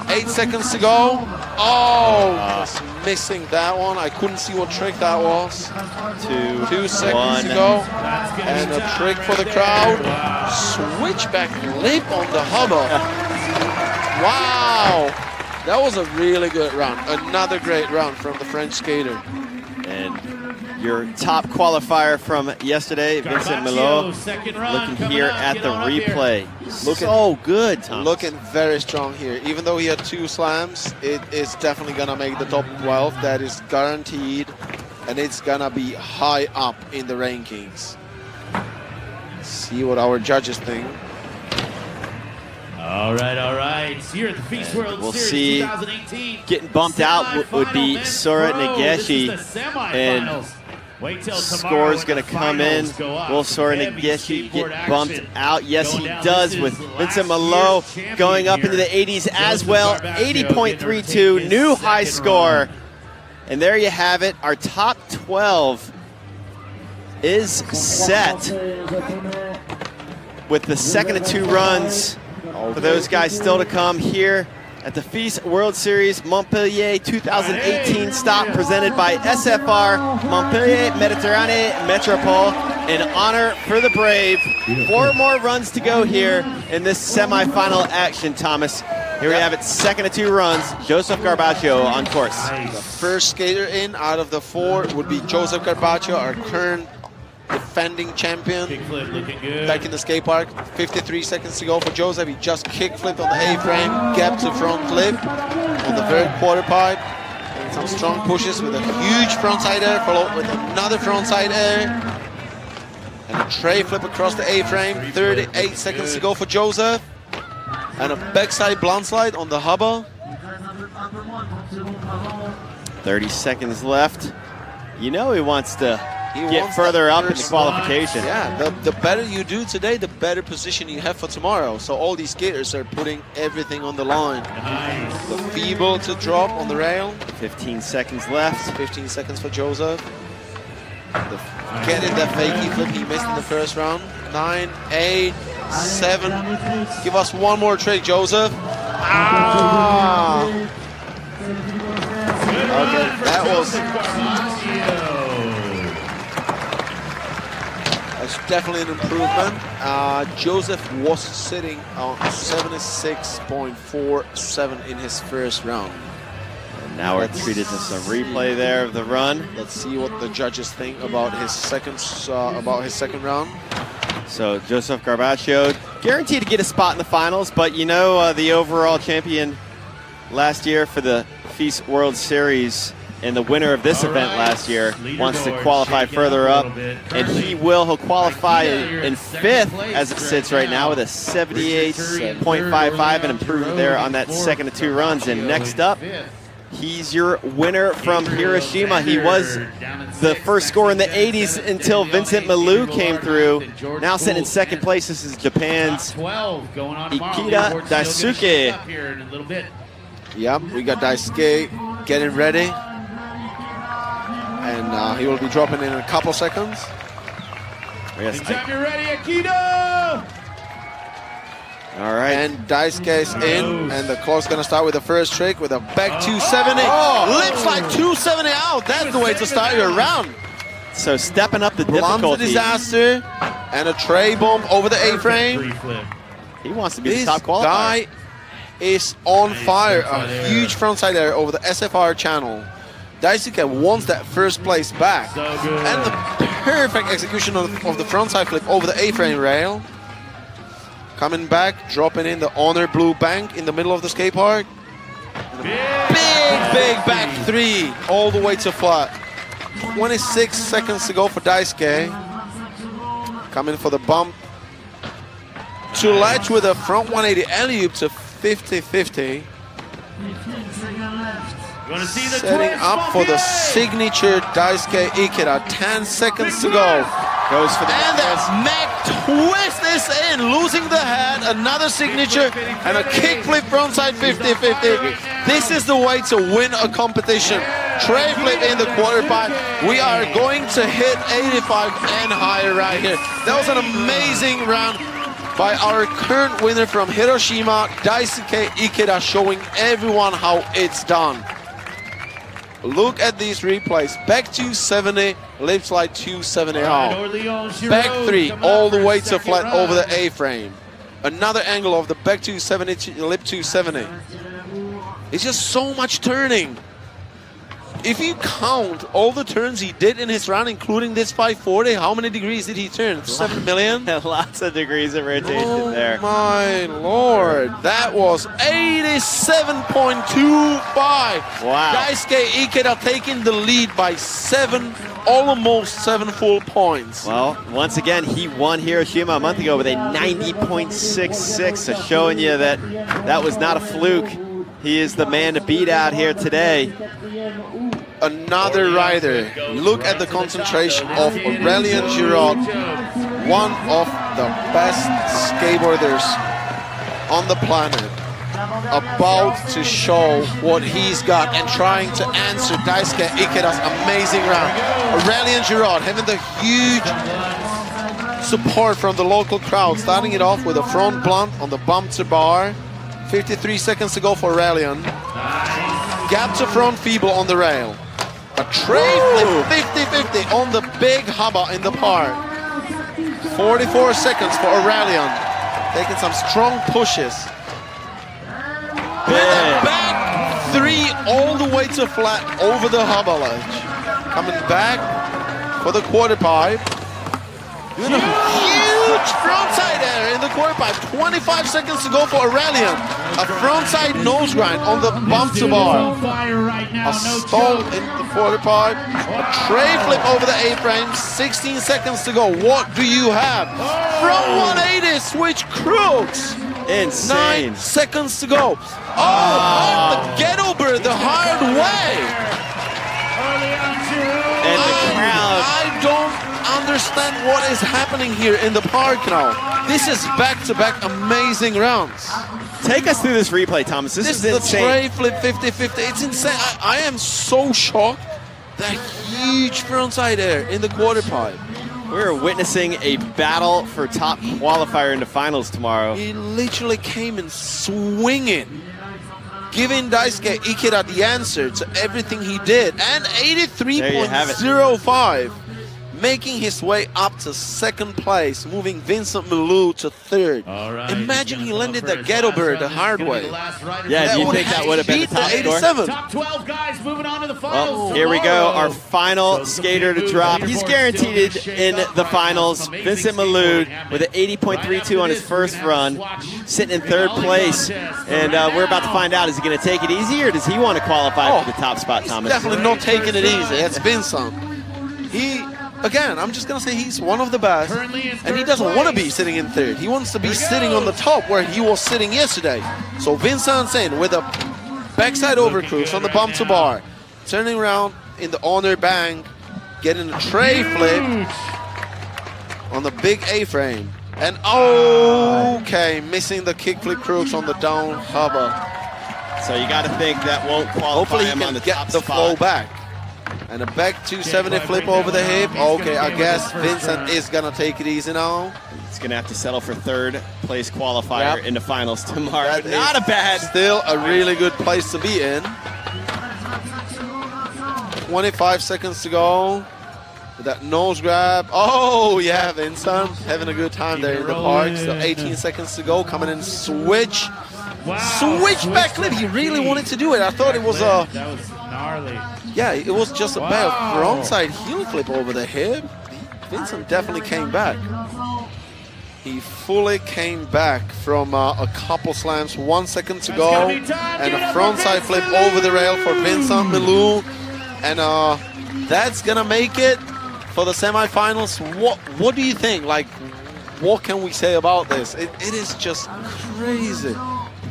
8 seconds to go. Oh, just missing that one. I couldn't see what trick that was. 2 seconds to go. And a trick for the crowd. Switchback lip on the hubba. Wow. That was a really good round. Another great round from the French skater. And your top qualifier from yesterday, Vincent Malloon, looking here at the replay. Looking so good, Thomas. Looking very strong here. Even though he had 2 slams, it is definitely going to make the top 12. That is guaranteed. And it's going to be high up in the rankings. See what our judges think. All right. Here at the Feast World we'll Series see. 2018. Getting bumped out would be Sora Nageshi. And score's going to come in. Will Sora Nageshi get bumped out? Yes, he does, with Vincent Malloon going up into the 80s as well. 80.32, new high score. And there you have it. Our top 12 is set with the second of 2 runs for those guys still to come here at the FIS World Series Montpellier 2018 stop presented by SFR Montpellier Méditerranée Métropole. In honor for the Brave. 4 more runs to go here in this semifinal action, Thomas. Here we have it, second of 2 runs, Joseph Garbaggio on course. The first skater in out of the 4 would be Joseph Garbaggio, our current defending champion. Kickflip looking good. Back in the skate park. 53 seconds to go for Joseph. He just kickflipped on the A-frame, gap to front flip on the third quarter pipe. And some strong pushes with a huge frontside air, followed with another frontside air. And a tray flip across the A-frame. 38 seconds to go for Joseph. And a backside blunt slide on the hubba. 30 seconds left. You know he wants to get further up in the qualification. Yeah, the better you do today, the better position you have for tomorrow. So all these skaters are putting everything on the line. Nice. The feeble to drop on the rail. 15 seconds left. 15 seconds for Joseph. Getting that fakey flip he missed in the first round. 9, 8, 7. Give us one more trick, Joseph. Ah! Okay, that was... That's definitely an improvement. Joseph was sitting on 76.47 in his first round. And now we're treated to some replay there of the run. Let's see what the judges think about his second round. So Joseph Garbaggio guaranteed to get a spot in the finals, but you know the overall champion last year for the FIS World Series and the winner of this event last year wants to qualify further up, and he'll qualify in 5th as it sits right now with a 78.55 and improvement there on that second of 2 runs. And next up, he's your winner from Hiroshima. He was the first scorer in the 80s until Vincent Malloon came through. Now sitting in second place, this is Japan's Ikeda Daisuke. Yep, we got Daisuke getting ready. And he will be dropping in a couple seconds. Anytime you're ready, Akito! All right. And Daisuke's in, and the clock's gonna start with the first trick with a back 270. Lips like 270 out. That's the way to start your round. So stepping up the Blunt difficulty. disaster and a tray bomb over the A-frame. He wants to be This the top qualifier. guy is on fire. A huge frontside air over the SFR channel. Daisuke wants that first place back. So good. And the perfect execution of the frontside flip over the A-frame rail. Coming back, dropping in the honor blue bank in the middle of the skate park. Big back 3 all the way to flat. 26 seconds to go for Daisuke. Coming for the bump. To ledge with a front 180 alley-oop to 50-50. Setting up for the signature Daisuke Ikeda. 10 seconds to go. Goes for the And that neck twist is in, losing the head, another signature, and a kickflip frontside 50-50. This is the way to win a competition. Tray flip in the quarter pipe. We are going to hit 85 and higher right here. That was an amazing round by our current winner from Hiroshima, Daisuke Ikeda, showing everyone how it's done. Look at these replays. Back 270, lip slide 270 out. Back 3 all the way to flat over the A-frame. Another angle of the back 270 to lip 270. It's just so much turning. If you count all the turns he did in his round, including this 540, how many degrees did he turn? 7 million? Lots of degrees of rotation there. Oh my lord, that was 87.25. Wow. Daisuke Ikeda taking the lead by 7, almost 7 full points. Well, once again, he won Hiroshima a month ago with a 90.66, so showing you that that was not a fluke. He is the man to beat out here today. Another rider. Look at the concentration of Aurélien Giraud, one of the best skateboarders on the planet, about to show what he's got and trying to answer Daisuke Ikeda's amazing round. Aurélien Giraud having the huge support from the local crowd, starting it off with a front blunt on the bump to bar. 53 seconds to go for Aurélien. Gap to front feeble on the rail. A tray flip 50-50 on the big hubba in the park. 44 seconds for Aurélien. Taking some strong pushes. With a back 3 all the way to flat over the hubba ledge. Coming back for the quarter pipe. Doing a huge frontside air in the quarter pipe. 25 seconds to go for Aurélien. A frontside nose grind on the bump to bar. A stall in the quarter pipe. A tray flip over the A-frame. 16 seconds to go. What do you have? Front 180 switch crooks. Insane. 9 seconds to go. Oh, the ghetto bird the hard way. And the crowd. I don't understand what is happening here in the park now. This is back-to-back amazing rounds. Take us through this replay, Thomas. This is the insane. tray flip 50-50. It's insane. I am so shocked That huge frontside air in the quarter pipe. We're witnessing a battle for top qualifier in the finals tomorrow. He literally came in swinging, giving Daisuke Ikeda the answer to everything he did. And 83.05, making his way up to second place, moving Vincent Malloon to third. Right, imagine he landed the ghetto bird the hard way. Yeah, do you think that would have been the top score? Top 12 guys moving on to the finals. Well, here we go, our final skater to drop. He's guaranteed in the finals. Vincent Malloon with an 80.32 on his first run, sitting in third place. And we're about to find out, is he going to take it easy or does he want to qualify for the top spot, Thomas? Definitely not taking it easy. That's Vincent. Again, I'm just going to say he's one of the best, and he doesn't want to be sitting in third. He wants to be sitting on the top where he was sitting yesterday. So Vincent's in with a backside overcruise on the bump to bar, turning around in the honor bank, getting a tray flip on the big A-frame. And okay, missing the kickflip crooks on the down hover. So you got to think that won't qualify Hopefully he him on can the get top the spot. flow back. And a back 270 flip over the hip. Okay, I guess Vincent is going to take it easy now. He's going to have to settle for third place qualifier in the finals tomorrow. That Not a bad. Still a really good place to be in. 25 seconds to go. With that nose grab. Oh, yeah, Vincent having a good time there in the park. Still 18 seconds to go. Coming in switch. Switch back flip. He really wanted to do it. I thought it was a... That was gnarly. Yeah, it was just a bad frontside heel flip over the hip. Vincent definitely came back. He fully came back from a couple slams, 1 second to go. And a frontside flip over the rail for Vincent Malloon. And that's going to make it for the semifinals. What do you think? Like, what can we say about this? It is just crazy.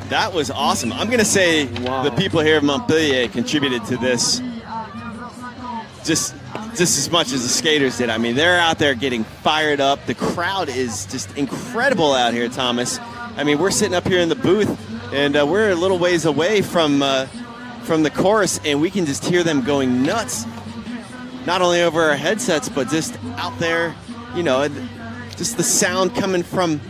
That was awesome. I'm going to say the people here of Montpellier contributed to this just as much as the skaters did. I mean, they're out there getting fired up. The crowd is just incredible out here, Thomas. I mean, we're sitting up here in the booth, and we're a little ways away from the chorus, and we can just hear them going nuts. Not only over our headsets, but just out there, you know, just the sound coming from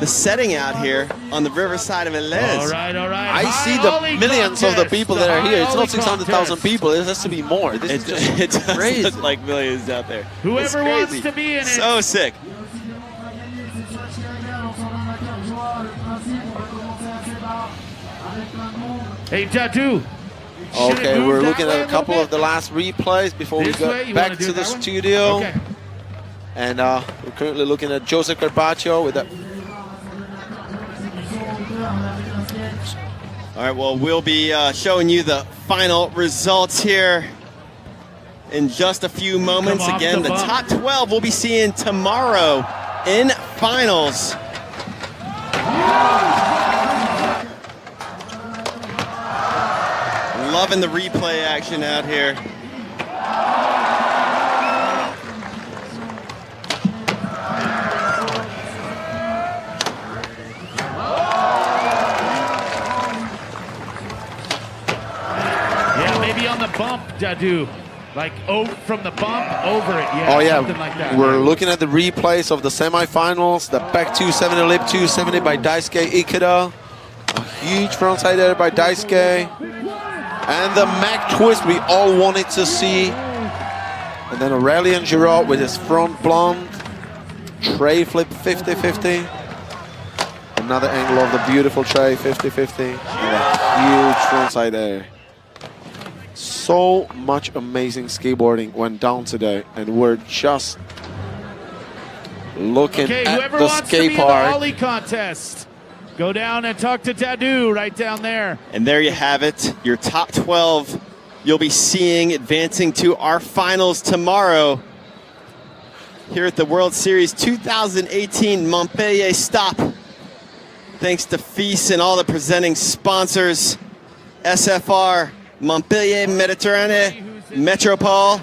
the setting out here on the riverside of Elez. All right. I see the millions of the people that are here. It's not 600,000 people. It has to be more. This is just it does crazy. look like millions out there. Whoever wants to be in it. So sick. Hey, Tattoo. Okay, we're looking at a couple of the last replays before we go back to the studio. Okay. And we're currently looking at Joseph Garbaggio with that. All right, well, we'll be showing you the final results here in just a few moments. Again, the top 12 we'll be seeing tomorrow in finals. Loving the replay action out here. On the bump, Jadu. Like, from the bump over it. Yeah, oh, yeah. Something like that. We're looking at the replays of the semifinals. The back 270, lip 270 by Daisuke Ikeda. A huge frontside air by Daisuke. And the Mac twist we all wanted to see. And then Aurelian Giraud with his front blonde. Tray flip 50-50. Another angle of the beautiful tray 50-50. And a huge frontside air. So much amazing skateboarding went down today, and we're just looking at the skate park. Ollie contest, go down and talk to Tadu right down there. And there you have it, your top 12 you'll be seeing advancing to our finals tomorrow here at the World Series 2018 Montpellier stop. Thanks to FIS and all the presenting sponsors, SFR, Montpellier Mediterranean Metropole,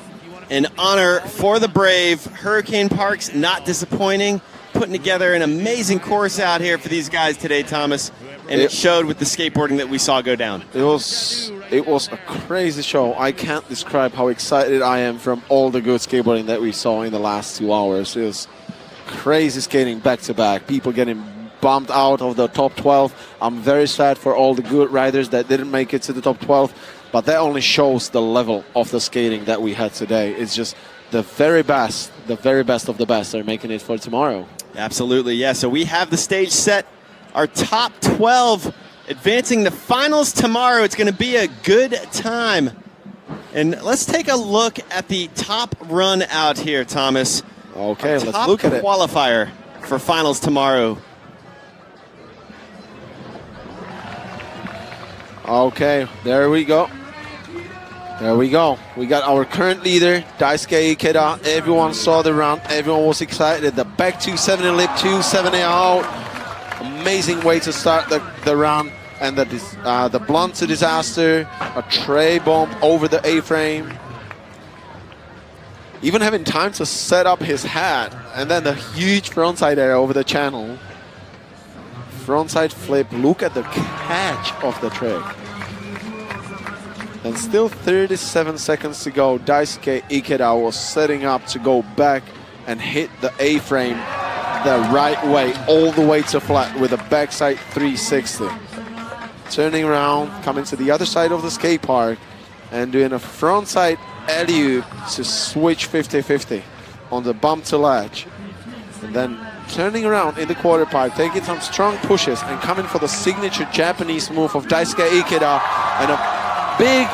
an honor for the brave. Hurricane Parks not disappointing, putting together an amazing course out here for these guys today, Thomas, and it showed with the skateboarding that we saw go down. It was It was a crazy show. I can't describe how excited I am from all the good skateboarding that we saw in the last 2 hours. It was crazy skating back to back. People getting bumped out of the top 12. I'm very sad for all the good riders that didn't make it to the top 12. But that only shows the level of the skating that we had today. It's just the very best of the best are making it for tomorrow. Absolutely, yeah. So we have the stage set. Our top 12 advancing the finals tomorrow. It's going to be a good time. And let's take a look at the top run out here, Thomas. Okay, let's look at it. Qualifier for finals tomorrow. Okay, there we go. There we go. We got our current leader, Daisuke Ikeda. Everyone saw the run. Everyone was excited. The back 270 lip 270 out. Amazing way to start the run. And the blunt to disaster. A tray bump over the A-frame. Even having time to set up his hat. And then the huge frontside air over the channel. Frontside flip. Look at the catch of the trick. And still 37 seconds to go. Daisuke Ikeda was setting up to go back and hit the A-frame the right way, all the way to flat with a backside 360. Turning around, coming to the other side of the skate park and doing a frontside alley-oop to switch 50-50 on the bump to ledge. And then turning around in the quarter pipe, taking some strong pushes and coming for the signature Japanese move of Daisuke Ikeda and a big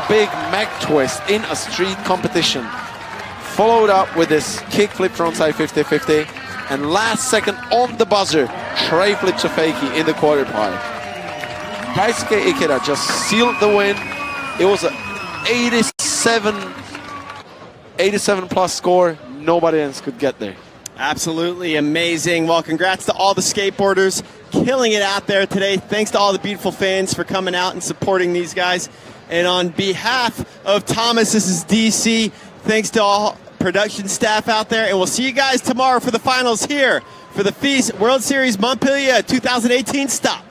Mac twist in a street competition. Followed up with this kickflip frontside 50-50 and last second on the buzzer, tray flip to fakie in the quarter pipe. Daisuke Ikeda just sealed the win. It was an 87 plus score. Nobody else could get there. Absolutely amazing. Well, congrats to all the skateboarders killing it out there today. Thanks to all the beautiful fans for coming out and supporting these guys. And on behalf of Thomas, this is DC. Thanks to all production staff out there. And we'll see you guys tomorrow for the finals here for the FIS World Series Montpellier 2018 stop.